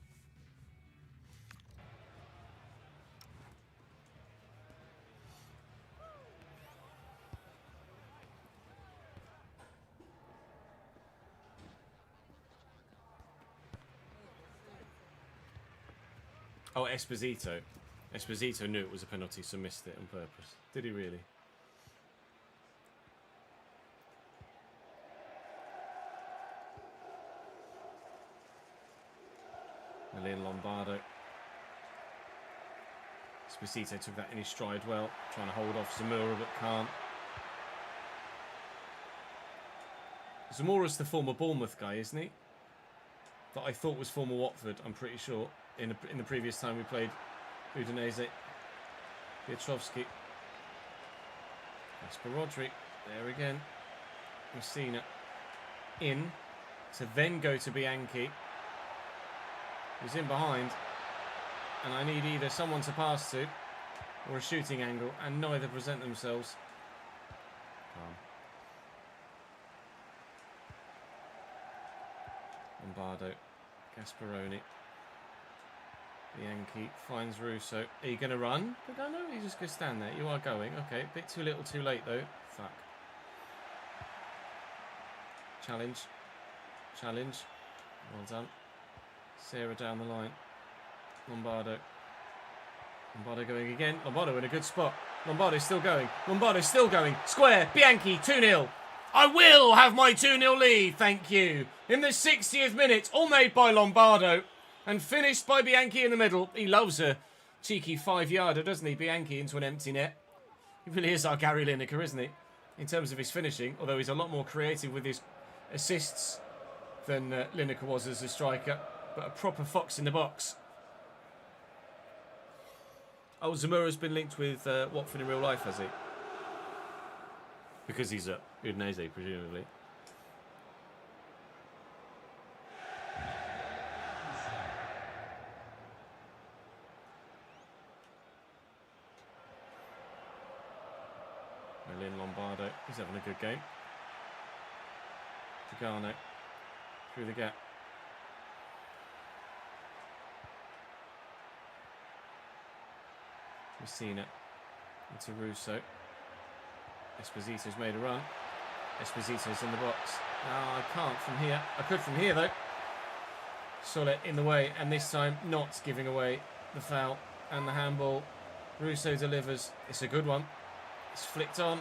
Oh, Esposito. Esposito knew it was a penalty, so missed it on purpose. Did he really? Lynn Lombardo. Esposito took that in his stride well, trying to hold off Zamora but can't. Zamora's the former Bournemouth guy, isn't he? That I thought was former Watford, I'm pretty sure. In the previous time we played Udinese. Piotrowski. Jasper Rodri. There again. Messina. In. To then go to Bianchi. He's in behind, and I need either someone to pass to or a shooting angle, and neither present themselves. Lombardo, Gasparoni, Bianchi finds Russo. Are you going to run? But no, you just go stand there. You are going. Okay, a bit too little, too late though. Fuck. Challenge. Well done. Sarah down the line. Lombardo going again. Lombardo in a good spot. Lombardo's still going. Square. Bianchi, 2-0. I will have my 2-0 lead. Thank you. In the 60th minute, all made by Lombardo and finished by Bianchi in the middle. He loves a cheeky 5-yarder, doesn't he? Bianchi into an empty net. He really is our Gary Lineker, isn't he? In terms of his finishing, although he's a lot more creative with his assists than Lineker was as a striker. But a proper fox in the box. Oh, Zamura's been linked with Watford in real life, has he? Because he's at Udinese, presumably. Lynn Lombardo, he's having a good game. Pagano, through the gap. Messina into Russo. Esposito's made a run. Esposito's in the box. No, I can't from here. I could from here though. Sollet in the way, and this time not giving away the foul and the handball. Russo delivers. It's a good one. It's flicked on.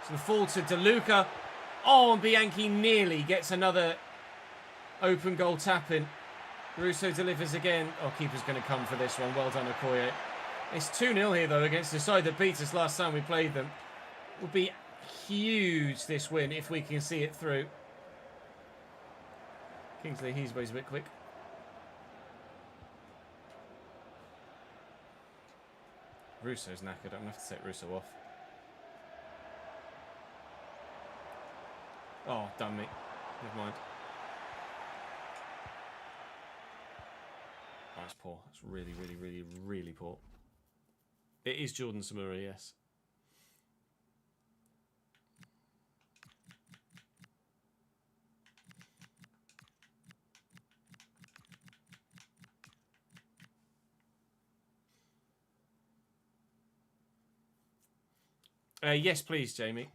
So the fall to De Luca. Oh, and Bianchi nearly gets another open goal tap in. Russo delivers again. Oh, keeper's going to come for this one. Well done, Okoye. It's 2-0 here, though, against the side that beat us last time we played them. It would be huge, this win, if we can see it through. Kingsley Heesway's a bit quick. Russo's knackered. I'm going to have to take Russo off. Oh, damn me. Never mind. Oh, that's poor. That's really, really, really, really poor. It is Jordan Samura, yes. Yes, please, Jamie.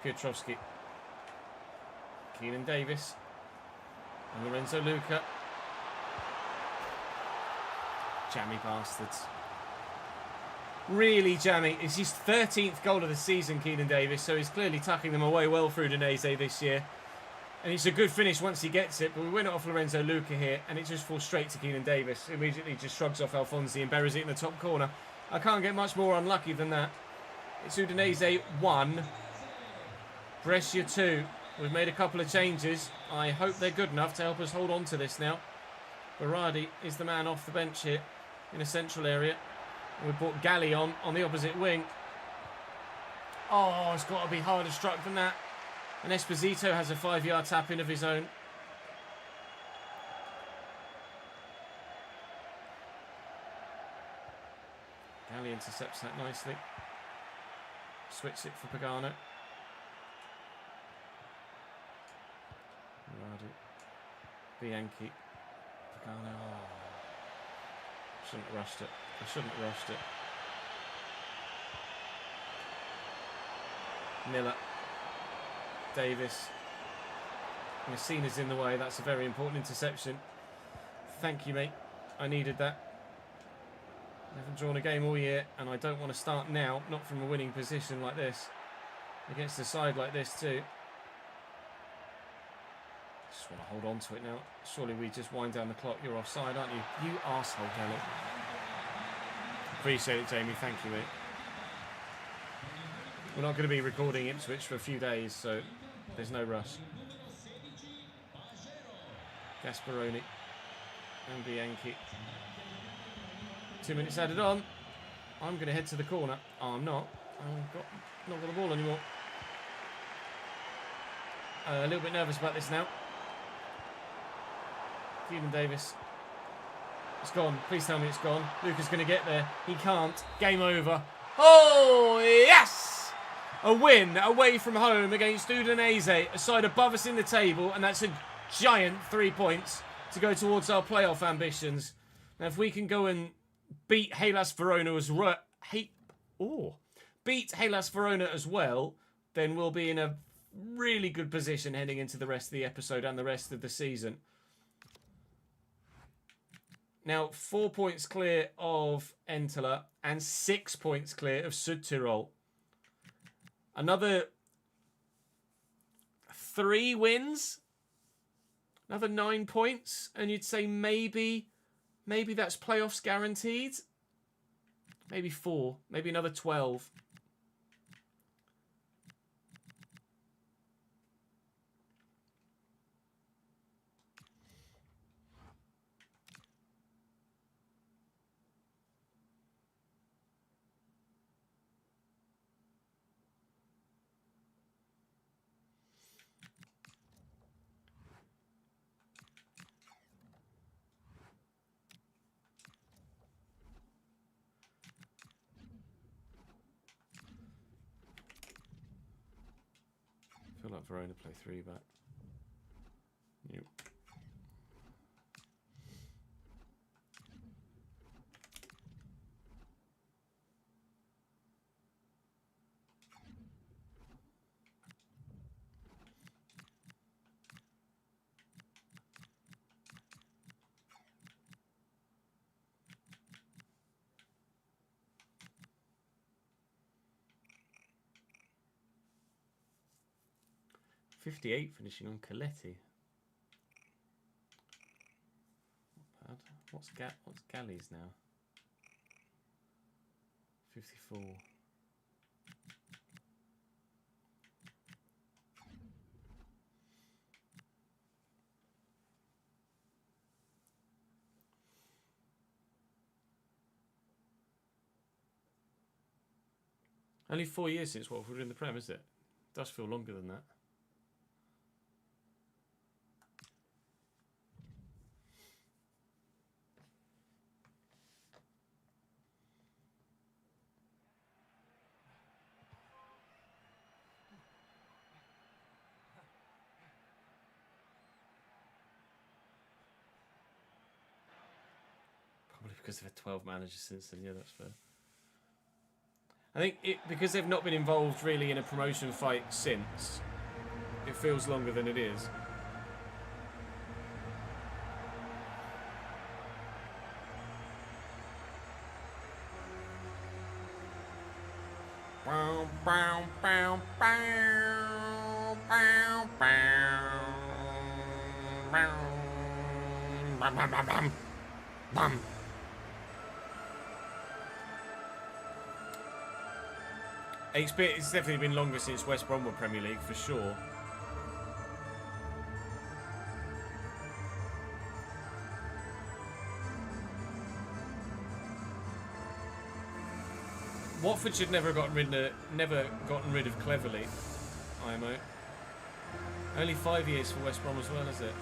Piotrowski. Keenan Davis. And Lorenzo Luca. Jammy bastards. Really jammy. It's his 13th goal of the season, Keenan Davis, so he's clearly tucking them away well through Udinese this year. And it's a good finish once he gets it, but we win it off Lorenzo Luca here, and it just falls straight to Keenan Davis. Immediately just shrugs off Alfonsi and buries it in the top corner. I can't get much more unlucky than that. It's Udinese 1, Brescia 2. We've made a couple of changes. I hope they're good enough to help us hold on to this now. Berardi is the man off the bench here in a central area. And we've brought Galli on the opposite wing. Oh, it's got to be harder struck than that. And Esposito has a 5-yard tap-in of his own. Galli intercepts that nicely. Switch it for Pagano. Bianchi. Pagano. Oh. Shouldn't have rushed it. I shouldn't have rushed it. Miller. Davis. Messina's in the way. That's a very important interception. Thank you, mate. I needed that. I haven't drawn a game all year, and I don't want to start now, not from a winning position like this. Against a side like this too. Just want to hold on to it now. Surely we just wind down the clock. You're offside, aren't you? You arsehole, Kelly. Appreciate it, Jamie. Thank you, mate. We're not going to be recording Ipswich for a few days, so there's no rush. Gasparoni and Bianchi. 2 minutes added on. I'm going to head to the corner. Oh, I'm not. I've not got the ball anymore. A little bit nervous about this now. Keenan Davis. It's gone. Please tell me it's gone. Luca's going to get there. He can't. Game over. Oh, yes! A win away from home against Udinese, a side above us in the table, and that's a giant 3 points to go towards our playoff ambitions. Now, if we can go and beat Hellas Verona as well, beat Hellas Verona as well, then we'll be in a really good position heading into the rest of the episode and the rest of the season. Now, 4 points clear of Entela and 6 points clear of Südtirol. Another 3 wins, another 9 points, and you'd say maybe that's playoffs guaranteed. Maybe 4, maybe another 12. I feel like Verona play 3 back. Yep. 58 finishing on Coletti. Not bad. What's Galli's now? 54. Only 4 years since Watford were in the Prem, is it? Does feel longer than that. Probably because they've had 12 managers since then. Yeah, that's fair. I think because they've not been involved really in a promotion fight since, it feels longer than it is. It's definitely been longer since West Brom were Premier League, for sure. Watford should never gotten rid of Cleverly, IMO. Only 5 years for West Brom as well, is it?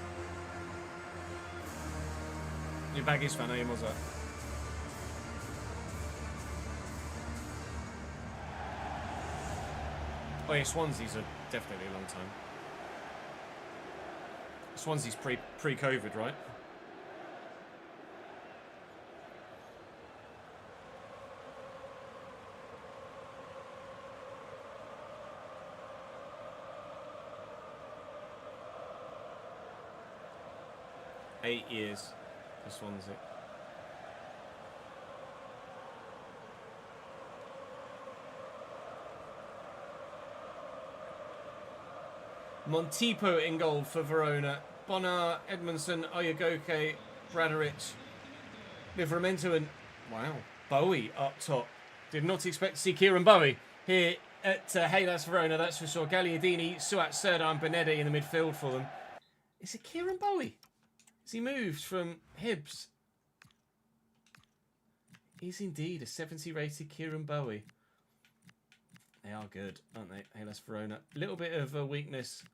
You're a Baggies fan, are you, Mozart? Oh yeah, Swansea's definitely a long time. Swansea's pre-COVID, right? Eight years for Swansea. Montipo in goal for Verona. Bonar, Edmondson, Oyagoke, Bradarich, Livramento and, wow, Bowie up top. Did not expect to see Kieran Bowie here at Hellas Verona, that's for sure. Gagliardini, Suat Serdar and Benetti in the midfield for them. Is it Kieran Bowie? Has he moved from Hibs? He's indeed a 70 rated Kieran Bowie. They are good, aren't they? Hellas Verona. A little bit of a weakness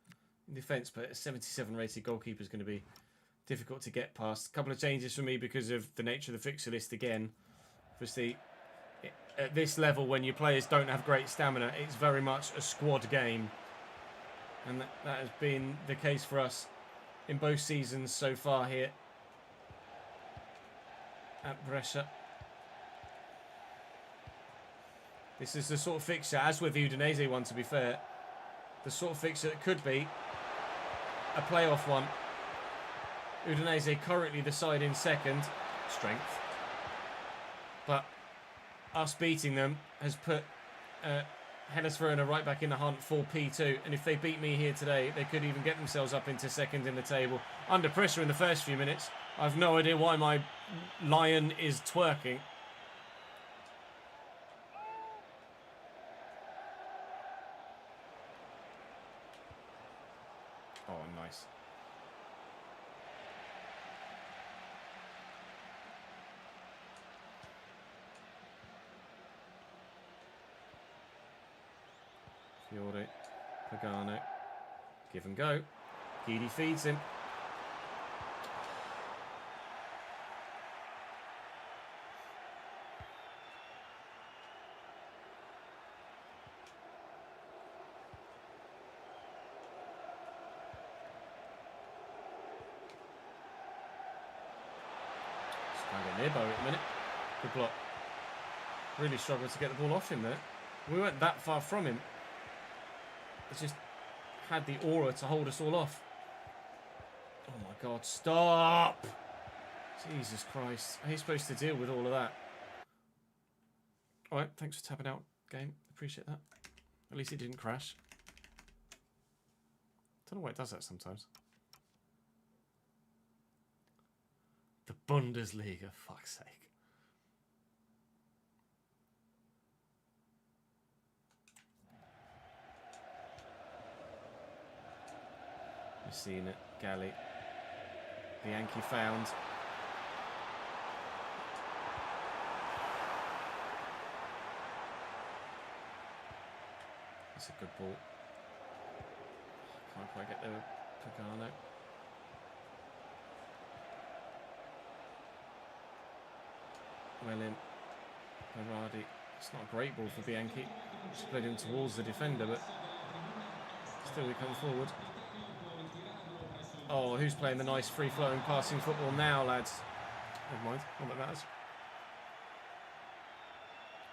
in defence, but a 77 rated goalkeeper is going to be difficult to get past. A couple of changes for me because of the nature of the fixture list again. Obviously, at this level, when your players don't have great stamina, it's very much a squad game. And that has been the case for us in both seasons so far here at Brescia. This is the sort of fixture, as with the Udinese one to be fair, the sort of fixture that could be a playoff one. Udinese currently the side in second, strength. But us beating them has put Hellas Verona right back in the hunt for P2. And if they beat me here today, they could even get themselves up into second in the table. Under pressure in the first few minutes. I've no idea why my lion is twerking. Oh, nice. Fiore, Pagano, give and go. Guidi feeds him. Just trying to get near Bowie at the minute. Good block. Really struggled to get the ball off him there. We weren't that far from him. It's just had the aura to hold us all off. Oh my God, stop! Jesus Christ. How are you supposed to deal with all of that? Alright, thanks for tapping out, game. Appreciate that. At least it didn't crash. Don't know why it does that sometimes. The Bundesliga, fuck's sake. You've seen it, Galley. Bianchi found. That's a good ball. Can't quite get there with Pagano. Well in. Berardi. It's not a great ball for Bianchi. She played him towards the defender, but still we come forward. Oh, who's playing the nice free-flowing passing football now, lads? Never mind, not that matters.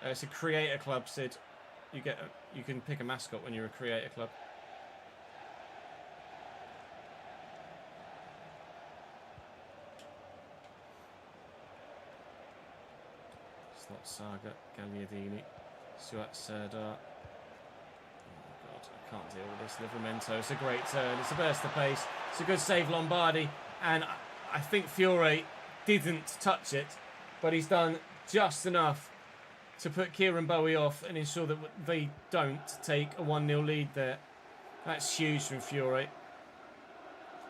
It's a creator club, Sid. You can pick a mascot when you're a creator club. It's not Saga, Gagliardini, Stuart Serdar. Oh God, I can't deal with this. Livramento, it's a great turn. It's a burst of pace. It's a good save, Lombardi. And I think Fiore didn't touch it, but he's done just enough to put Kieran Bowie off and ensure that they don't take a 1-0 lead there. That's huge from Fiore.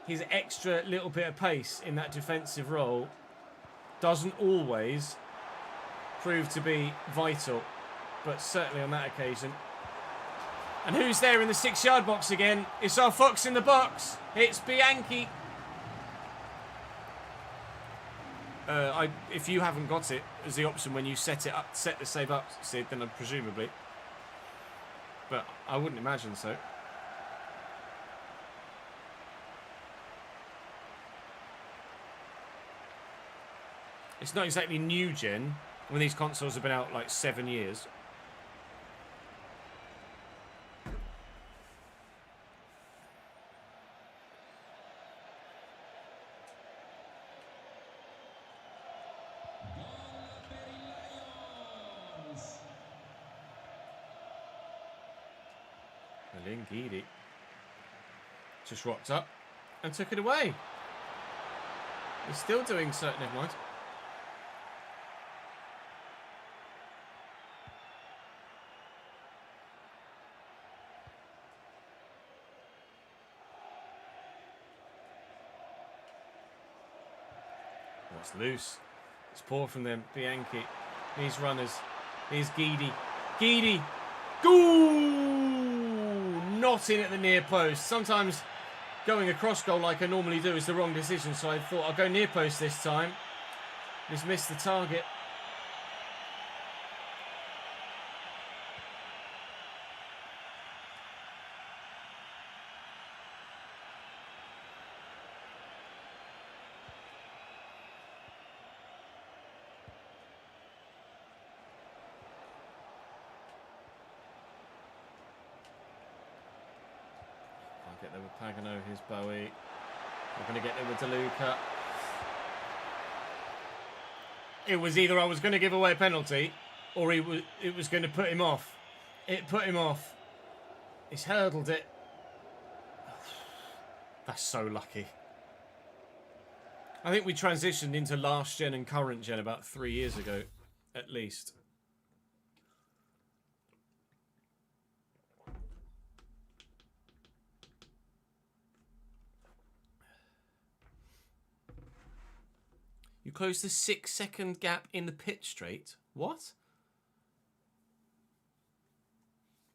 His extra little bit of pace in that defensive role doesn't always prove to be vital, but certainly on that occasion. And who's there in the 6-yard box again? It's our fox in the box. It's Bianchi. If you haven't got it as the option when you set it up, set the save up, Sid, then presumably. But I wouldn't imagine so. It's not exactly new gen when these consoles have been out like 7 years. Guidi just rocked up and took it away. He's still doing certain. Never mind. Oh, it's loose. It's poor from them. Bianchi. These runners. Here's Guidi. Guidi. Goal! Not in at the near post. Sometimes going across goal like I normally do is the wrong decision, so I thought I'll go near post this time. Just missed the target. Get there with Pagano, here's Bowie. We're going to get there with DeLuca. It was either I was going to give away a penalty or it was going to put him off. It put him off. He's hurdled it. That's so lucky. I think we transitioned into last gen and current gen about 3 years ago, at least. You close the 6-second gap in the pitch straight. What?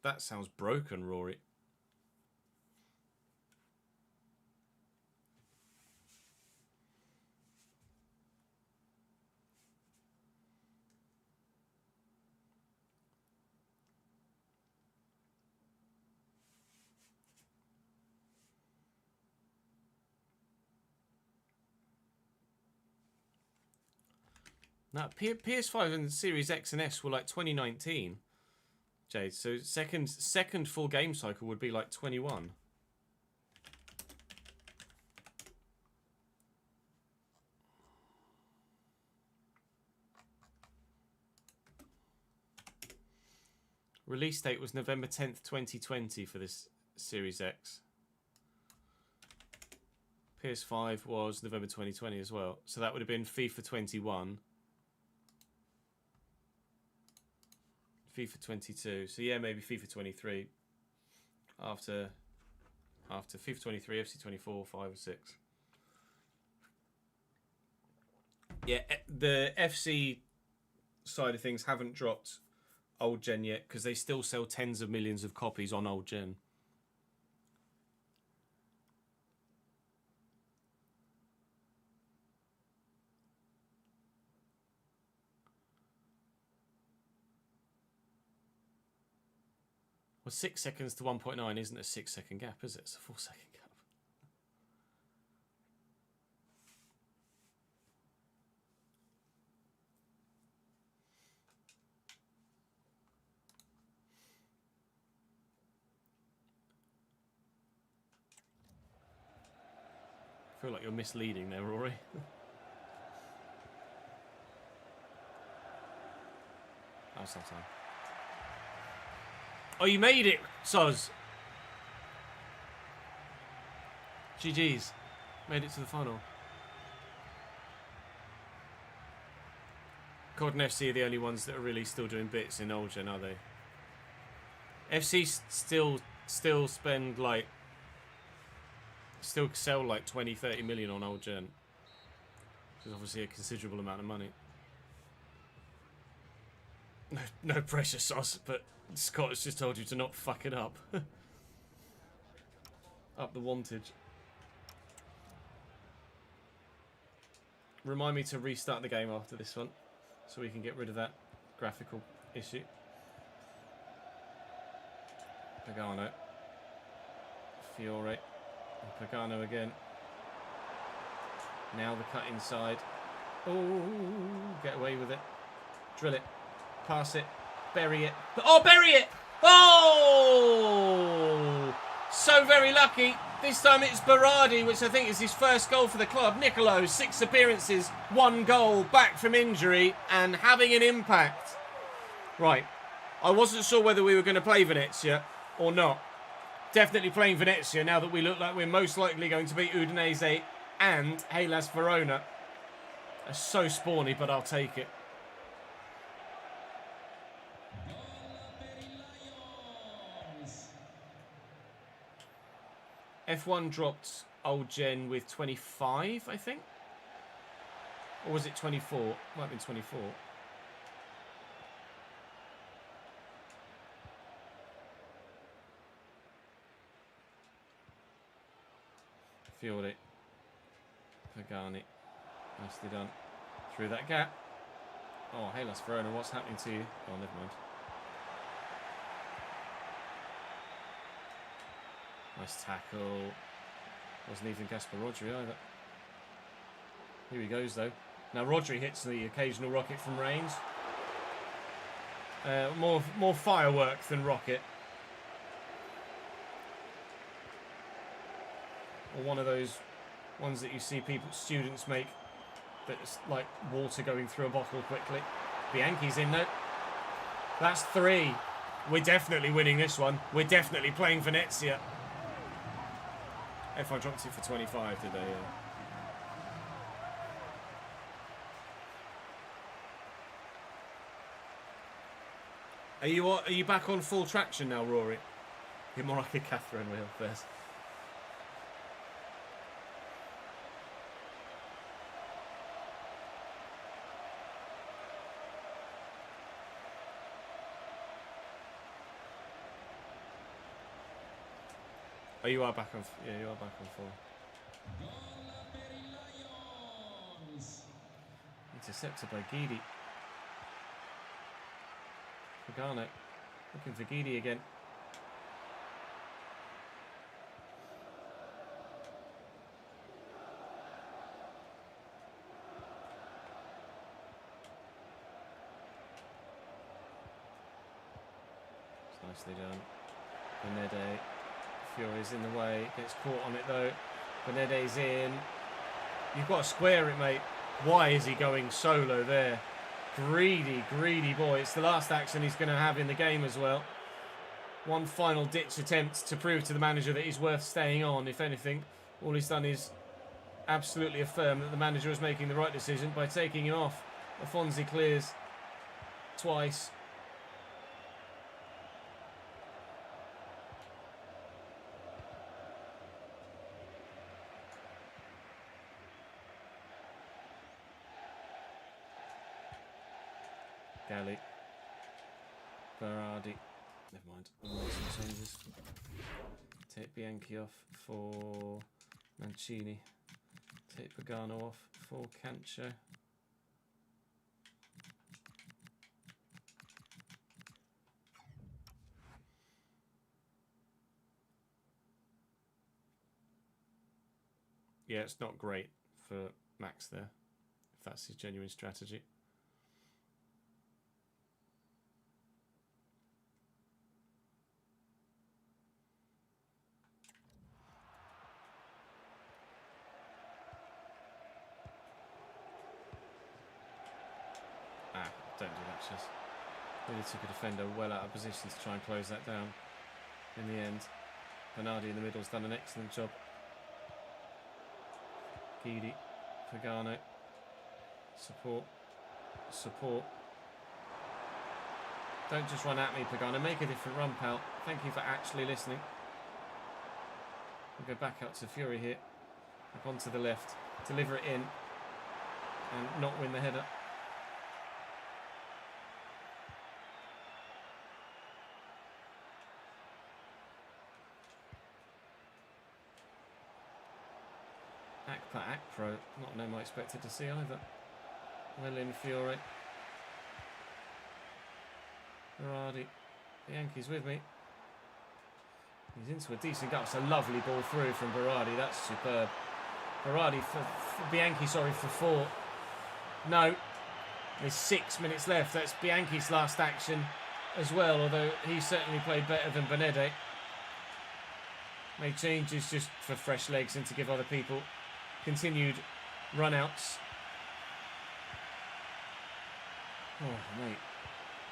That sounds broken, Rory. Now, PS5 and Series X and S were like 2019, Jade. So second full game cycle would be like 21. Release date was November 10th, 2020 for this Series X. PS5 was November 2020 as well. So that would have been FIFA 21. FIFA 22. So yeah, maybe FIFA 23. After FIFA 23, FC 24, 5 or 6. Yeah, the FC side of things haven't dropped old gen yet because they still sell tens of millions of copies on old gen. Well, 6 seconds to 1.9 isn't a 6 second gap, is it? It's a 4 second gap. I feel like you're misleading there, Rory. Oh, sometime. Oh, you made it, Soz. GG's. Made it to the final. COD and FC are the only ones that are really still doing bits in old gen, are they? FC still spend like... Still sell like 20, 30 million on old gen. Which is obviously a considerable amount of money. No pressure, Soz, but Scott has just told you to not fuck it up. Up the wantage. Remind me to restart the game after this one, so we can get rid of that graphical issue. Pagano. Fiore. And Pagano again. Now the cut inside. Oh, get away with it. Drill it. Pass it. Bury it. Oh, bury it! Oh! So very lucky. This time it's Berardi, which I think is his first goal for the club. Nicolo, 6 appearances, 1 goal, back from injury, and having an impact. Right. I wasn't sure whether we were going to play Venezia or not. Definitely playing Venezia now that we look like we're most likely going to beat Udinese and Hellas Verona. That's so spawny, but I'll take it. F1 dropped old gen with 25, I think. Or was it 24? Might have been 24. Fiore. Pagani. Nicely done. Through that gap. Oh, Hellas Verona, what's happening to you? Oh, never mind. Nice tackle. Wasn't even Gasper Rodri either. Here he goes, though. Now, Rodri hits the occasional rocket from range. More firework than rocket. Or one of those ones that you see students make that's like water going through a bottle quickly. Bianchi's in there. That's 3. We're definitely winning this one. We're definitely playing Venezia. F1 dropped it for 25, did they? Yeah. Are you back on full traction now, Rory? You're more like a Catherine wheel first. Oh, you are back on. Yeah, you are back on full. Intercepted by Guidi. Pagano looking for Guidi again. It's nicely done. Benede. Fiore's in the way, gets caught on it though. Benede's in. You've got to square it, mate. Why is he going solo there? Greedy, greedy boy. It's the last action he's going to have in the game as well. One final ditch attempt to prove to the manager that he's worth staying on, if anything. All he's done is absolutely affirm that the manager was making the right decision by taking him off. Afonso clears twice. Galley. Berardi. Never mind. I'll make some changes. Take Bianchi off for Mancini. Take Pagano off for Cancho. Yeah, it's not great for Max there, if that's his genuine strategy. Don't do that, Chess. Really took a defender well out of position to try and close that down. In the end, Bernardi in the middle has done an excellent job. Guidi, Pagano, support. Don't just run at me, Pagano. Make a different run, pal. Thank you for actually listening. We'll go back out to Fury here. Back onto the left. Deliver it in. And not win the header. Akpro, not a name I expected to see either. Well in Fiore. Berardi. Bianchi's with me. He's into a decent gut. It's a lovely ball through from Berardi. That's superb. Berardi for Bianchi, sorry, for 4. No. There's 6 minutes left. That's Bianchi's last action as well, although he certainly played better than Benede. Made changes just for fresh legs and to give other people continued run-outs. Oh, mate.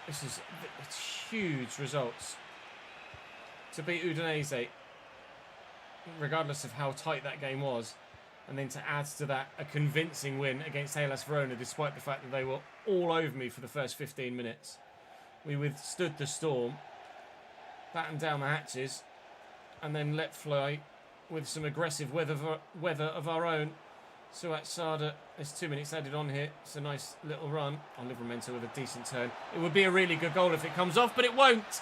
It's huge results. To beat Udinese, regardless of how tight that game was, and then to add to that a convincing win against Hellas Verona, despite the fact that they were all over me for the first 15 minutes. We withstood the storm, battened down the hatches, and then let fly with some aggressive weather of our own. Suat Sada, there's 2 minutes added on here. It's a nice little run on Livramento with a decent turn. It would be a really good goal if it comes off, but it won't.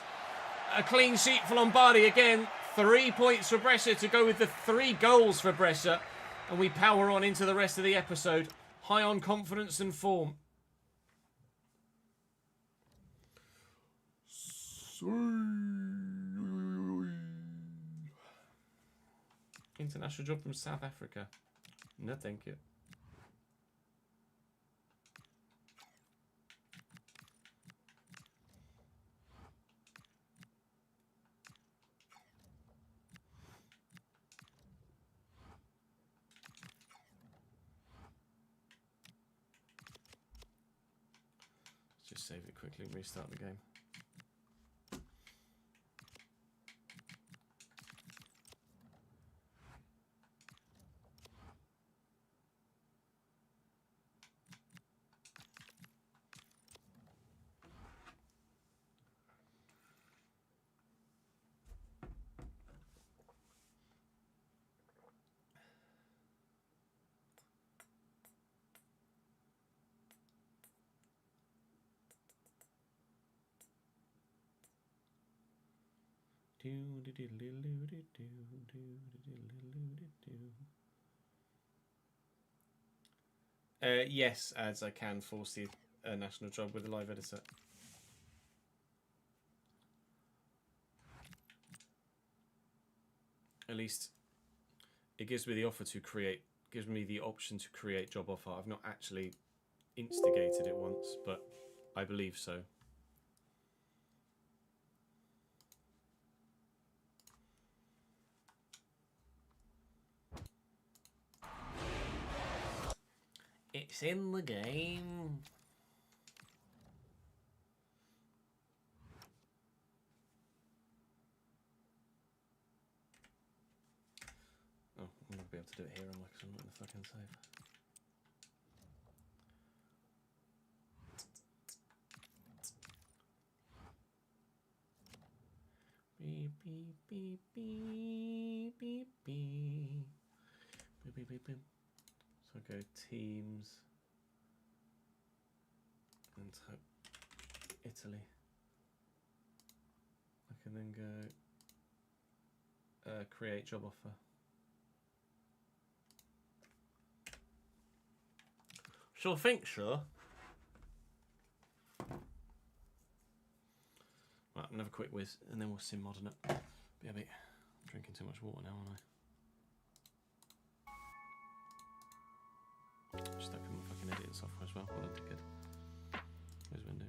A clean sheet for Lombardi again. 3 points for Brescia to go with the 3 goals for Brescia. And we power on into the rest of the episode. High on confidence and form. International job from South Africa. No, thank you. Let's just save it quickly and restart the game. Yes, as I can force the national job with a live editor. At least it gives me the offer to create, gives me the option to create job offer. I've not actually instigated it once, but I believe so. It's in the game. Oh, I'm not going to be able to do it here, am I? Because I'm not in the fucking save. Beep, beep, beep, beep, beep, beep. Beep, beep, beep, beep. So I go teams and type Italy. I can then go create job offer. Sure think, sure. Right, another quick whiz, and then we'll sim modern it. BB, I'm drinking too much water now, aren't I? Stuck in my fucking editing software as well. What a dickhead. Where's window?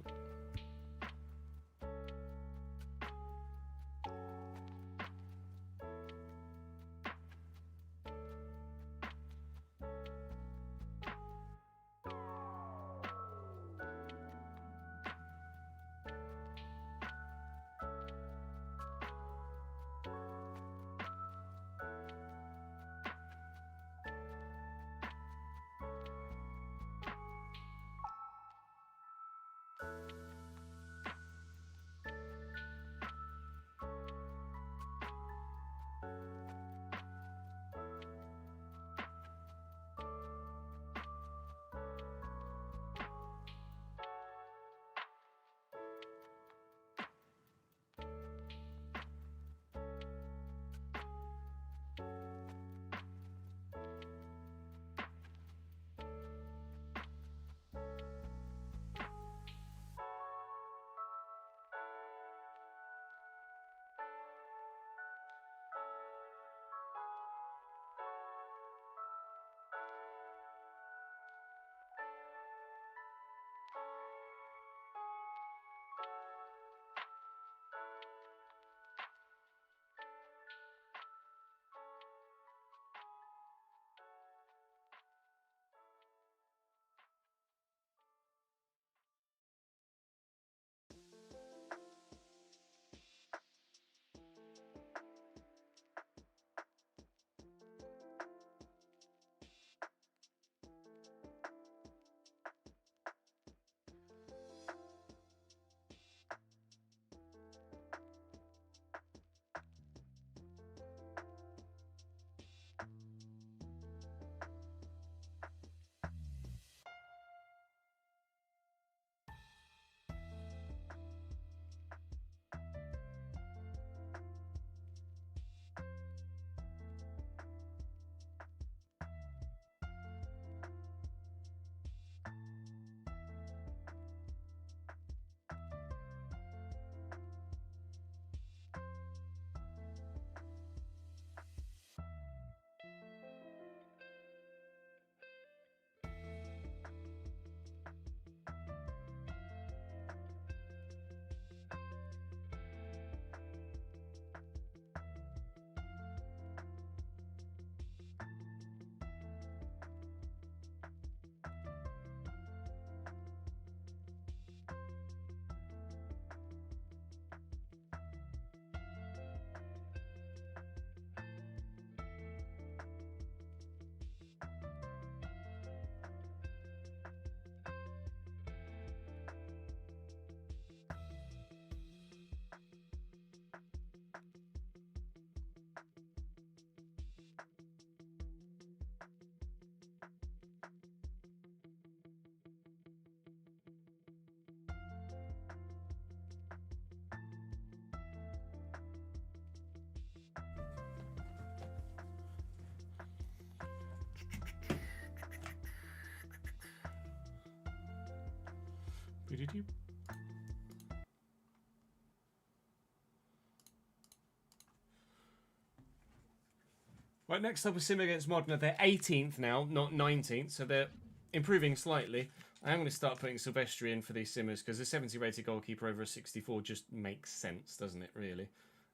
Right, next up is Sim against Modena. They're 18th now, not 19th, so they're improving slightly. I'm going to start putting Silvestri in for these Simmers because a 70 rated goalkeeper over a 64 just makes sense, doesn't it, really?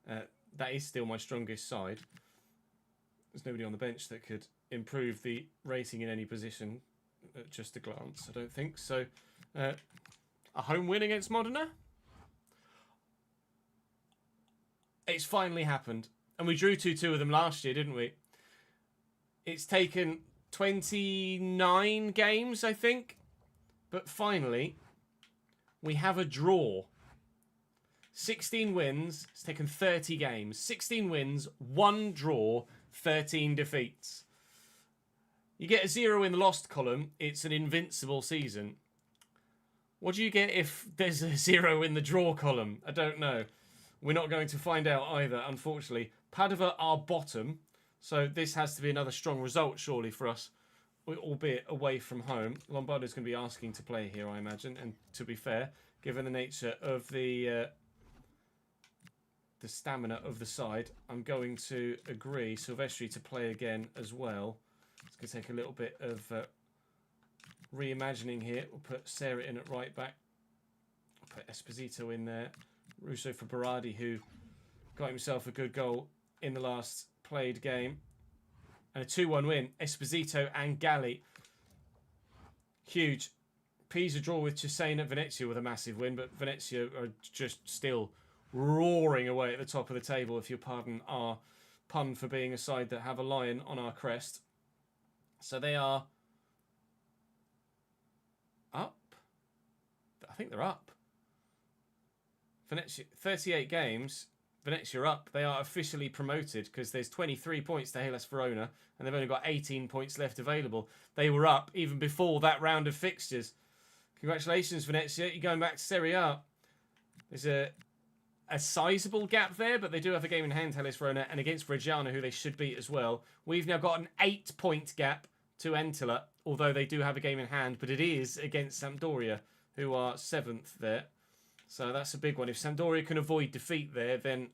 That is still my strongest side. There's nobody on the bench that could improve the rating in any position at just a glance, I don't think. So, a home win against Modena? It's finally happened. And we drew 2-2 with them last year, didn't we? It's taken 29 games, I think. But finally, we have a draw. 16 wins. It's taken 30 games. 16 wins, 1 draw, 13 defeats. You get a 0 in the lost column. It's an invincible season. What do you get if there's a 0 in the draw column? I don't know. We're not going to find out either, unfortunately. Padova are bottom, so this has to be another strong result, surely, for us, albeit away from home. Lombardo's going to be asking to play here, I imagine, and to be fair, given the nature of the stamina of the side, I'm going to agree Silvestri to play again as well. It's going to take a little bit of reimagining here. We'll put Sarah in at right back. I'll put Esposito in there. Russo for Berardi, who got himself a good goal in the last played game. And a 2-1 win. Esposito and Galli. Huge. Pisa draw with Cesena. Venezia with a massive win, but Venezia are just still roaring away at the top of the table, if you pardon our pun for being a side that have a lion on our crest. So they are up. I think they're up. Venezia, 38 games. Venezia are up. They are officially promoted because there's 23 points to Hellas Verona and they've only got 18 points left available. They were up even before that round of fixtures. Congratulations, Venezia. You're going back to Serie A. There's a sizable gap there, but they do have a game in hand, Hellas Verona, and against Reggiana, who they should beat as well. We've now got an 8-point gap to Entella, although they do have a game in hand, but it is against Sampdoria, who are 7th there. So that's a big one. If Sampdoria can avoid defeat there, then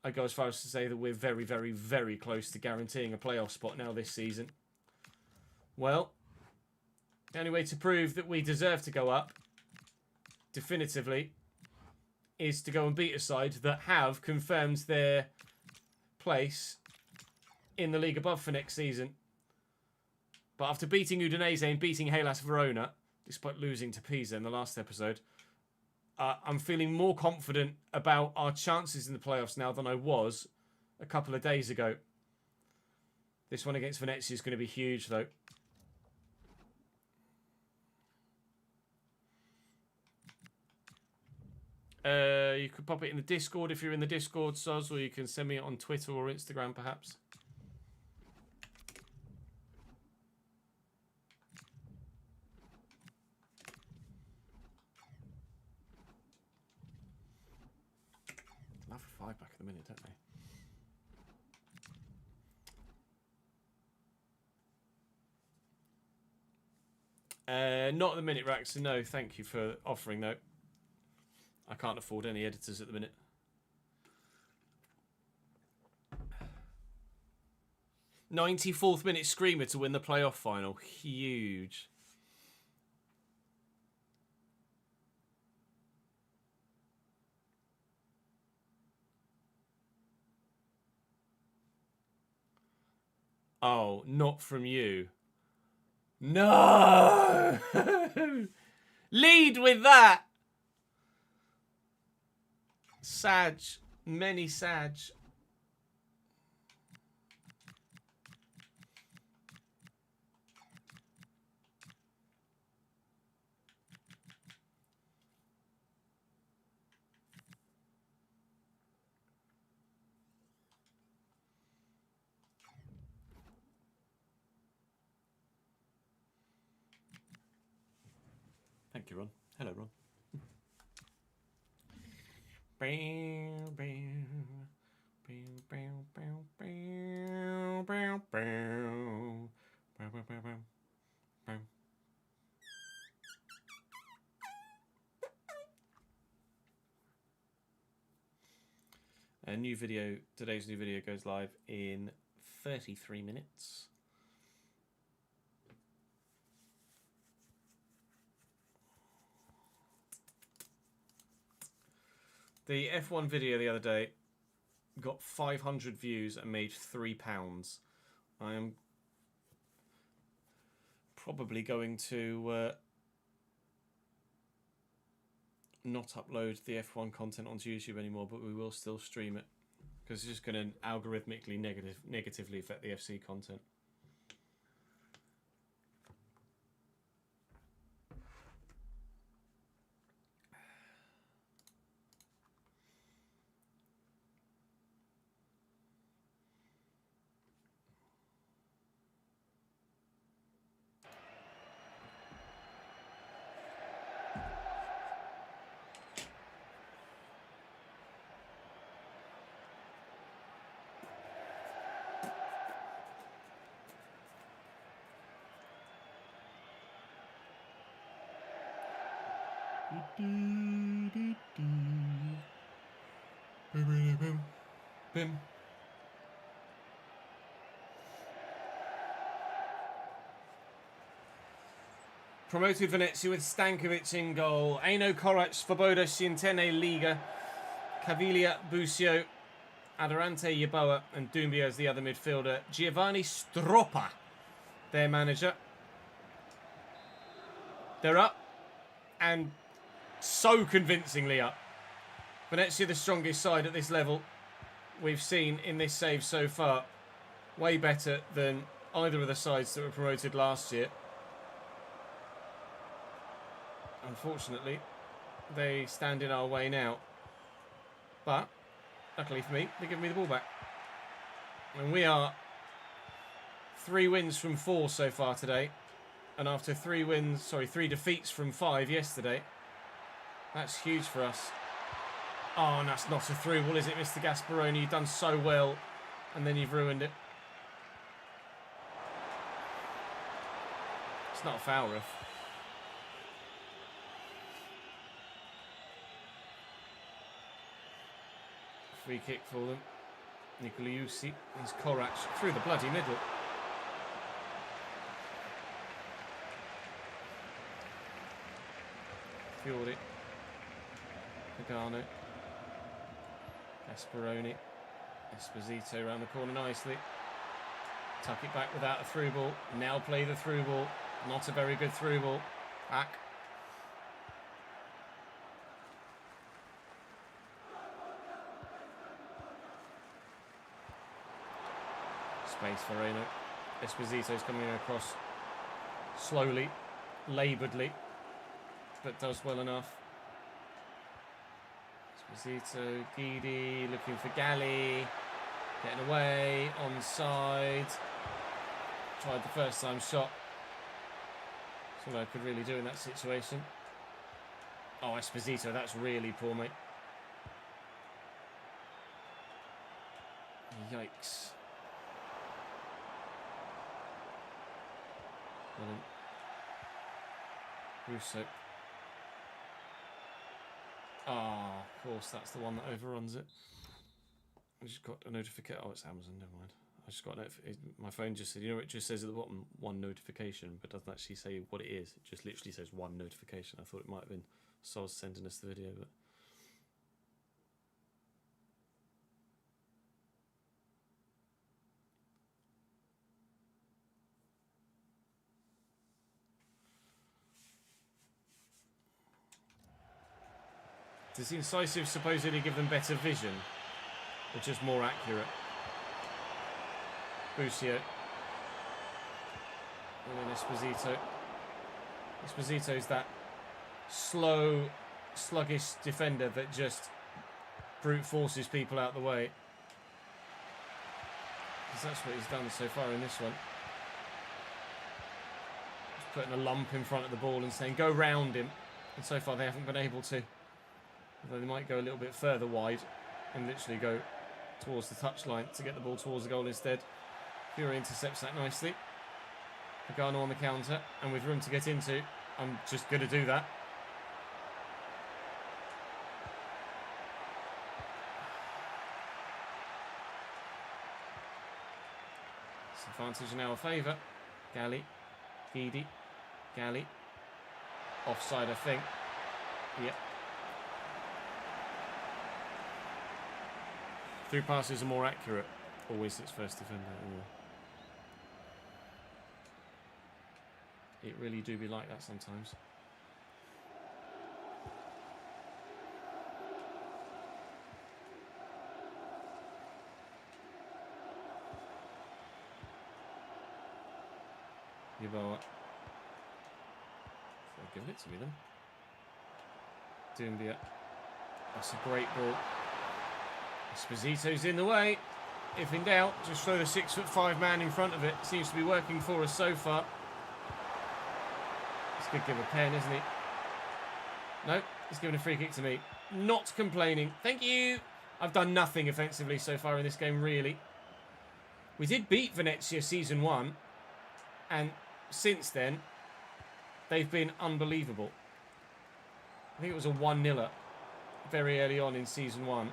I go as far as to say that we're very, very, very close to guaranteeing a playoff spot now this season. Well, the only way to prove that we deserve to go up, definitively, is to go and beat a side that have confirmed their place in the league above for next season. But after beating Udinese and beating Hellas Verona, despite losing to Pisa in the last episode, I'm feeling more confident about our chances in the playoffs now than I was a couple of days ago. This one against Venezia is going to be huge, though. You could pop it in the Discord if you're in the Discord, Soz, or you can send me it on Twitter or Instagram, perhaps. Love a 5 back at the minute, don't they? Not at the minute, Rax. No, thank you for offering, though. I can't afford any editors at the minute. '94th minute screamer to win the playoff final. Huge. Oh, not from you. No! Lead with that! Sag. Many Sag. Thank you, Ron. Hello, Ron. A new video, today's new video goes live in 33 minutes. The F1 video the other day got 500 views and made £3. I am probably going to not upload the F1 content onto YouTube anymore, but we will still stream it because it's just going to algorithmically negatively affect the FC content. Bim. Promoted Venezia with Stankovic in goal. Aino Korac, Svoboda, Sientene, Liga, Caviglia, Busio, Adorante, Yeboah, and Doumbia as the other midfielder. Giovanni Stroppa, their manager. They're up, and so convincingly up. Venezia, the strongest side at this level we've seen in this save so far. Way better than either of the sides that were promoted last year. Unfortunately, they stand in our way now. But, luckily for me, they give me the ball back. And we are 3 wins from 4 so far today. And after 3 defeats from 5 yesterday. That's huge for us. Oh, and that's not a through ball, is it, Mr. Gasparoni? You've done so well, and then you've ruined it. It's not a foul, ref. Free kick for them. Nicoliusi. He's Korac through the bloody middle. Fiori. Pagano. Gasparoni. Esposito around the corner nicely. Tuck it back without a through ball. Now play the through ball. Not a very good through ball. Back. Space for Reino. Esposito's coming across slowly, labouredly, but does well enough. Esposito, Guidi looking for Galli, getting away, onside. Tried the first time shot. That's all I could really do in that situation. Oh, Esposito, that's really poor, mate. Yikes. Russo. Ah, of course, that's the one that overruns it. I just got a notification. Oh, it's Amazon, never mind. I just got my phone just said, you know, it just says at the bottom 1 notification, but doesn't actually say what it is. It just literally says 1 notification. I thought it might have been Soz sending us the video, but. Does the incisive supposedly give them better vision? Or just more accurate? Busio. And then Esposito. Esposito's that slow, sluggish defender that just brute forces people out the way. Because that's what he's done so far in this one. Just putting a lump in front of the ball and saying, go round him. And so far they haven't been able to. Although they might go a little bit further wide and literally go towards the touchline to get the ball towards the goal instead. Fiori intercepts that nicely. Pagano on the counter, and with room to get into, I'm just going to do that. It's advantage in our favour. Galli, Guidi, Galli. Offside, I think. Yep. Through passes are more accurate. Always its first defender. It really do be like that sometimes. Yeboah. They're giving it to me then. Doumbia. That's a great ball. Esposito's in the way. If in doubt, just throw the 6'5" man in front of it. Seems to be working for us so far. This could give a pen, isn't he? No, he's giving a free kick to me. Not complaining. Thank you. I've done nothing offensively so far in this game, really. We did beat Venezia Season 1. And since then, they've been unbelievable. I think it was a 1-0 very early on in Season 1.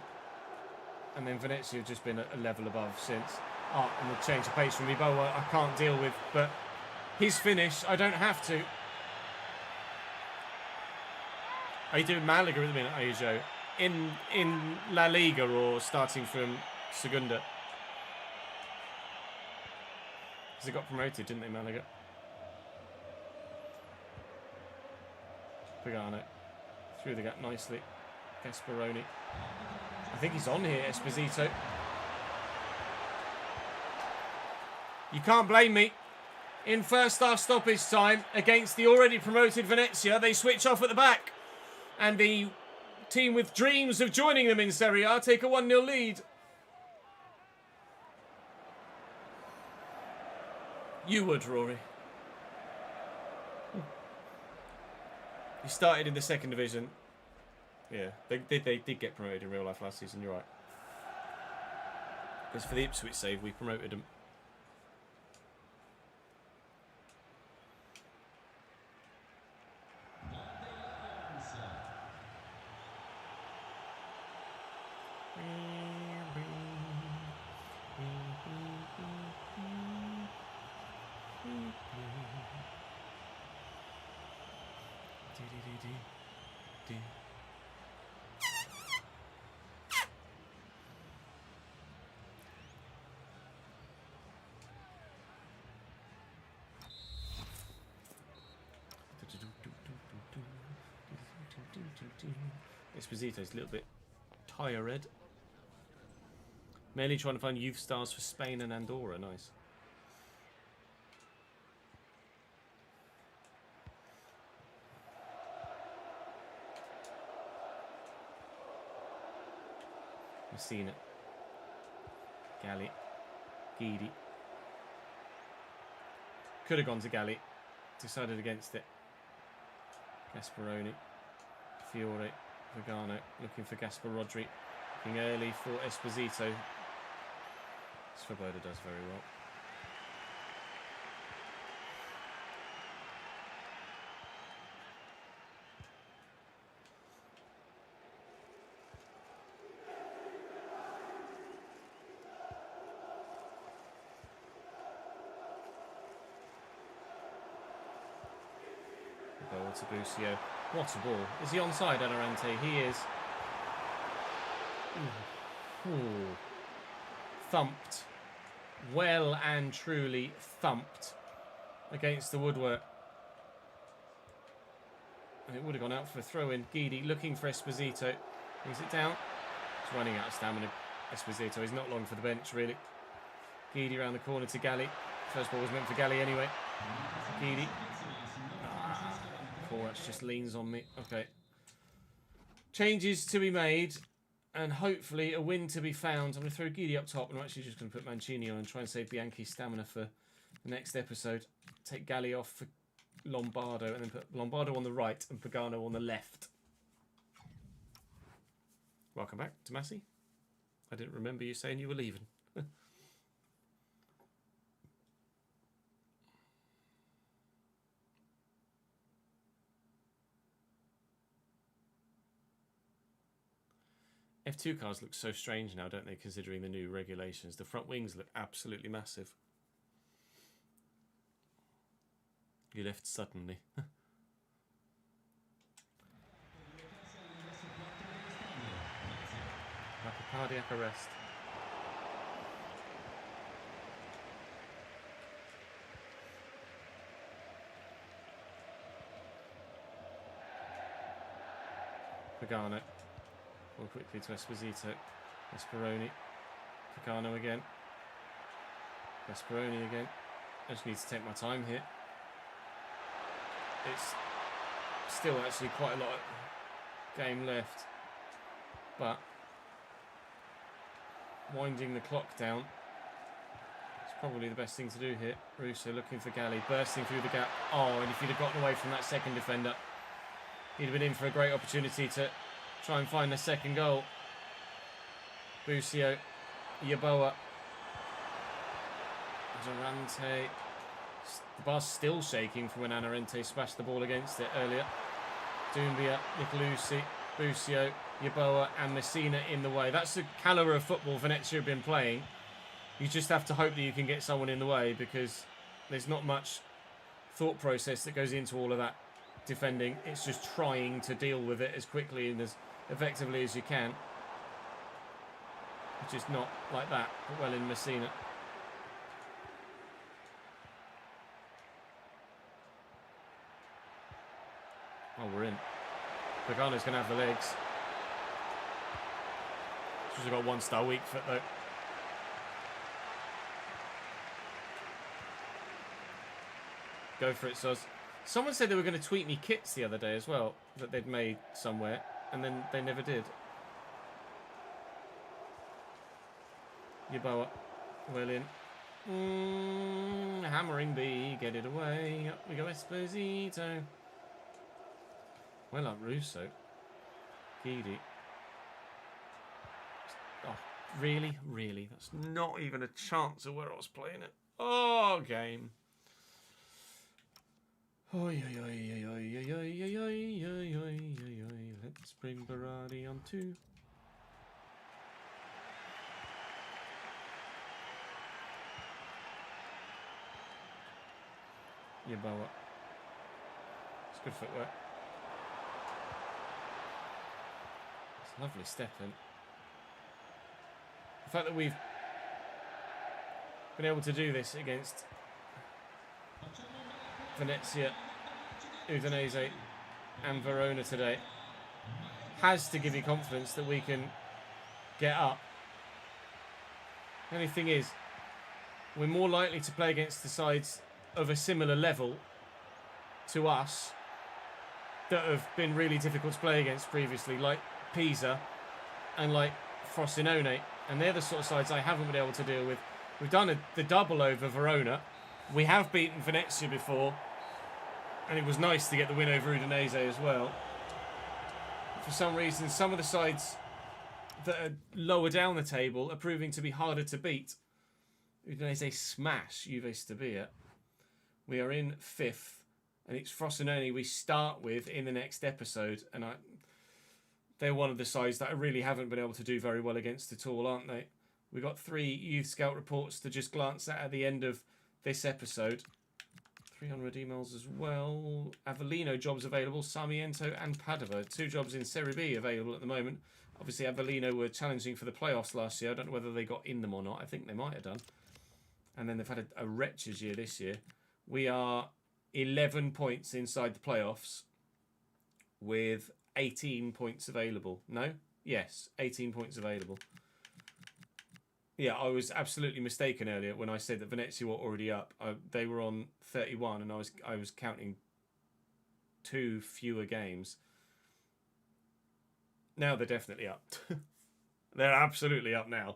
And then Venezia have just been a level above since. Oh, and the change of pace from Iboa I can't deal with, but his finish, I don't have to. Are you doing Malaga at the minute, Ajo? In La Liga or starting from Segunda? Because they got promoted, didn't they, Malaga? Pagano. Through the gap nicely. Gasparoni. I think he's on here, Esposito. You can't blame me. In first half stoppage time against the already promoted Venezia, they switch off at the back. And the team with dreams of joining them in Serie A take a 1-0 lead. You would, Rory. You started in the second division. Yeah, they did get promoted in real life last season, you're right. Because for the Ipswich save, we promoted them. Esposito's a little bit tired. Mainly trying to find youth stars for Spain and Andorra. Nice. Messina. Galli. Guidi. Could have gone to Galli. Decided against it. Gasparoni. Fiore. Pagano looking for Gaspar Rodri. Looking early for Esposito. Svoboda does very well. Ball to Bucio. What a ball. Is he onside, Anorante? He is. Ooh. Thumped. Well and truly thumped against the woodwork. And it would have gone out for a throw-in. Guidi looking for Esposito. Brings it down. He's running out of stamina. Esposito is not long for the bench, really. Guidi around the corner to Galli. First ball was meant for Galli anyway. Guidi. Kovac just leans on me. Okay. Changes to be made. And hopefully a win to be found. I'm going to throw Guidi up top. And I'm actually just going to put Mancini on and try and save Bianchi's stamina for the next episode. Take Galli off for Lombardo. And then put Lombardo on the right and Pagano on the left. Welcome back, Tomasi. I didn't remember you saying you were leaving. F2 cars look so strange now, don't they, considering the new regulations? The front wings look absolutely massive. You left suddenly. Like a cardiac arrest. Pagano. More quickly to Esposito. Gasparoni. Pagano again. Gasparoni again. I just need to take my time here. It's still actually quite a lot of game left. But winding the clock down is probably the best thing to do here. Russo looking for Galli. Bursting through the gap. Oh, and if he'd have gotten away from that second defender, he'd have been in for a great opportunity to try and find the second goal. Bucio, Yeboah, Anorante. The bar's still shaking from when Anorante smashed the ball against it earlier. Doumbia, Nicolucci, Busio, Yeboah and Messina in the way. That's the calibre of football Venezia have been playing. You just have to hope that you can get someone in the way because there's not much thought process that goes into all of that defending. It's just trying to deal with it as quickly and as effectively as you can. Which is not like that, but well in Messina. Oh, we're in. Pagano's going to have the legs. She's got 1-star weak foot though. Go for it, Soz. Someone said they were going to tweet me kits the other day as well that they'd made somewhere, and then they never did. Yeboah, well in. Hammering B, get it away. Up we go, Esposito. Well up, Russo. Guidi. Oh, really? Really? That's not even a chance of where I was playing it. Oh, game. Oi, oi, oi, oi, oi, oi, oi, oi, oi, oi, oi. Let's bring Berardi on too. Yeboah. It's good footwork. It's a lovely step in. The fact that we've been able to do this against Venezia, Udinese and Verona today has to give you confidence that we can get up. The only thing is, we're more likely to play against the sides of a similar level to us that have been really difficult to play against previously, like Pisa and like Frosinone, and they're the sort of sides I haven't been able to deal with. We've done the double over Verona. We have beaten Venezia before, and it was nice to get the win over Udinese as well. For some reason, some of the sides that are lower down the table are proving to be harder to beat. Udinese smash Juve Stabia. We are in 5th, and it's Frosinone we start with in the next episode, and they're one of the sides that I really haven't been able to do very well against at all, aren't they? We've got 3 youth scout reports to just glance at the end of this episode. 300 emails as well. Avellino jobs available, Sarmiento and Padova. 2 jobs in Serie B available at the moment. Obviously, Avellino were challenging for the playoffs last year. I don't know whether they got in them or not. I think they might have done. And then they've had a wretched year this year. We are 11 points inside the playoffs with 18 points available. No? Yes, 18 points available. Yeah, I was absolutely mistaken earlier when I said that Venezia were already up. They were on 31, and I was counting 2 fewer games. Now they're definitely up. They're absolutely up now.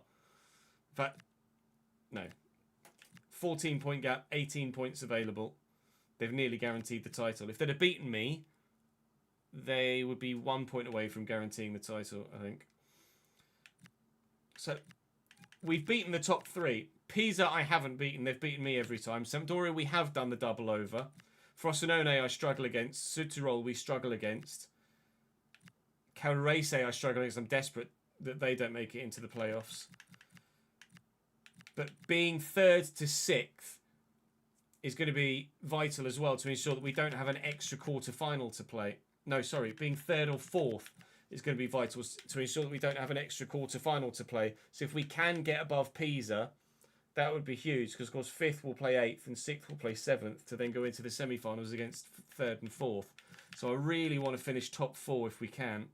In fact, no. 14-point gap, 18 points available. They've nearly guaranteed the title. If they'd have beaten me, they would be 1 point away from guaranteeing the title, I think. So, we've beaten the top 3. Pisa I haven't beaten. They've beaten me every time. Sampdoria we have done the double over. Frosinone I struggle against. Südtirol we struggle against. Calrese I struggle against. I'm desperate that they don't make it into the playoffs. But being 3rd to 6th is going to be vital as well to ensure that we don't have an extra quarter-final to play. No, sorry. Being 3rd or 4th is going to be vital to ensure that we don't have an extra quarter-final to play. So if we can get above Pisa, that would be huge. Because, of course, 5th will play 8th and 6th will play 7th to then go into the semi-finals against 3rd and 4th. So I really want to finish top 4 if we can.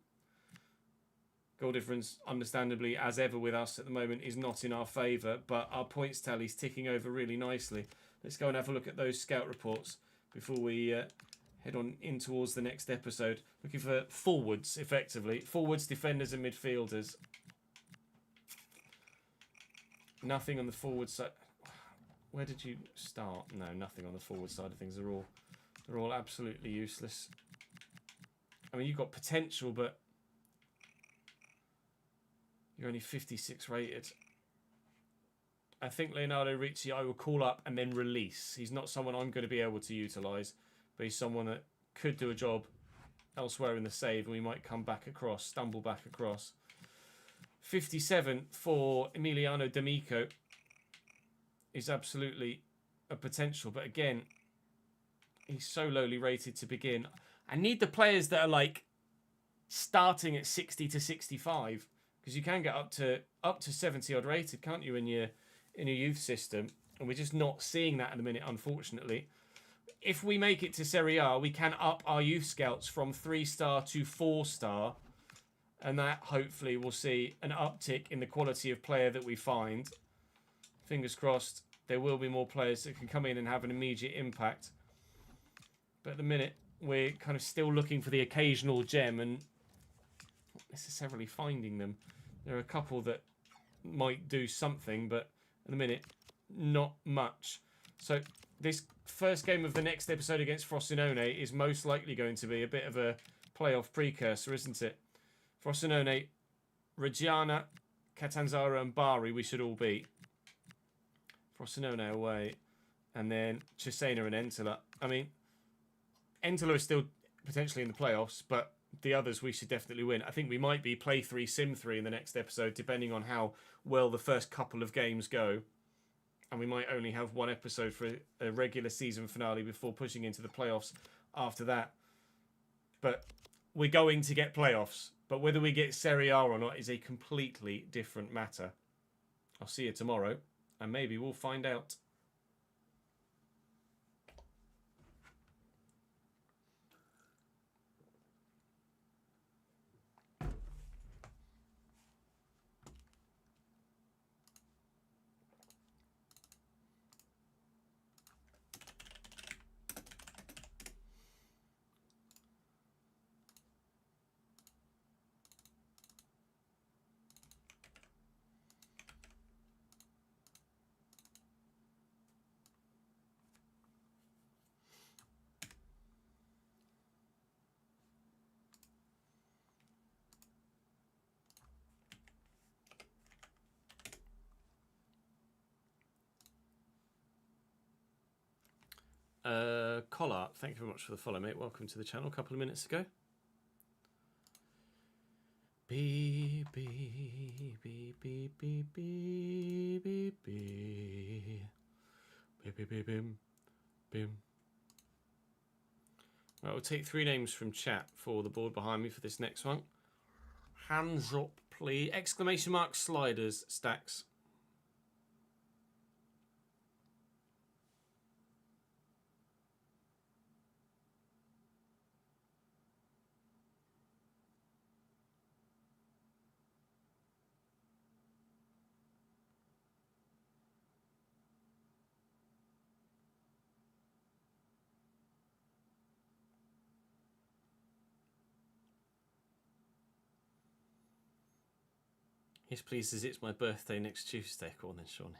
Goal difference, understandably, as ever with us at the moment, is not in our favour. But our points tally's ticking over really nicely. Let's go and have a look at those scout reports before we head on in towards the next episode. Looking for forwards, effectively. Forwards, defenders and midfielders. Nothing on the forward side. Where did you start? No, nothing on the forward side of things. They're all absolutely useless. I mean, you've got potential, but you're only 56 rated. I think Leonardo Ricci I will call up and then release. He's not someone I'm going to be able to utilise, but he's someone that could do a job elsewhere in the save, and we might come back across, stumble back across. 57 for Emiliano D'Amico is absolutely a potential, but again, he's so lowly rated to begin. I need the players that are like starting at 60 to 65, because you can get up to 70 odd rated, can't you, in your youth system? And we're just not seeing that at the minute, unfortunately. If we make it to Serie A, we can up our youth scouts from 3-star to 4-star, and that hopefully will see an uptick in the quality of player that we find. Fingers crossed, there will be more players that can come in and have an immediate impact. But at the minute, we're kind of still looking for the occasional gem and not necessarily finding them. There are a couple that might do something, but at the minute, not much. So this first game of the next episode against Frosinone is most likely going to be a bit of a playoff precursor, isn't it? Frosinone, Reggiana, Catanzaro and Bari we should all beat. Frosinone away. And then Cesena and Entela. I mean, Entela is still potentially in the playoffs, but the others we should definitely win. I think we might be play 3, sim 3 in the next episode, depending on how well the first couple of games go. And we might only have one episode for a regular season finale before pushing into the playoffs after that. But we're going to get playoffs. But whether we get Serie A or not is a completely different matter. I'll see you tomorrow, and maybe we'll find out. Collar, thank you very much for the follow, mate. Welcome to the channel a couple of minutes ago. Beep, beep, beep, beep, beep, beep, beep, beep. Beep, beep, beep, bim, bim. Right, we'll take 3 names from chat for the board behind me for this next one. Hands up, please. Exclamation mark sliders, Stacks. Yes, please, as it's my birthday next Tuesday. Go on then, Shawnee.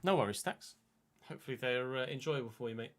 No worries, Stacks. Hopefully they're enjoyable for you, mate.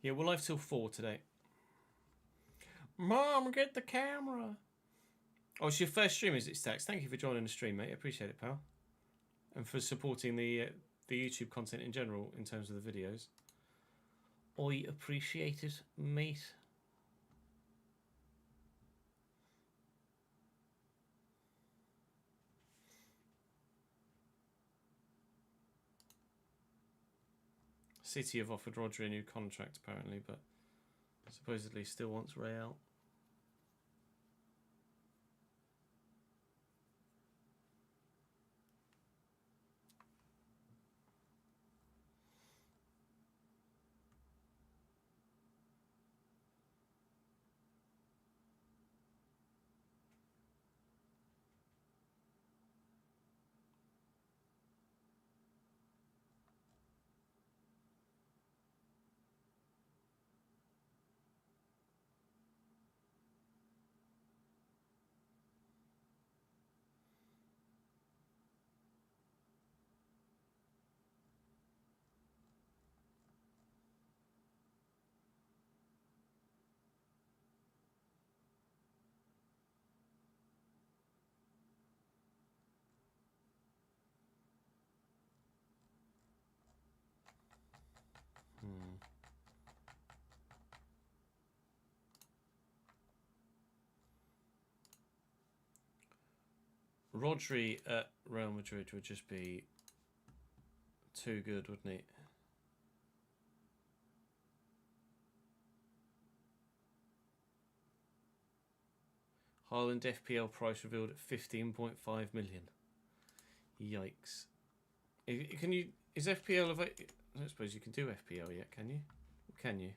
Yeah, we're live till 4 today. Mom, get the camera. Oh, it's your first stream, is it, Stacks? Thank you for joining the stream, mate. I appreciate it, pal. And for supporting the YouTube content in general in terms of the videos. I appreciate it, mate. City have offered Rodri a new contract apparently, but supposedly still wants Ray out. Rodri at Real Madrid would just be too good, wouldn't he? Haaland FPL price revealed at 15.5 million. Yikes! Can you? Is FPL available? I don't suppose you can do FPL yet, can you? Can you?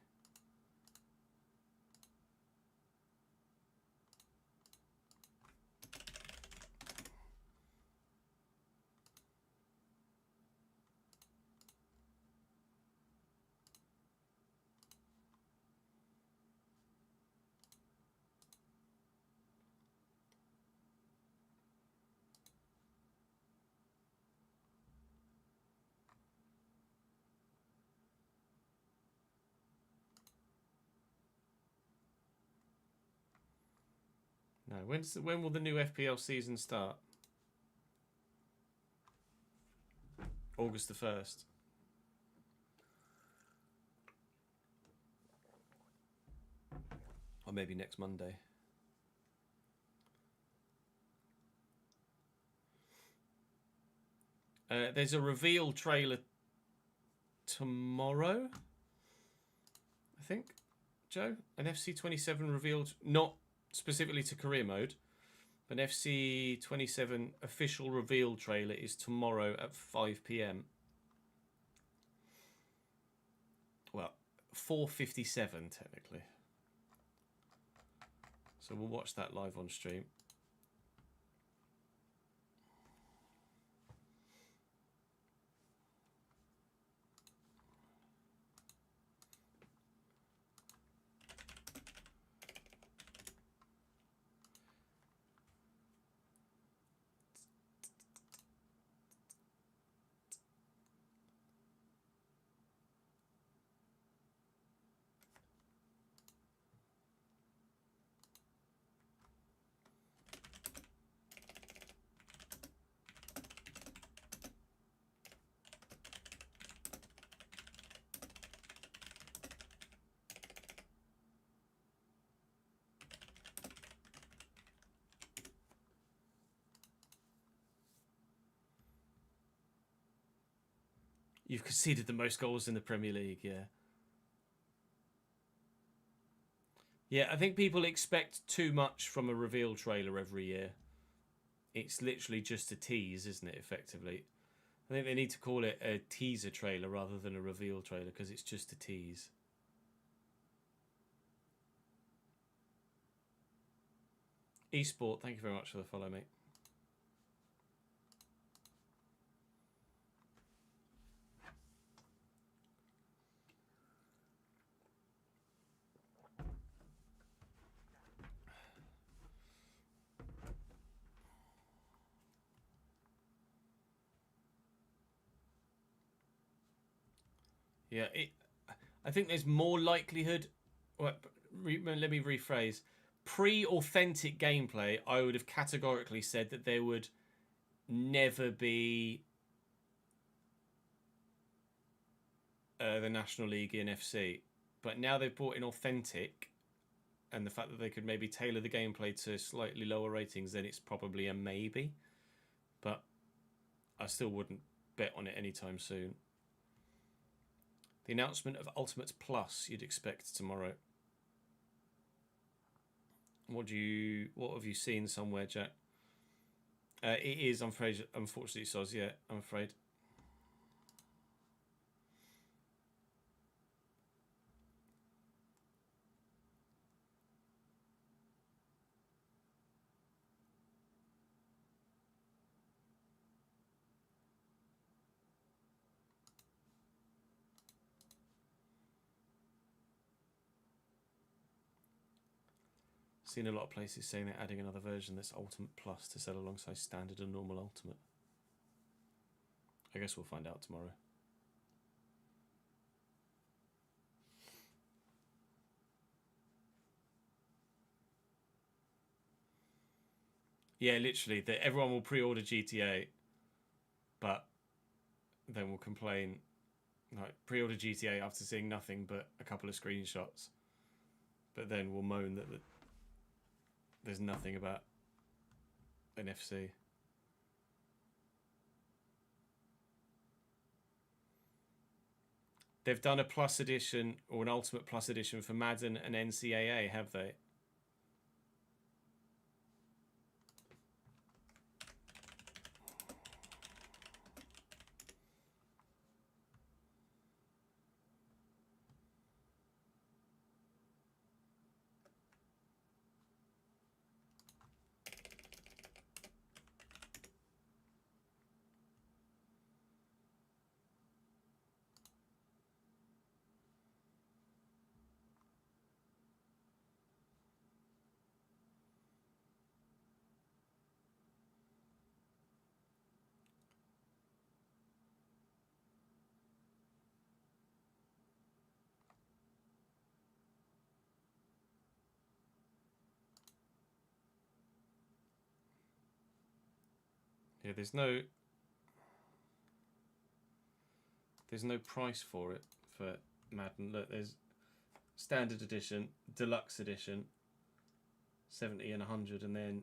No. When will the new FPL season start? August the 1st. Or maybe next Monday. There's a reveal trailer tomorrow, I think, Joe. An FC27 revealed, not specifically to career mode, but an FC27 official reveal trailer is tomorrow at 5 PM. Well, 4:57 technically. So we'll watch that live on stream. You've conceded the most goals in the Premier League, yeah. Yeah, I think people expect too much from a reveal trailer every year. It's literally just a tease, isn't it, effectively? I think they need to call it a teaser trailer rather than a reveal trailer because it's just a tease. Esport, thank you very much for the follow, mate. Yeah, I think there's more likelihood. Well, let me rephrase. Pre-authentic gameplay, I would have categorically said that there would never be the National League in FC. But now they've brought in authentic, and the fact that they could maybe tailor the gameplay to slightly lower ratings, then it's probably a maybe. But I still wouldn't bet on it anytime soon. The announcement of Ultimate Plus you'd expect tomorrow. What have you seen somewhere, Jack? It is, I'm afraid, unfortunately, Soz, yeah, I'm afraid. Seen a lot of places saying they're adding another version that's Ultimate Plus to sell alongside Standard and Normal Ultimate. I guess we'll find out tomorrow. Yeah, literally, everyone will pre-order GTA, but then will complain, like, pre-order GTA after seeing nothing but a couple of screenshots, but then will moan that there's nothing about an FC. They've done a Plus edition or an Ultimate Plus edition for Madden and NCAA, have they? Yeah, there's no price for it for Madden. Look, there's Standard Edition, Deluxe Edition, 70 and 100, and then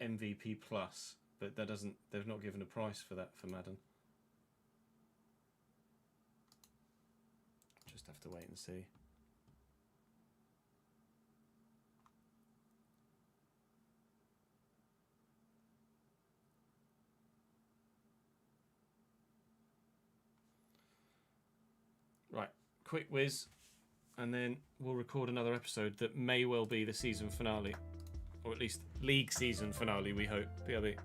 MVP Plus. But that doesn't. They've not given a price for that for Madden. Just have to wait and see. Right, quick whiz, and then we'll record another episode that may well be the season finale, or at least league season finale, we hope. BRB.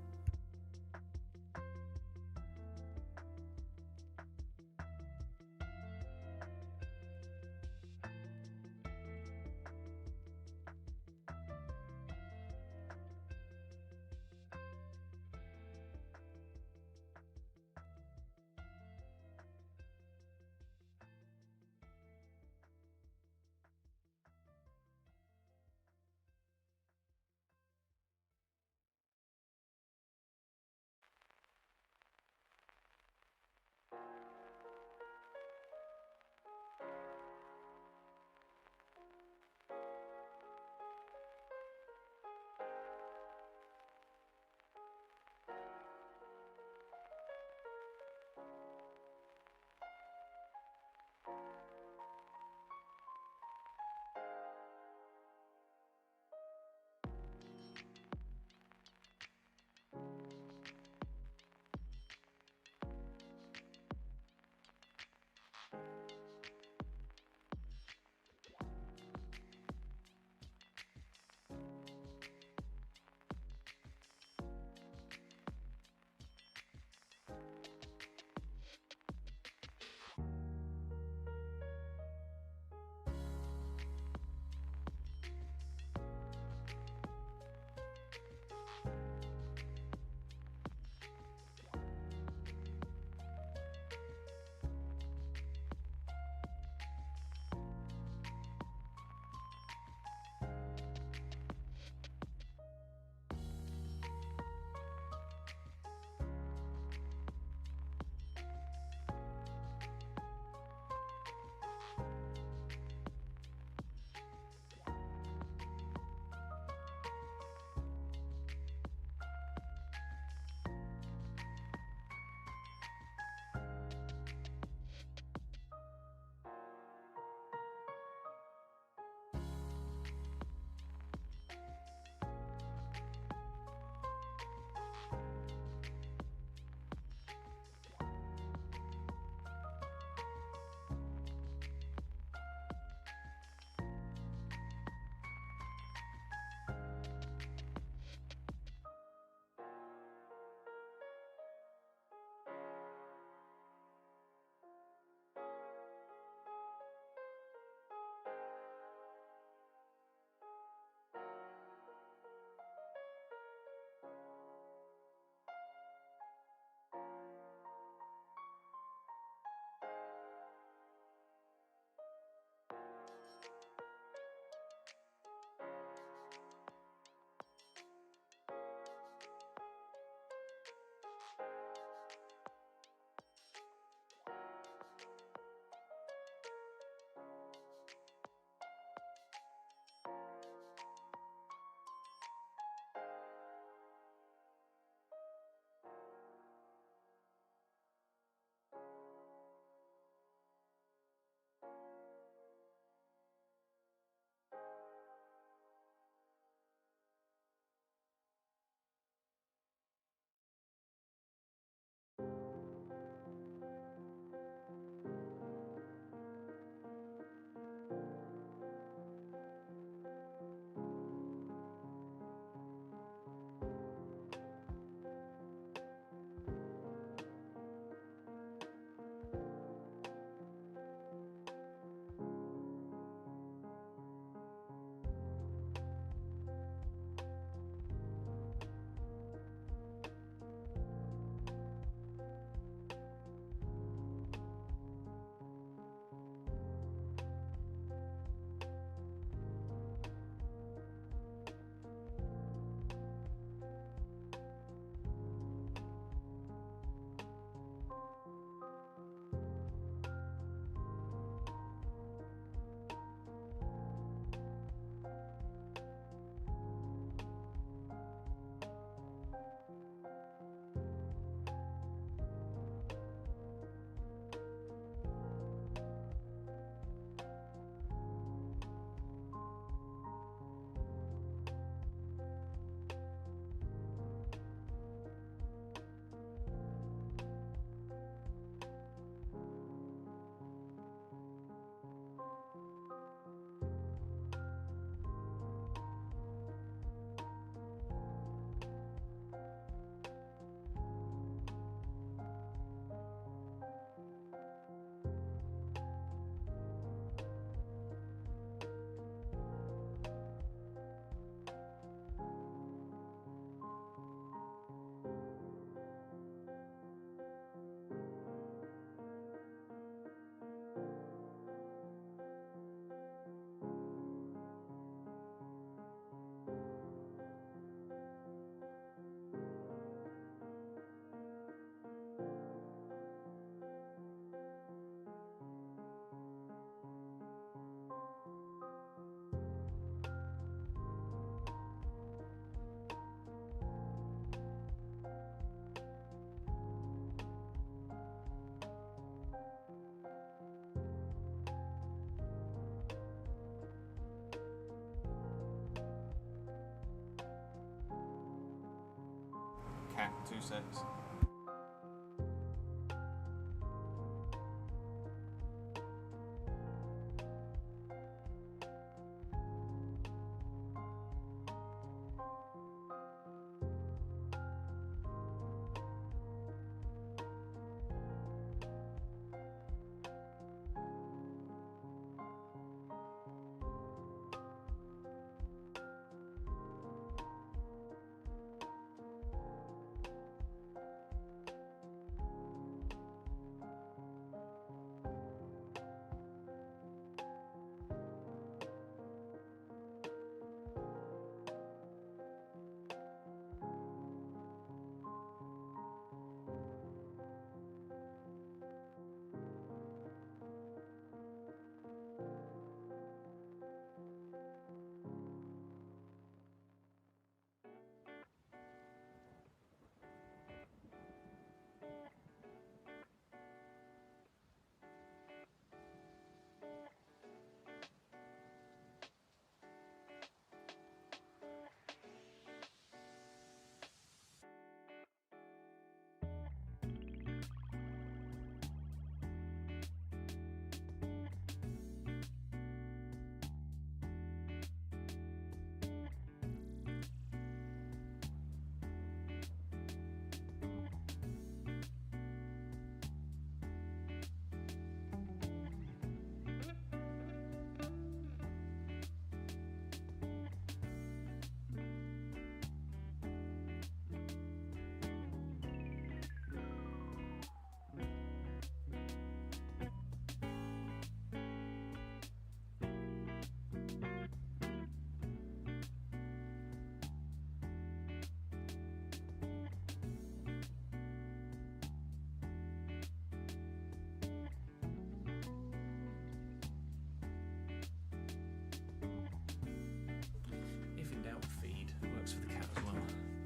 chat, 2 secs.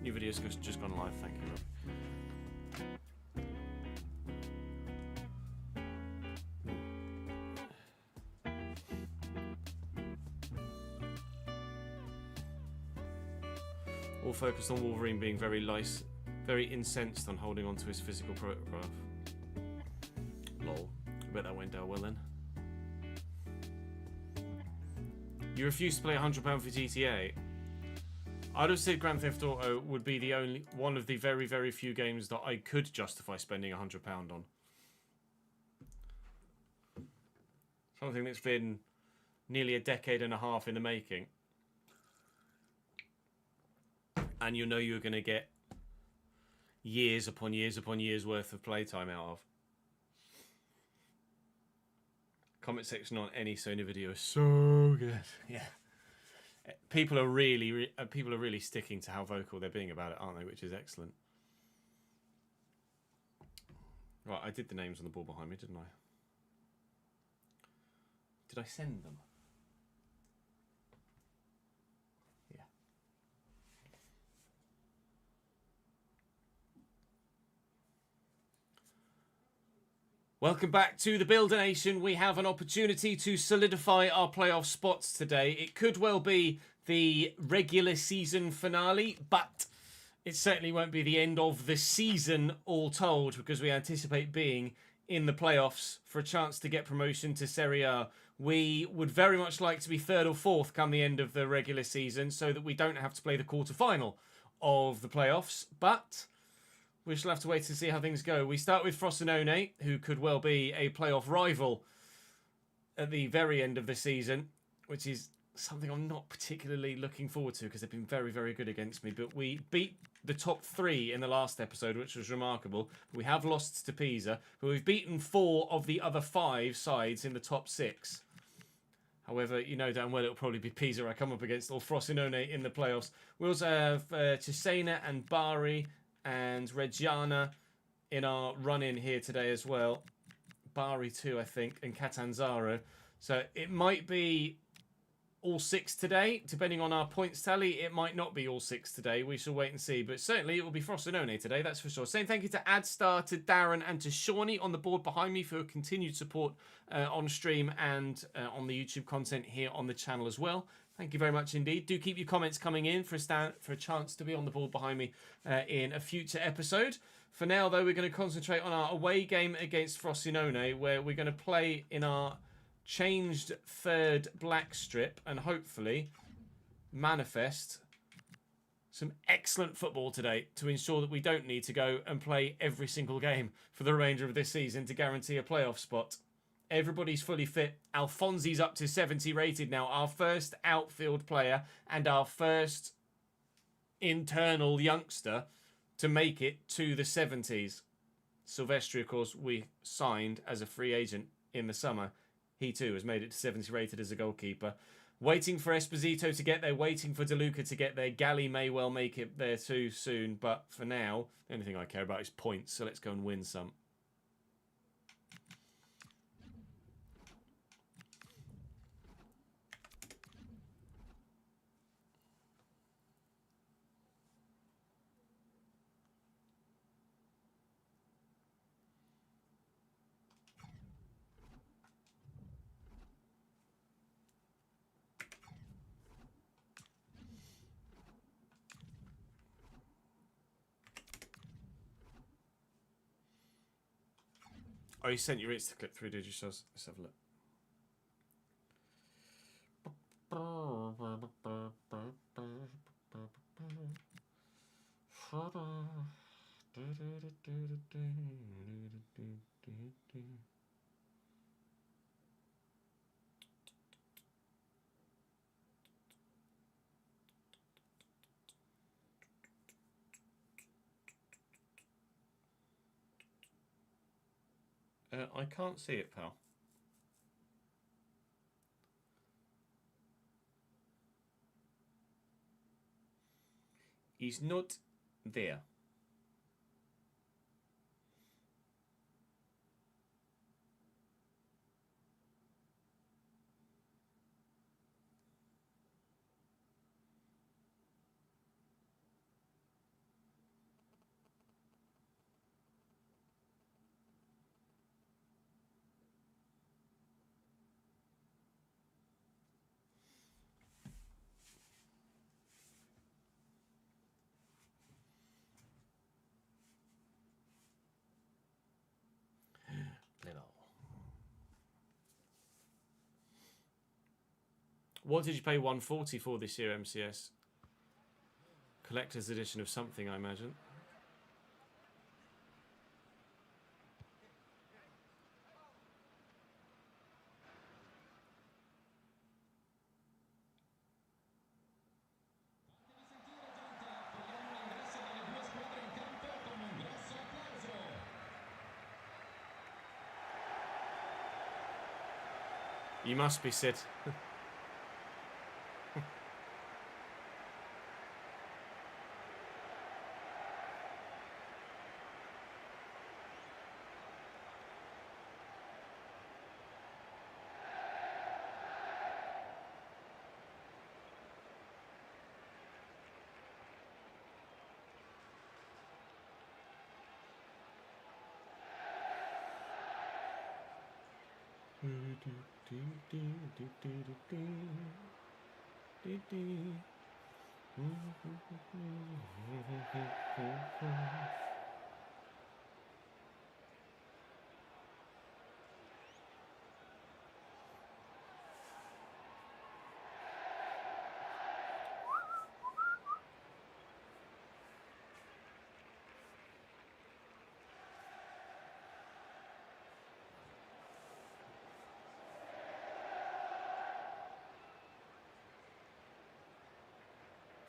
New video's just gone live, thank you, Rob. All focused on Wolverine being very incensed on holding on to his physical photograph. Lol. I bet that went down well then. You refuse to play £100 for GTA. I'd have said Grand Theft Auto would be the only one of the very, very few games that I could justify spending £100 on. Something that's been nearly a decade and a half in the making. And you know you're going to get years upon years upon years worth of playtime out of. Comment section on any Sony video is so good. Yeah. People are really sticking to how vocal they're being about it, aren't they? Which is excellent. Right, I did the names on the board behind me, didn't I? Did I send them? Yeah. Welcome back to the Builder Nation. We have an opportunity to solidify our playoff spots today. It could well be the regular season finale, but it certainly won't be the end of the season all told, because we anticipate being in the playoffs for a chance to get promotion to Serie A. We would very much like to be third or fourth come the end of the regular season so that we don't have to play the quarter-final of the playoffs, but we shall have to wait to see how things go. We start with Frosinone, who could well be a playoff rival at the very end of the season, which is something I'm not particularly looking forward to because they've been very, very good against me. But we beat the top 3 in the last episode, which was remarkable. We have lost to Pisa, but we've beaten 4 of the other 5 sides in the top 6. However, you know damn well it'll probably be Pisa I come up against, or Frosinone in the playoffs. We also have Cesena and Bari and Reggiana in our run-in here today as well. Bari too, I think, and Catanzaro. So it might be all 6 today. Depending on our points tally, it might not be all 6 today. We shall wait and see. But certainly it will be Frosinone today, that's for sure. Saying thank you to Adstar, to Darren, and to Shawnee on the board behind me for your continued support on stream and on the YouTube content here on the channel as well. Thank you very much indeed. Do keep your comments coming in for a chance to be on the board behind me in a future episode. For now, though, we're going to concentrate on our away game against Frosinone, where we're going to play in our changed third black strip and hopefully manifest some excellent football today to ensure that we don't need to go and play every single game for the remainder of this season to guarantee a playoff spot. Everybody's fully fit. Alfonsi's up to 70 rated now. Our first outfield player and our first internal youngster to make it to the 70s. Silvestri, of course, we signed as a free agent in the summer. He too has made it to 70 rated as a goalkeeper. Waiting for Esposito to get there, waiting for De Luca to get there. Galli may well make it there too soon, but for now, the only thing I care about is points, so let's go and win some. Oh, you sent your Insta clip through, did you? Let's have a look. I can't see it, pal. He's not there. What did you pay 140 for this year, MCS? Collector's edition of something, I imagine. You must be Sid.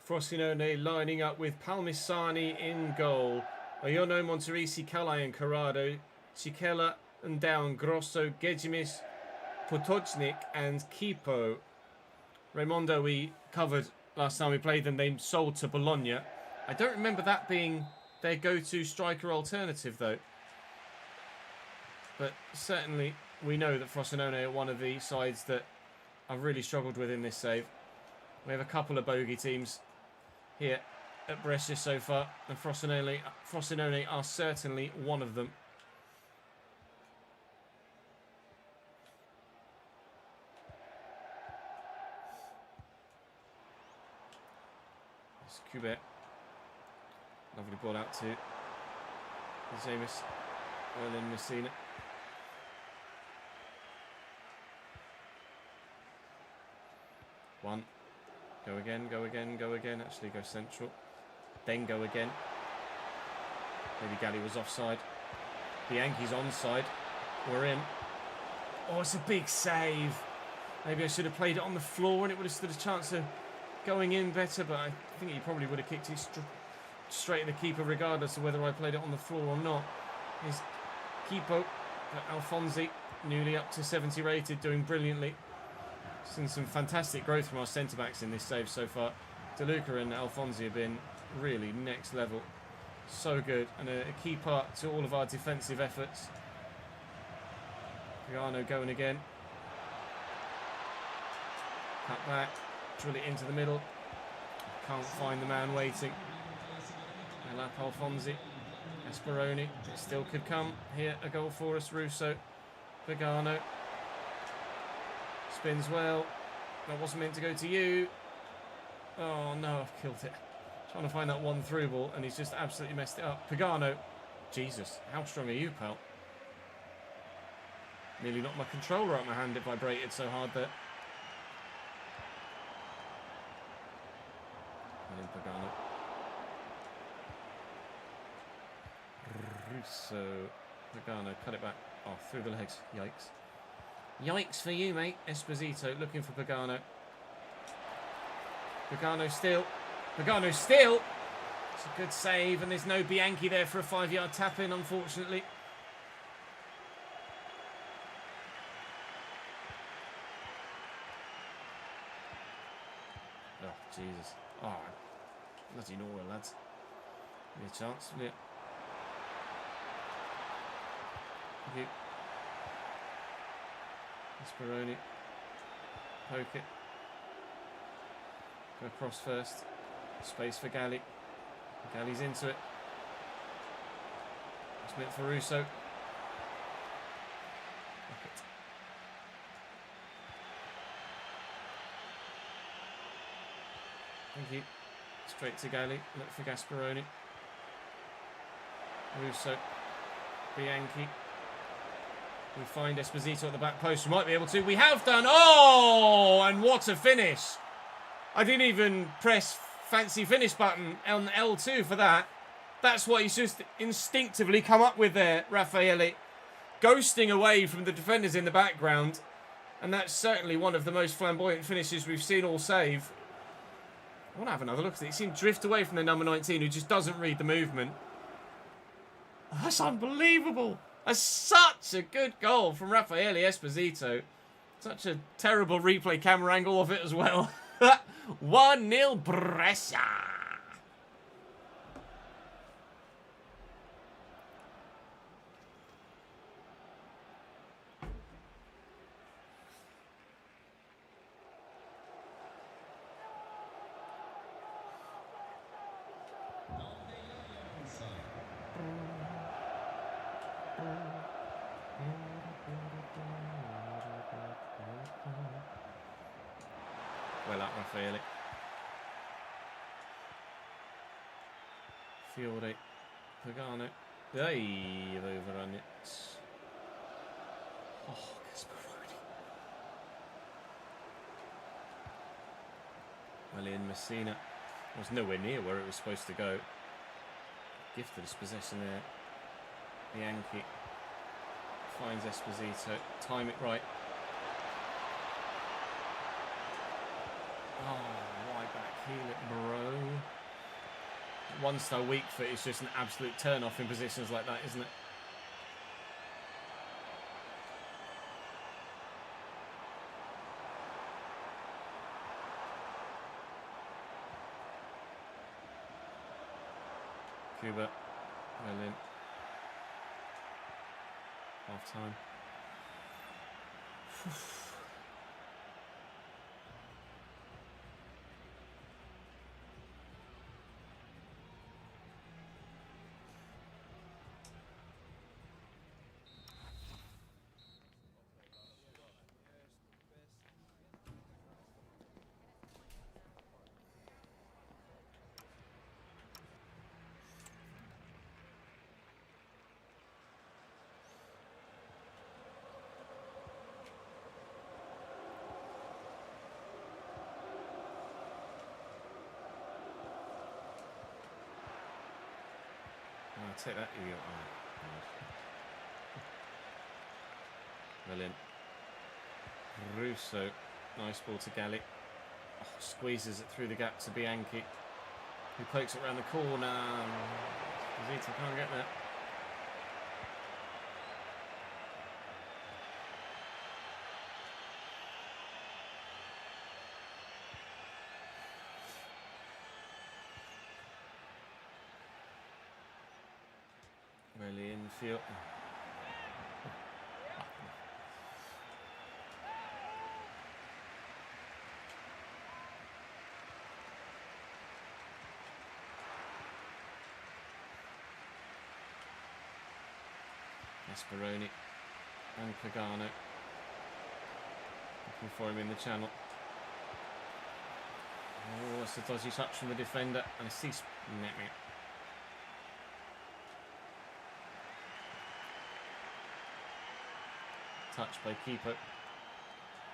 Frosinone lining up with Palmisani in goal. Oyono, Monterisi, Calai and Corrado. Chichela and down Grosso, Gejimis, Potocznik and Kipo. Raimondo we covered last time we played them. They sold to Bologna. I don't remember that being their go-to striker alternative though. But certainly we know that Frosinone are one of the sides that I've really struggled with in this save. We have a couple of bogey teams here at Brescia so far, and Frosinone are certainly one of them. It's Kubek. Lovely ball out to James. And then Messina. One. Go again, go again, go again. Actually, go central. Then go again. Maybe Galley was offside. The Yankees onside. We're in. Oh, it's a big save. Maybe I should have played it on the floor and it would have stood a chance of going in better, but I think he probably would have kicked it straight at the keeper regardless of whether I played it on the floor or not. His keeper, Alfonsi, newly up to 70 rated, doing brilliantly. Seen some fantastic growth from our centre-backs in this save so far. DeLuca and Alfonsi have been really next level. So good, and a key part to all of our defensive efforts. Pagano going again. Cut back, drill it into the middle. Can't find the man waiting. Elap Alfonsi. Esperoni. It still could come. Here, a goal for us. Russo. Pagano. Spins well. That wasn't meant to go to you. Oh no, I've killed it. Trying to find that one through ball, and he's just absolutely messed it up. Pagano. Jesus, how strong are you, pal? Nearly knocked my controller out my hand. It vibrated so hard there. And then Pagano. Russo. Pagano, cut it back. Oh, through the legs. Yikes. Yikes for you, mate. Esposito looking for Pagano. Pagano still. Pagano still. It's a good save, and there's no Bianchi there for a 5-yard tap-in, unfortunately. Oh, Jesus. Oh, bloody Norway, lads. Give me a chance, will you? Thank you. Esperoni. Poke it. Go across first. Space for Galley. Galley's into it. It's meant for Russo. Thank you. Straight to Galley. Look for Gasparoni. Russo. Bianchi. We find Esposito at the back post. We might be able to. We have done. Oh, and what a finish. I didn't even press fancy finish button on L2 for that. That's what he's just instinctively come up with there, Raffaele. Ghosting away from the defenders in the background. And that's certainly one of the most flamboyant finishes we've seen all save. I want to have another look at it. He seemed to drift away from the number 19 who just doesn't read the movement. That's unbelievable. That's such a good goal from Raffaele Esposito. Such a terrible replay camera angle of it as well. 1-0 Brescia. Well up, Raffaele. Fiore. Pagano. Hey, you've overrun it. Oh, Gasparoni. Well in, Messina. Was nowhere near where it was supposed to go. Gifted his possession there. Bianchi. Finds Esposito. Time it right. Oh, right back heel it, bro. One-star weak foot is just an absolute turn-off in positions like that, isn't it? Cuba. Well in. Half-time. Take that. Brilliant. Russo. Nice ball to Galli. Oh, squeezes it through the gap to Bianchi, who pokes it around the corner. Zita can't get that. Really infield. Esperoni and Pagano looking for him in the channel. Oh, that's a dodgy touch from the defender, and a cease. Touch by keeper.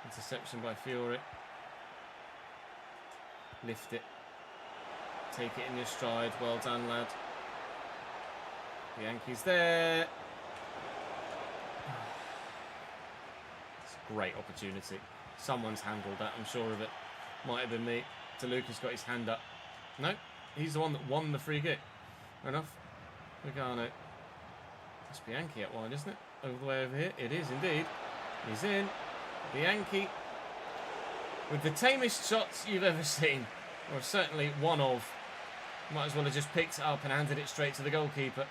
Interception by Fiore. Lift it. Take it in your stride. Well done, lad. The Yankees there. It's a great opportunity. Someone's handled that, I'm sure of it. Might have been me. DeLuca's got his hand up. No, he's the one that won the free kick. Fair enough. Pagano. It's Bianchi at wide, isn't it? Over the way over here. It is indeed. He's in. Bianchi with the tamest shots you've ever seen. Or certainly one of. Might as well have just picked it up and handed it straight to the goalkeeper.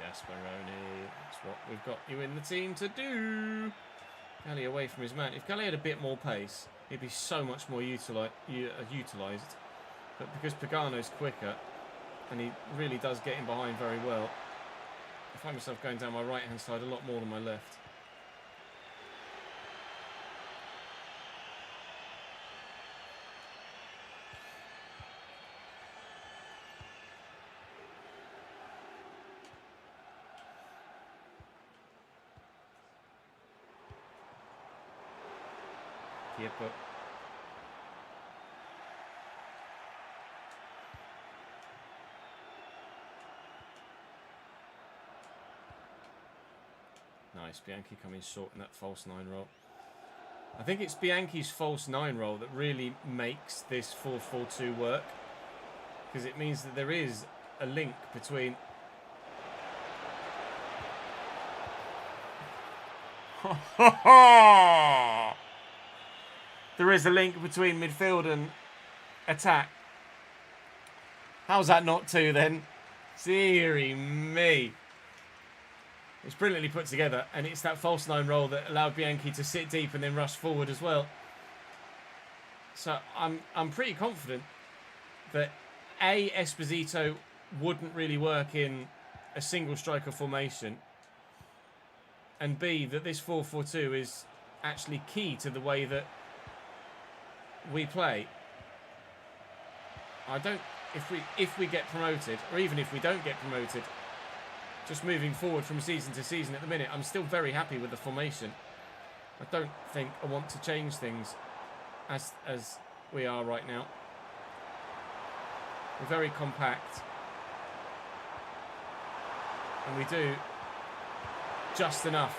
Gasparoni, that's what we've got you in the team to do. Galli away from his man. If Galli had a bit more pace, he'd be so much more utilised. But because Pagano's quicker, and he really does get in behind very well, I find myself going down my right-hand side a lot more than my left. But nice, Bianchi coming short in that false 9 role. I think it's Bianchi's false 9 role that really makes this 4-4-2 work, because it means that there is a link between there is a link between midfield and attack. How's that not 2 then? Deary me. It's brilliantly put together, and it's that false 9 role that allowed Bianchi to sit deep and then rush forward as well. So I'm pretty confident that A, Esposito wouldn't really work in a single striker formation, and B, that this 4-4-2 is actually key to the way that we play. I don't. If we get promoted, or even if we don't get promoted, just moving forward from season to season at the minute, I'm still very happy with the formation. I don't think I want to change things as we are right now. We're very compact, and we do just enough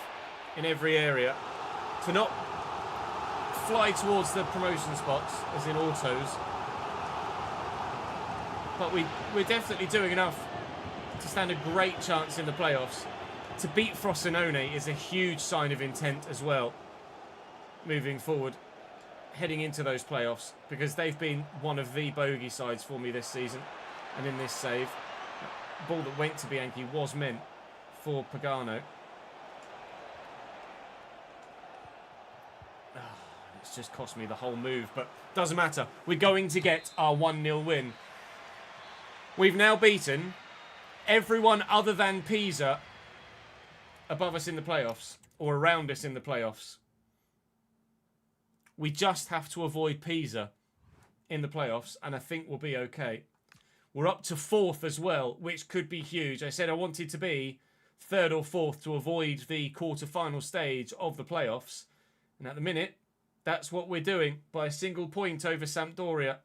in every area to not fly towards the promotion spots, as in autos, but we're definitely doing enough to stand a great chance in the playoffs. To beat Frosinone is a huge sign of intent as well, moving forward, heading into those playoffs, because they've been one of the bogey sides for me this season. And in this save, the ball that went to Bianchi was meant for Pagano. It's just cost me the whole move, but doesn't matter. We're going to get our 1-0 win. We've now beaten everyone other than Pisa above us in the playoffs, or around us in the playoffs. We just have to avoid Pisa in the playoffs, and I think we'll be okay. We're up to 4th as well, which could be huge. I said I wanted to be 3rd or 4th to avoid the quarter-final stage of the playoffs. And at the minute, that's what we're doing by a single point over Sampdoria.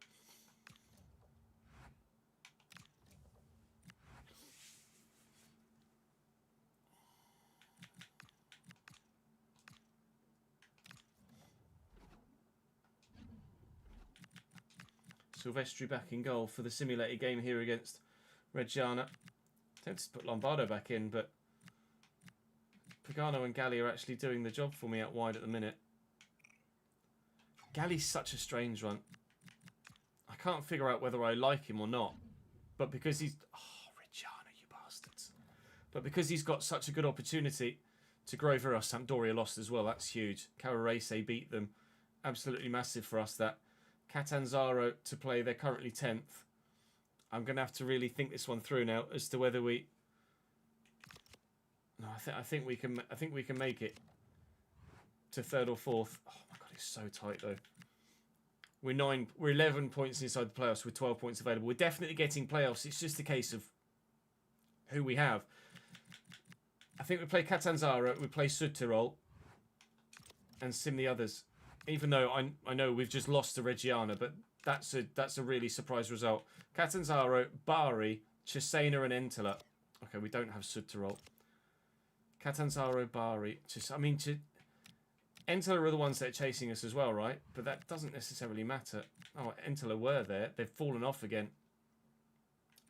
Silvestri back in goal for the simulated game here against Reggiana. Tempted to put Lombardo back in, but Pagano and Galli are actually doing the job for me out wide at the minute. Galli's such a strange one. I can't figure out whether I like him or not. But because he's... Oh, Reggiana, you bastards. But because he's got such a good opportunity to grow very well. Sampdoria lost as well. That's huge. Carrarese beat them. Absolutely massive for us, that. Catanzaro to play. They're currently 10th. I'm going to have to really think this one through now as to whether we... No, I think we can make it to 3rd or 4th. Oh my god, it's so tight though. We're 11 points inside the playoffs with 12 points available. We're definitely getting playoffs. It's just a case of who we have. I think we play Catanzaro, we play Südtirol, and sim the others. Even though I know we've just lost to Reggiana, but that's a really surprise result. Catanzaro, Bari, Cesena, and Entela. Okay, we don't have Südtirol. Catanzaro, Bari, Entela are the ones that are chasing us as well, right? But that doesn't necessarily matter. Oh, Entela were there. They've fallen off again.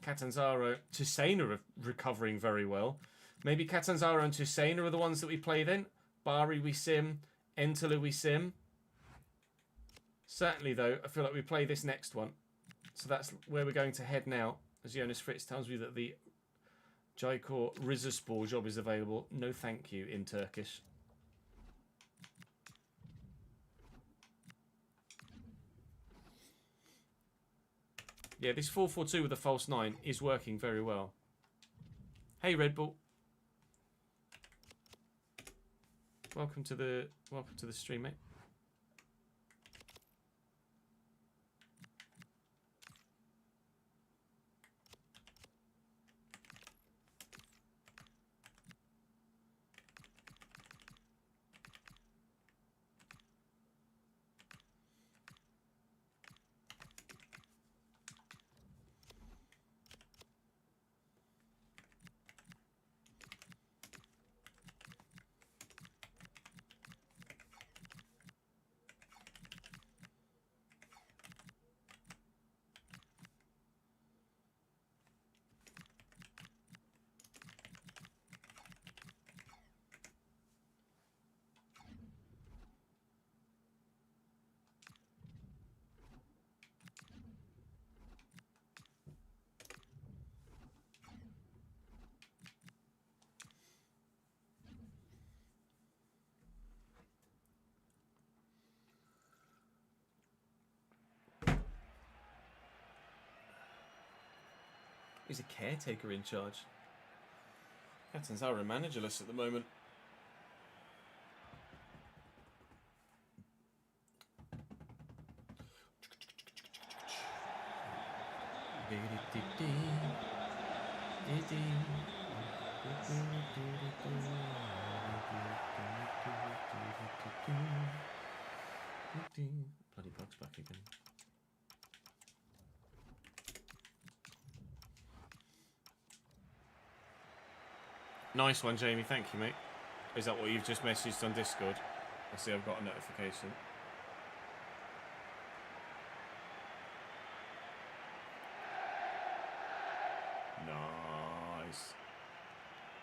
Catanzaro, Cesena are recovering very well. Maybe Catanzaro and Cesena are the ones that we play then. Bari we sim. Entela we sim. Certainly, though, I feel like we play this next one. So that's where we're going to head now. As Jonas Fritz tells me that the Jaikor Rizespor job is available. No thank you in Turkish. Yeah, this 4-4-2 with a false 9 is working very well. Hey, Red Bull. Welcome to the stream, mate. He's a caretaker in charge. Catanzaro managerless at the moment. Bloody bug's back again. Nice one, Jamie. Thank you, mate. Is that what you've just messaged on Discord? I see I've got a notification. Nice.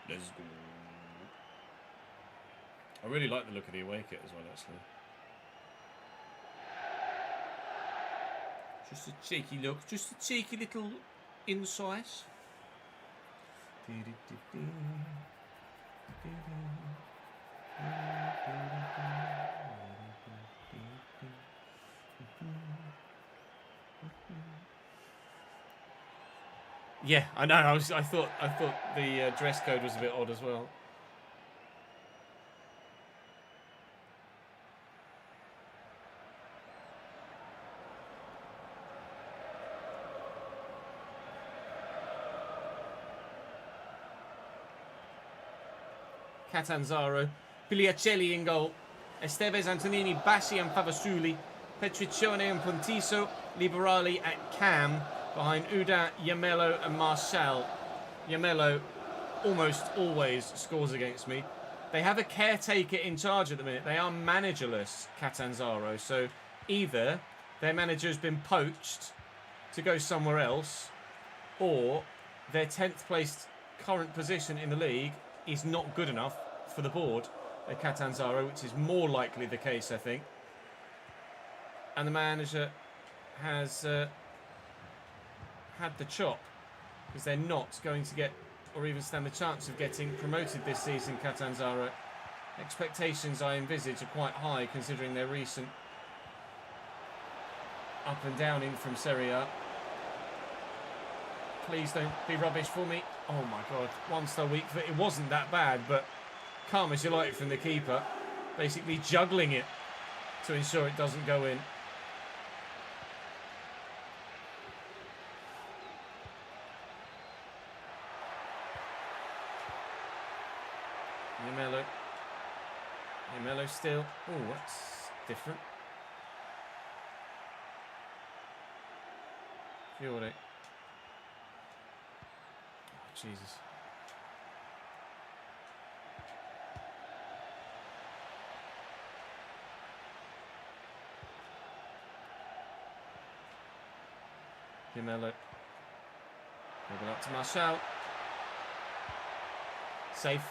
Let's go. I really like the look of the away kit as well, actually. Just a cheeky look. Just a cheeky little insight. Yeah, I know. I thought the dress code was a bit odd as well. Catanzaro. Pigliacelli in goal. Esteves, Antonini, Bassi and Favasuli. Petriccione and Pontiso. Liberali at Cam. Behind Uda, Yamello and Marcel. Yamello almost always scores against me. They have a caretaker in charge at the minute. They are managerless, Catanzaro. So either their manager has been poached to go somewhere else, or their 10th placed current position in the league is not good enough for the board at Catanzaro, which is more likely the case, I think. And the manager has had the chop, because they're not going to get, or even stand the chance of getting promoted this season, Catanzaro. Expectations, I envisage, are quite high, considering their recent up and down in from Serie A. Please don't be rubbish for me. Oh my God, 1-star week. It wasn't that bad, but calm as you like from the keeper. Basically juggling it to ensure it doesn't go in. Yamello still. Oh, that's different. Fiore. Oh, Jesus. Yamello. Moving up to Marshall. Safe.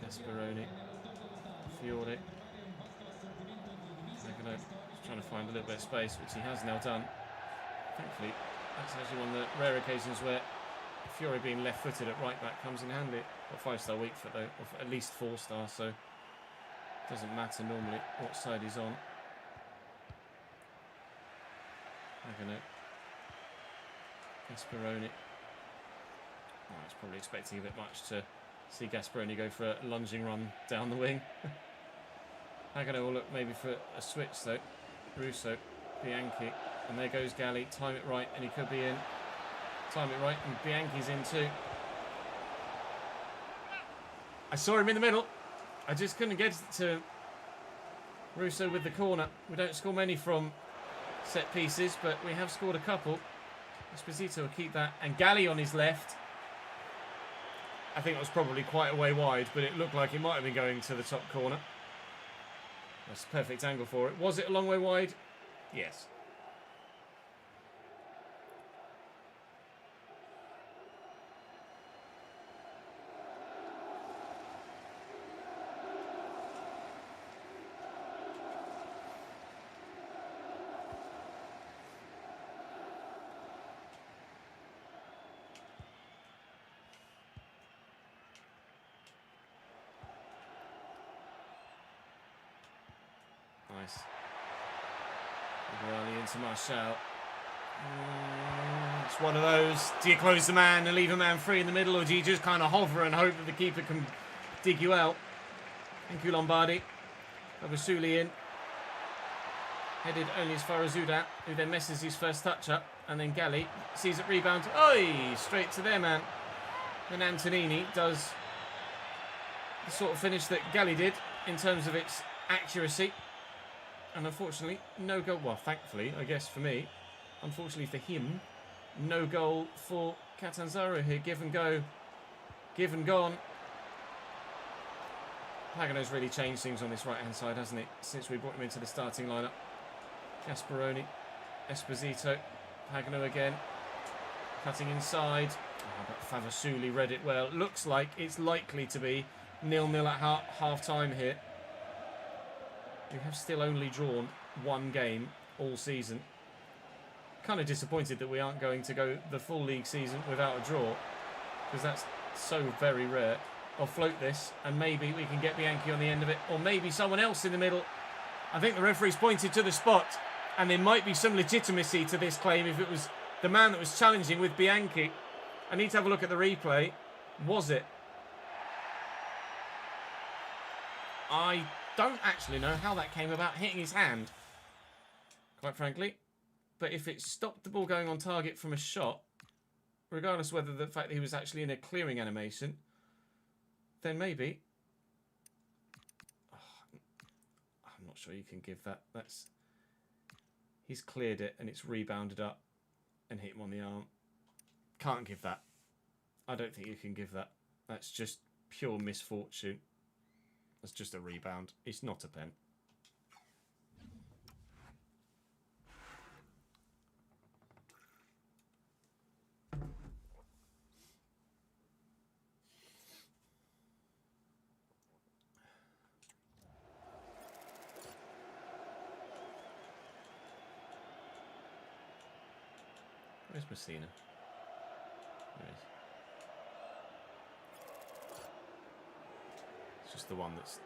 Gasperoni, Fiore. Trying to find a little bit of space, which he has now done. Thankfully, that's actually one of the rare occasions where Fiore being left-footed at right back comes in handy. Got 5-star weak foot though, or at least 4-star, so it doesn't matter normally what side he's on. Gasperoni. Oh, I was probably expecting a bit much to see Gasperoni go for a lunging run down the wing. Hagano will look maybe for a switch though. Russo, Bianchi, and there goes Galli. Time it right, and he could be in. Time it right, and Bianchi's in too. I saw him in the middle. I just couldn't get to Russo with the corner. We don't score many from set pieces, but we have scored a couple. Esposito will keep that, and Galli on his left. I think it was probably quite a way wide, but it looked like it might have been going to the top corner. That's a perfect angle for it. Was it a long way wide? Yes. Nice. Early into Marshall. It's one of those. Do you close the man and leave a man free in the middle, or do you just kind of hover and hope that the keeper can dig you out? Thank you, Lombardi. Abasuli in. Headed only as far as Uda, who then messes his first touch up, and then Galli sees it rebound. Oi! Straight to their man. And Antonini does the sort of finish that Galli did in terms of its accuracy. And unfortunately, no goal. Well, thankfully, I guess for me, unfortunately for him, no goal for Catanzaro here. Give and go, give and gone. Pagano's really changed things on this right-hand side, hasn't it? Since we brought him into the starting lineup. Gasperoni, Esposito, Pagano again, cutting inside. Oh, but Favasuli read it well. Looks like it's likely to be 0-0 at half-time here. We have still only drawn one game all season. Kind of disappointed that we aren't going to go the full league season without a draw, because that's so very rare. I'll float this, and maybe we can get Bianchi on the end of it, or maybe someone else in the middle. I think the referee's pointed to the spot. And there might be some legitimacy to this claim if it was the man that was challenging with Bianchi. I need to have a look at the replay. Was it? I don't actually know how that came about hitting his hand, quite frankly. But if it stopped the ball going on target from a shot, regardless of whether the fact that he was actually in a clearing animation, then maybe. Oh, I'm not sure you can give that. He's cleared it and it's rebounded up and hit him on the arm. Can't give that. I don't think you can give that. That's just pure misfortune. That's just a rebound. It's not a pen. Where's Messina? There he is. It's just the one that's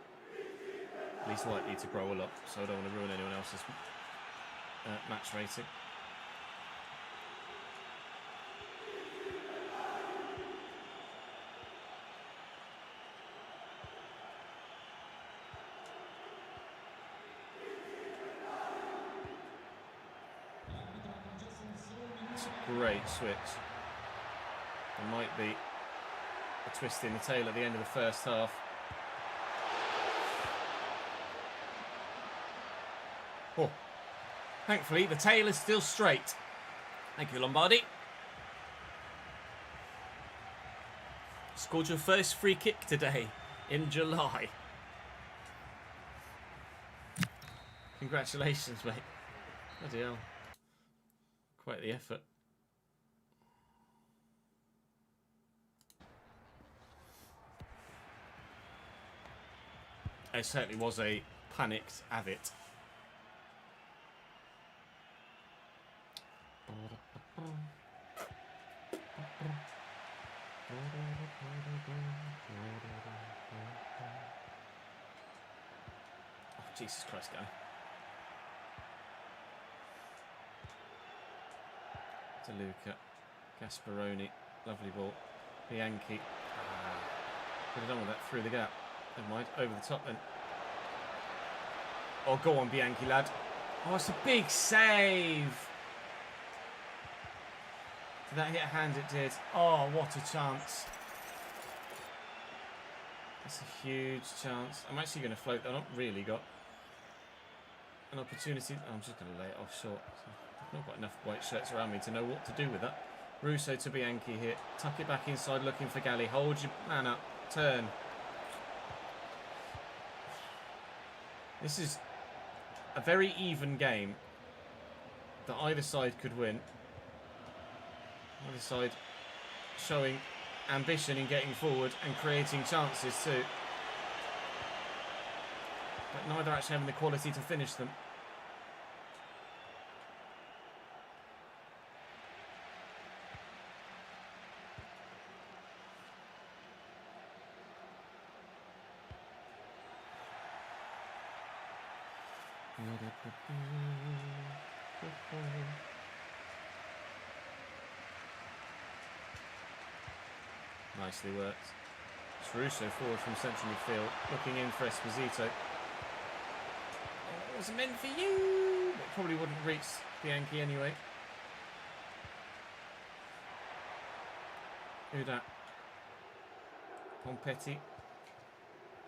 least likely to grow a lot, so I don't want to ruin anyone else's match rating. It's a great switch. There might be a twist in the tail at the end of the first half. Oh, thankfully the tail is still straight. Thank you, Lombardi. Scored your first free kick today in July. Congratulations, mate. Bloody hell. Quite the effort. It certainly was a panicked Avit. Oh, Jesus Christ, guy. To Luca. Gasparoni. Lovely ball. Bianchi. Could have done with that through the gap. Never mind. Over the top then. Oh, go on, Bianchi, lad. Oh, it's a big save. Did that hit a hand? It did. Oh, what a chance. That's a huge chance. I'm actually going to float that. I've not really got an opportunity. I'm just going to lay it off short. I've not got enough white shirts around me to know what to do with that. Russo to Bianchi here. Tuck it back inside looking for Galli. Hold your man up. Turn. This is a very even game that either side could win. Either side showing ambition in getting forward and creating chances too. But neither actually having the quality to finish them. Nicely worked. It's Russo forward from central midfield, looking in for Esposito. It wasn't meant for you, but probably wouldn't reach Bianchi anyway. Who that? Pompetti.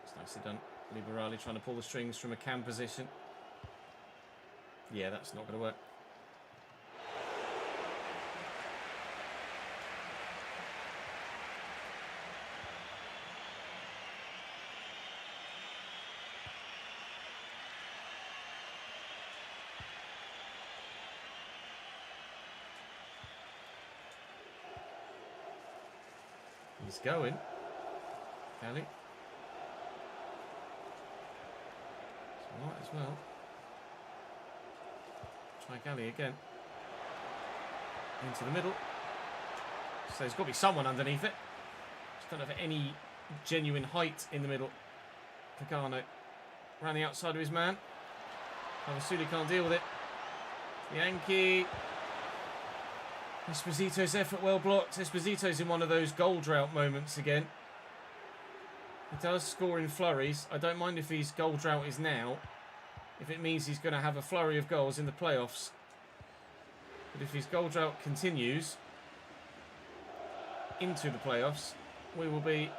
It's nicely done. Liberali trying to pull the strings from a cam position. Yeah, that's not going to work. He's going. Galli. So might as well. Try Galli again. Into the middle. So there's got to be someone underneath it. Just don't have any genuine height in the middle. Pagano. Around the outside of his man. Cavazzulli can't deal with it. Yankee. Esposito's effort well blocked. Esposito's in one of those goal drought moments again. He does score in flurries. I don't mind if his goal drought is now, if it means he's going to have a flurry of goals in the playoffs. But if his goal drought continues into the playoffs, we will be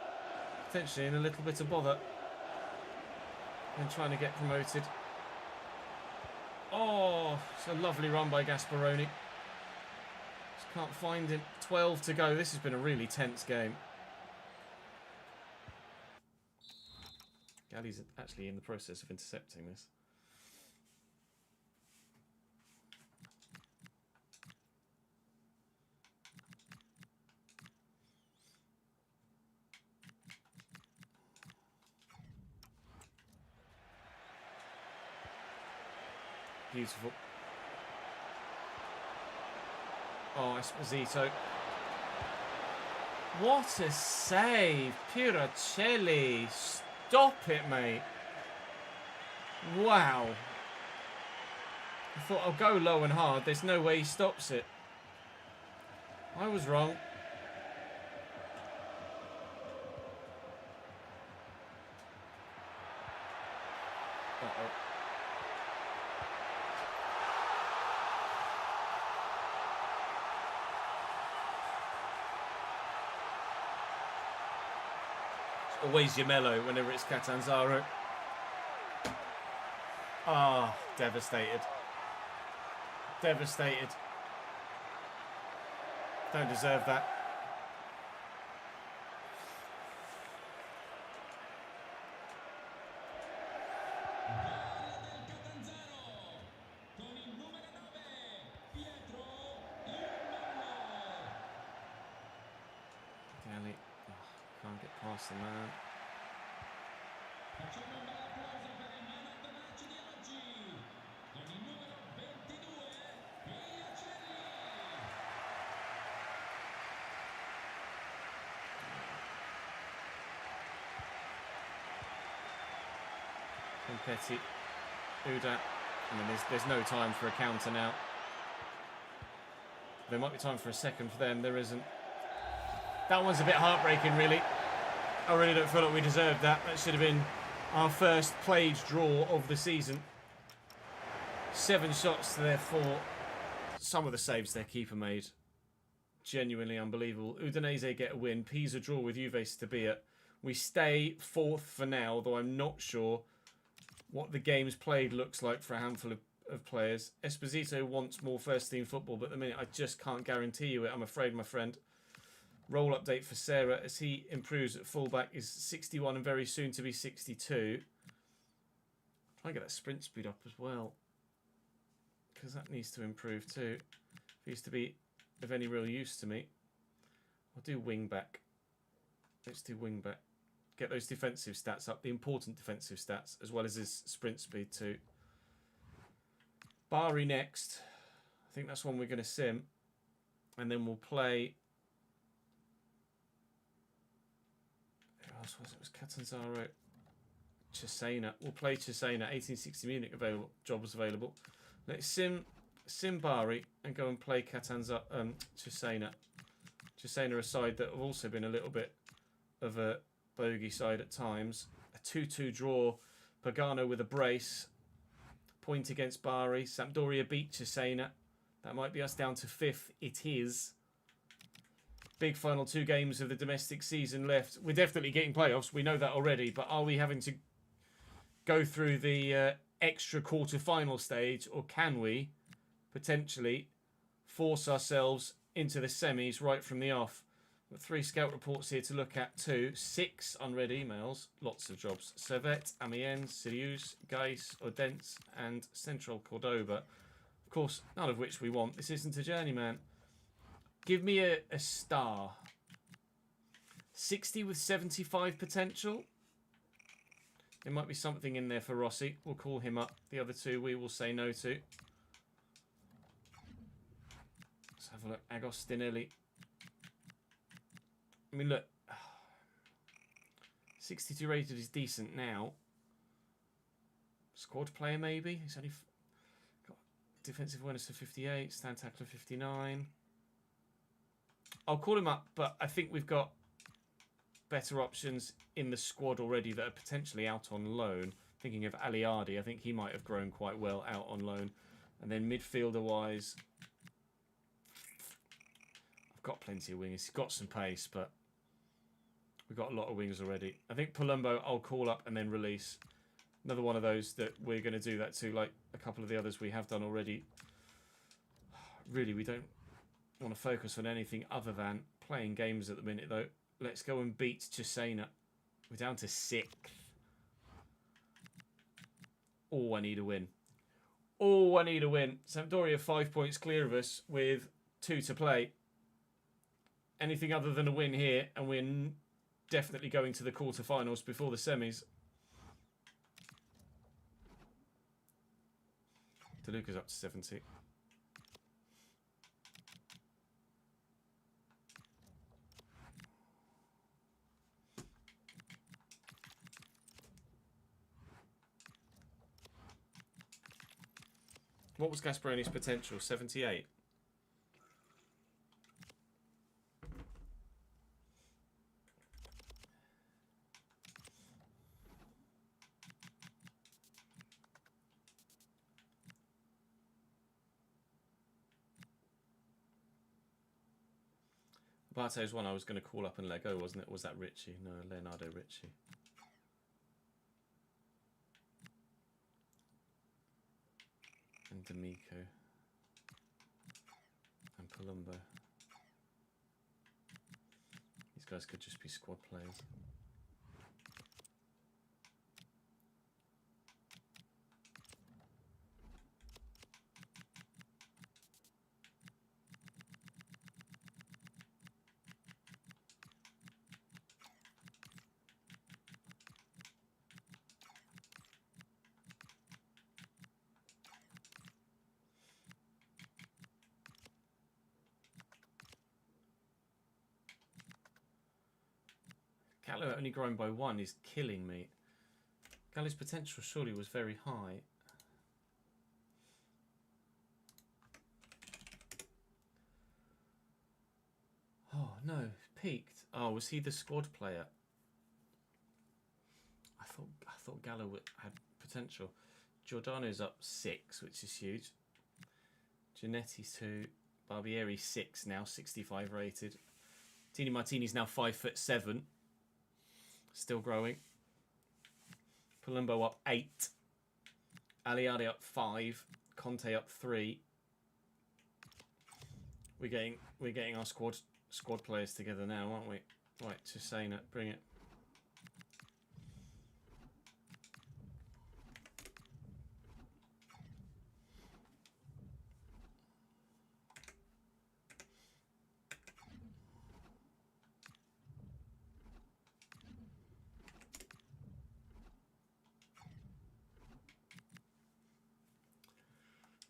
potentially in a little bit of bother and trying to get promoted. Oh, it's a lovely run by Gasparoni. Just can't find him. 12 to go. This has been a really tense game. Galli's actually in the process of intercepting this. Beautiful. Oh, Esposito. What a save. Piracelli. Stop it, mate. Wow. I thought I'll go low and hard. There's no way he stops it. I was wrong. Uh-oh. Always Yamello whenever it's Catanzaro. Ah, devastated. Devastated. Don't deserve that. Kelly. Oh, can't get past the man. Petty, Uda. I mean, there's no time for a counter now. There might be time for a second for them. There isn't. That one's a bit heartbreaking, really. I really don't feel like we deserved that. That should have been our first played draw of the season. 7 shots to their 4. Some of the saves their keeper made. Genuinely unbelievable. Udinese get a win. Pisa draw with Juve Stabia. We stay 4th for now, though I'm not sure what the games played looks like for a handful of players. Esposito wants more first-team football, but at the minute I just can't guarantee you it, I'm afraid, my friend. Role update for Sarah as he improves at fullback is 61 and very soon to be 62. Try and get that sprint speed up as well, because that needs to improve too. If he used to be of any real use to me. I'll do wing back. Let's do wing back. Get those defensive stats up, the important defensive stats, as well as his sprint speed too. Bari next. I think that's one we're going to sim. And then we'll play... Who else was it? It was Catanzaro. Cesena. We'll play Cesena. 1860 Munich available. Job was available. Let's sim Bari and go and play Cesena. Cesena, a side that have also been a little bit of a bogey side at times. A 2-2 draw. Pagano with a brace. Point against Bari. Sampdoria beat Cesena. That might be us down to 5th. It is. Big final 2 games of the domestic season left. We're definitely getting playoffs. We know that already. But are we having to go through the extra quarter-final stage? Or can we potentially force ourselves into the semis right from the off? Got 3 scout reports here to look at too. 6 unread emails. Lots of jobs. Servette, Amiens, Sirius, Gais, Odense and Central Cordoba. Of course, none of which we want. This isn't a journeyman. Give me a star. 60 with 75 potential. There might be something in there for Rossi. We'll call him up. The other 2 we will say no to. Let's have a look. Agostinelli. I mean, look, 62 rated is decent now. Squad player, maybe? He's only got defensive awareness of 58, stand tackler 59. I'll call him up, but I think we've got better options in the squad already that are potentially out on loan. Thinking of Aliardi, I think he might have grown quite well out on loan. And then midfielder-wise, I've got plenty of wingers. He's got some pace, but we've got a lot of wings already. I think Palumbo I'll call up and then release. Another one of those that we're going to do that to, like a couple of the others we have done already. Really, we don't want to focus on anything other than playing games at the minute, though. Let's go and beat Cesena. We're down to 6th. Oh, I need a win. Oh, I need a win. Sampdoria 5 points clear of us with 2 to play. Anything other than a win here, and we're definitely going to the quarterfinals before the semis. DeLuca's up to 70. What was Gasperoni's potential? 78. Barto's one I was going to call up and let go, wasn't it? Or was that Ritchie? No, Leonardo Ritchie. And D'Amico. And Palumbo. These guys could just be squad players. Gallo only growing by 1 is killing me. Gallo's potential surely was very high. Oh no, peaked. Oh, was he the squad player? I thought Gallo had potential. Giordano's up 6, which is huge. Gianetti's 2. Barbieri 6 now, 65 rated. Tini Martini's now 5'7". Still growing. Palumbo up 8. Aliardi up 5. Conte up 3. We're getting our squad players together now, aren't we? Right, Cesena, bring it.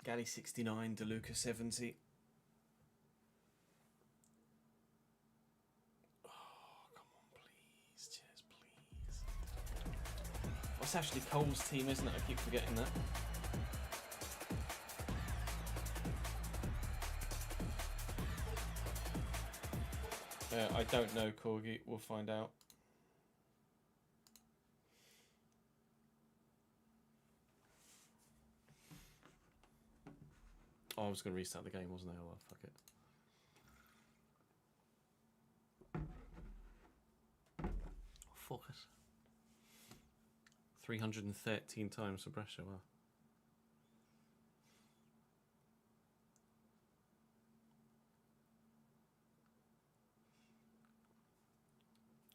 Galli 69, DeLuca 70. Oh, come on, please. Cheers, please. What's actually Cole's team, isn't it? I keep forgetting that. I don't know, Corgi. We'll find out. Oh, I was going to restart the game, wasn't I? Oh, well, fuck it. Fuck it. 313 times for Brescia, wow.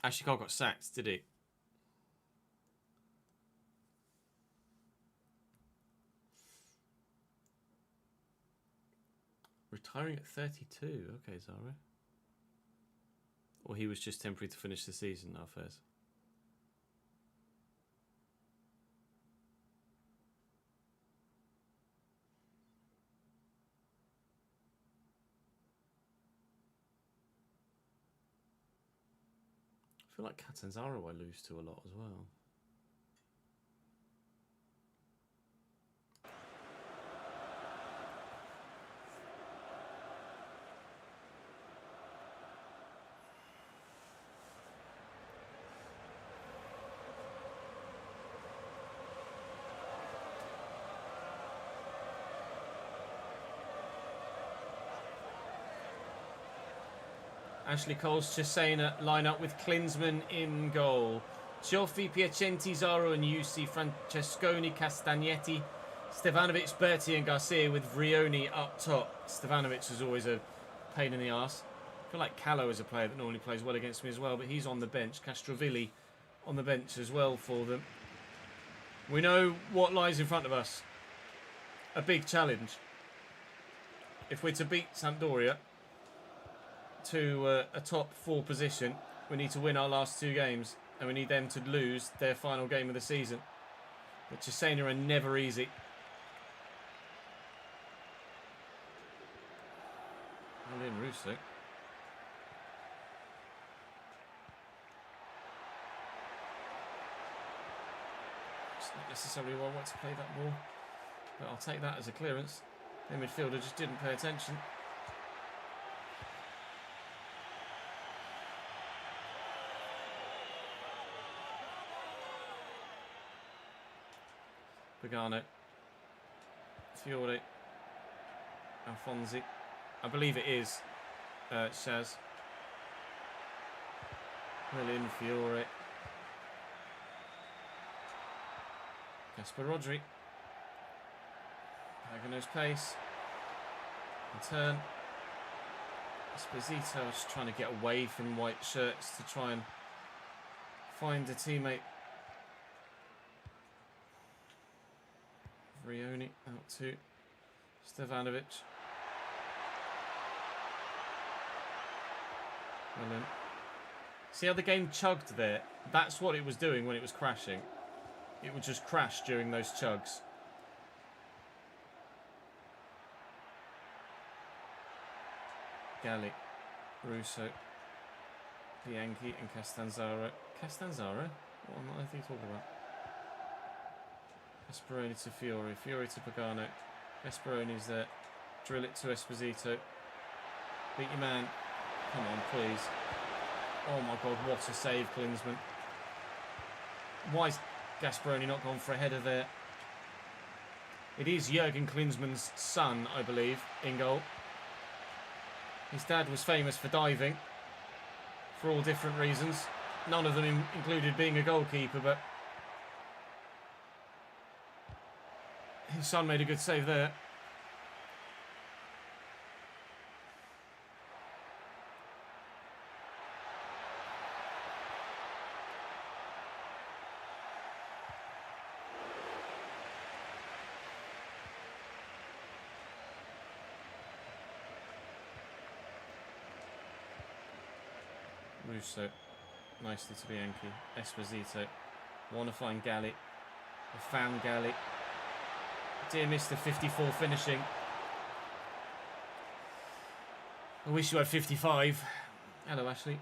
Ashley Cole got sacked, did he? Retiring at 32. Okay, Zara. Or he was just temporary to finish the season, now Fez. I feel like Catanzaro I lose to a lot as well. Ashley Cole's Cesena line up with Klinsmann in goal. Cioffi, Piacenti, Zaro and Yusi, Francesconi, Castagnetti, Stevanovic, Berti and Garcia with Vrioni up top. Stevanovic is always a pain in the arse. I feel like Callow is a player that normally plays well against me as well, but he's on the bench. Castrovilli on the bench as well for them. We know what lies in front of us. A big challenge. If we're to beat Sampdoria to a top 4 position, we need to win our last 2 games. And we need them to lose their final game of the season. But Cesena are never easy. William Russo. It's not necessarily where I want to play that ball. But I'll take that as a clearance. The midfielder just didn't pay attention. Pagano, Fiore, Alfonsi. I believe it is Shaz. Willian, Fiore. Casper Rodri. Pagano's pace. And turn. Esposito was trying to get away from white shirts to try and find a teammate. Vrioni out to Stevanovic. Well then. See how the game chugged there? That's what it was doing when it was crashing. It would just crash during those chugs. Galli, Russo, Bianchi and Castanzaro. Castanzaro? What on earth are you talking about? Gasperoni to Fiore, Fiore to Pagano. Gasperoni's there. Drill it to Esposito. Beat your man. Come on, please. Oh my god, what a save, Klinsmann. Why is Gasperoni not gone for a header there? It is Jurgen Klinsmann's son, I believe, in goal. His dad was famous for diving, for all different reasons. None of them included being a goalkeeper, but his son made a good save there. Russo, nicely to Bianchi. Esposito, want to find Galli. I found Galli. Dear Mr. 54 finishing. I wish you had 55. Hello, Ashley.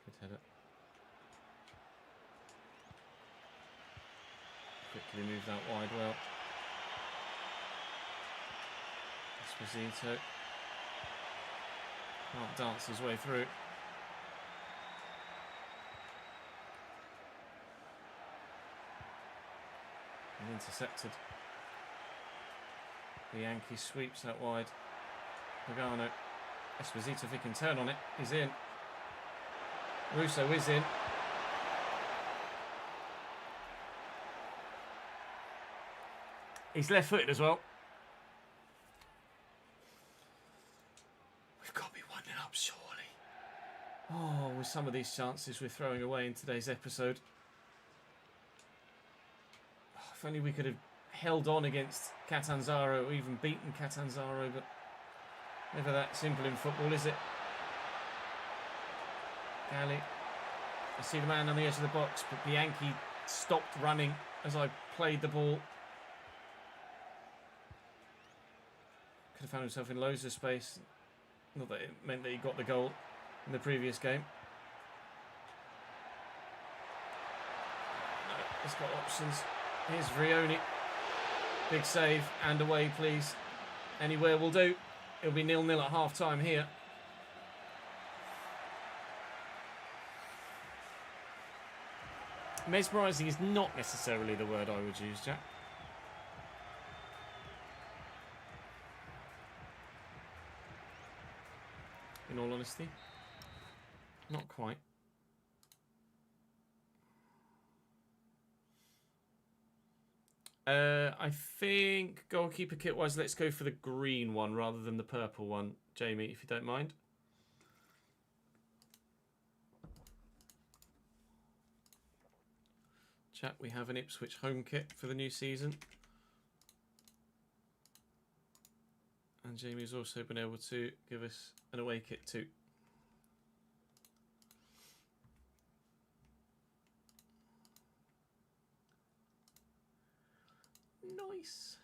Good header. Quickly moved out wide well. Esposito can't dance his way through. And intercepted. Bianchi sweeps out wide. Pagano. Esposito, if he can turn on it, he's in. Russo is in. He's left-footed as well. We've got to be 1-0 up, surely. Oh, with some of these chances we're throwing away in today's episode. Oh, if only we could have held on against Catanzaro or even beaten Catanzaro, but never that simple in football, is it? Galli. I see the man on the edge of the box, but Bianchi stopped running as I played the ball. Could have found himself in loads of space. Not that it meant that he got the goal in the previous game. No, he's got options. Here's Vrioni. Big save and away, please. Anywhere will do. It'll be 0-0 at half-time here. Mesmerising is not necessarily the word I would use, Jack. In all honesty. Not quite. I think goalkeeper kit-wise, let's go for the green one rather than the purple one, Jamie, if you don't mind. Chat, we have an Ipswich home kit for the new season. And Jamie's also been able to give us an away kit too. Nice.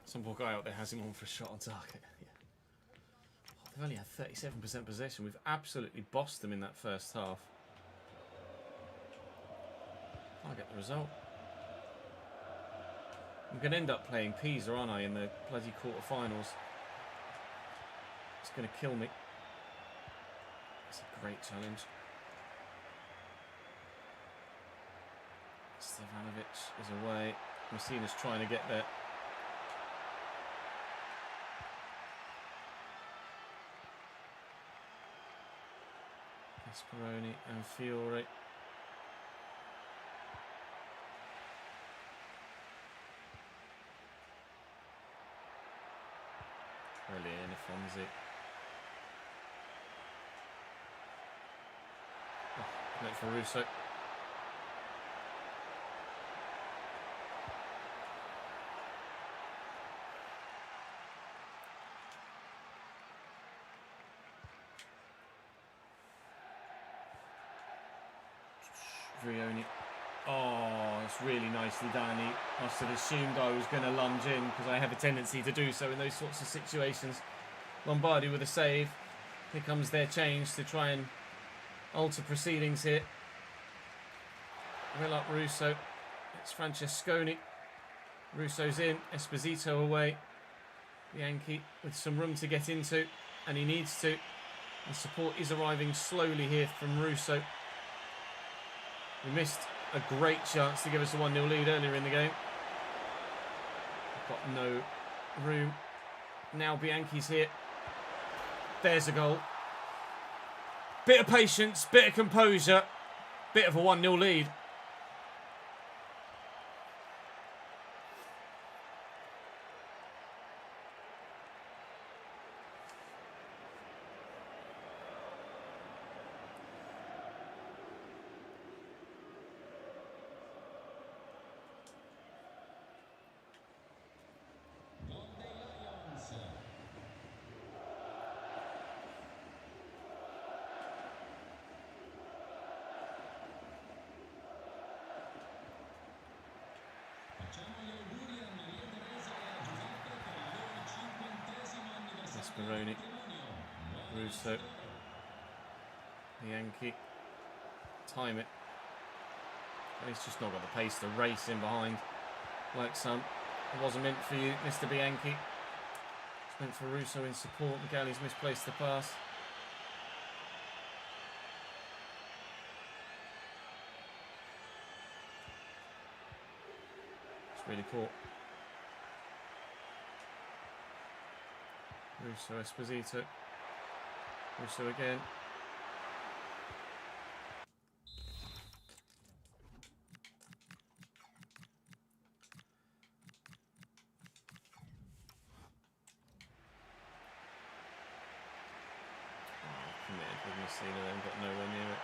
Some poor guy out there has him on for a shot on target. Yeah. Oh, they've only had 37% possession. We've absolutely bossed them in that first half. I'll get the result. I'm going to end up playing Pisa, aren't I, in the bloody quarterfinals. It's going to kill me. It's a great challenge. Stevanovic is away. Messina's trying to get there. Esperoni and Fiore. Brilliant, Fonzie. Oh, net for Russo. Vrioni. Oh, it's really nicely done. He must have assumed I was going to lunge in because I have a tendency to do so in those sorts of situations. Lombardi with a save. Here comes their change to try and alter proceedings here. Well up Russo. It's Francesconi. Russo's in. Esposito away. Bianchi with some room to get into, and he needs to. And support is arriving slowly here from Russo. We missed a great chance to give us a 1-0 lead earlier in the game. Got no room. Now Bianchi's here. There's a goal. Bit of patience, bit of composure, bit of a 1-0 lead. Esperoni, Russo, Bianchi, time it. He's just not got the pace to race in behind like some. It wasn't meant for you, Mr. Bianchi. It's meant for Russo in support. Magalli's misplaced the pass. It's really caught. Russo, Esposito. Russo again. Oh, committed with Messina then, got nowhere near it.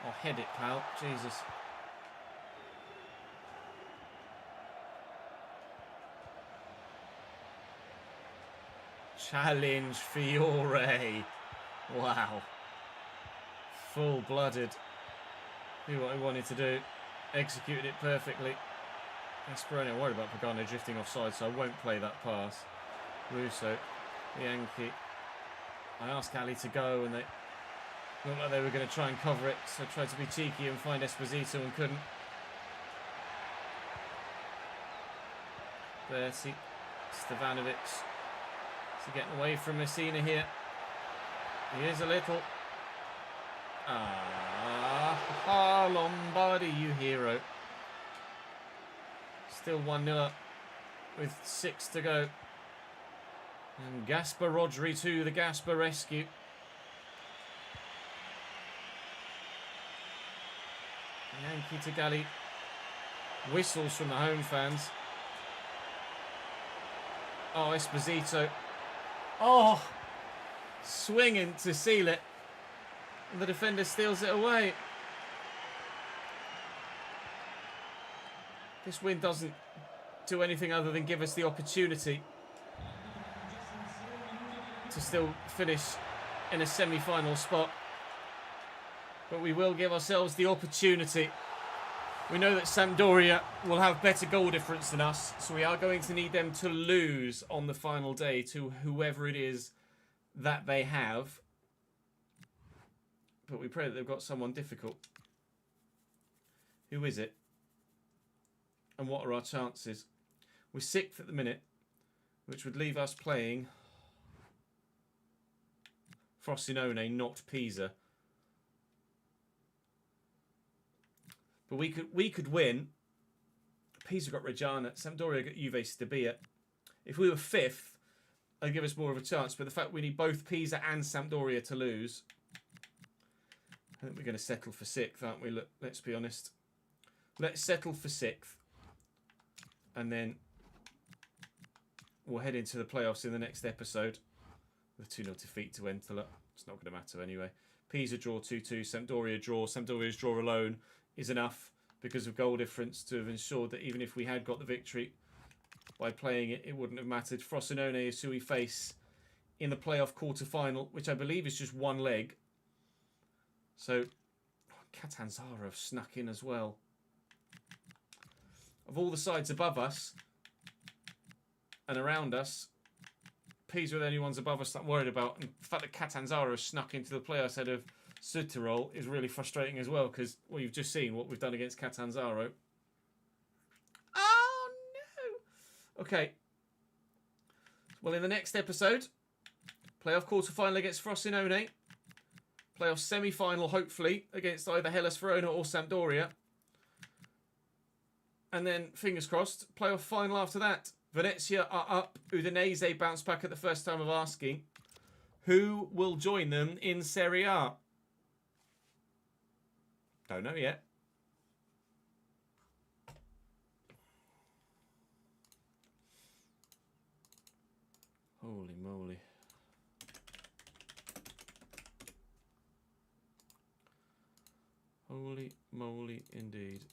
Oh, head it, pal. Jesus. Challenge Fiore. Wow. Full-blooded. Knew what he wanted to do. Executed it perfectly. Esperoni, I'm worried about Pagano drifting offside, so I won't play that pass. Russo. Bianchi. I asked Ali to go, and they looked like they were going to try and cover it, so I tried to be cheeky and find Esposito and couldn't. Berti. Stevanovic. So getting away from Messina here. He is a little. Lombardi, you hero. Still 1-0 up with 6 to go. And Gaspar Rodri to the Gaspar rescue. Yankee Tagali. Whistles from the home fans. Oh, Esposito. Oh, swinging to seal it. And the defender steals it away. This win doesn't do anything other than give us the opportunity to still finish in a semi-final spot. But we will give ourselves the opportunity. We know that Sampdoria will have better goal difference than us, so we are going to need them to lose on the final day to whoever it is that they have. But we pray that they've got someone difficult. Who is it? And what are our chances? We're 6th at the minute, which would leave us playing Frosinone, not Pisa. But we could win. Pisa got Reggiana. Sampdoria got Juve Stabia. If we were 5th, it'd give us more of a chance. But the fact we need both Pisa and Sampdoria to lose, I think we're going to settle for 6th, aren't we? Look, let's be honest. Let's settle for 6th. And then we'll head into the playoffs in the next episode. With 2-0 defeat to Entela. It's not going to matter anyway. Pisa draw 2-2. Sampdoria draw. Sampdoria's draw alone is enough because of goal difference to have ensured that even if we had got the victory by playing it, it wouldn't have mattered. Frosinone is who we face in the playoff quarter-final, which I believe is just one leg. So, Catanzaro have snuck in as well. Of all the sides above us and around us, Pisa are the only ones above us that I'm worried about. And the fact that Catanzaro has snuck into the playoffs ahead of Südtirol is really frustrating as well, because, well, you've just seen what we've done against Catanzaro. Oh, no! Okay. Well, in the next episode, playoff quarter-final against Frosinone. Playoff semi-final, hopefully, against either Hellas Verona or Sampdoria. And then, fingers crossed, playoff final after that. Venezia are up. Udinese bounced back at the first time of asking. Who will join them in Serie A? Don't know yet. Holy moly. Holy moly indeed.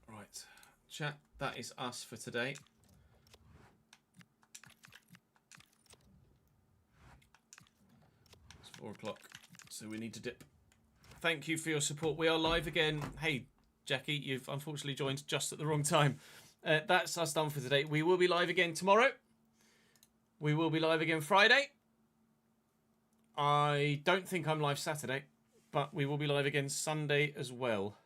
Right, chat, that is us for today. It's 4 o'clock, so we need to dip. Thank you for your support. We are live again. Hey, Jackie, you've unfortunately joined just at the wrong time. That's us done for today. We will be live again tomorrow. We will be live again Friday. I don't think I'm live Saturday, but we will be live again Sunday as well.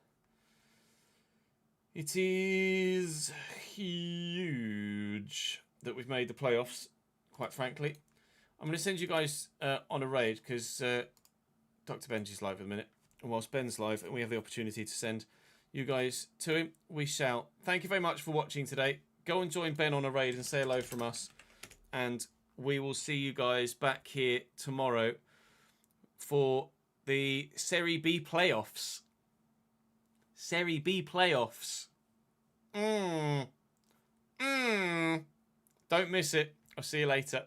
It is huge that we've made the playoffs, quite frankly. I'm going to send you guys on a raid because Dr. Benji's live at the minute. And whilst Ben's live and we have the opportunity to send you guys to him, we shall. Thank you very much for watching today. Go and join Ben on a raid and say hello from us. And we will see you guys back here tomorrow for the Serie B playoffs. Serie B playoffs. Don't miss it. I'll see you later.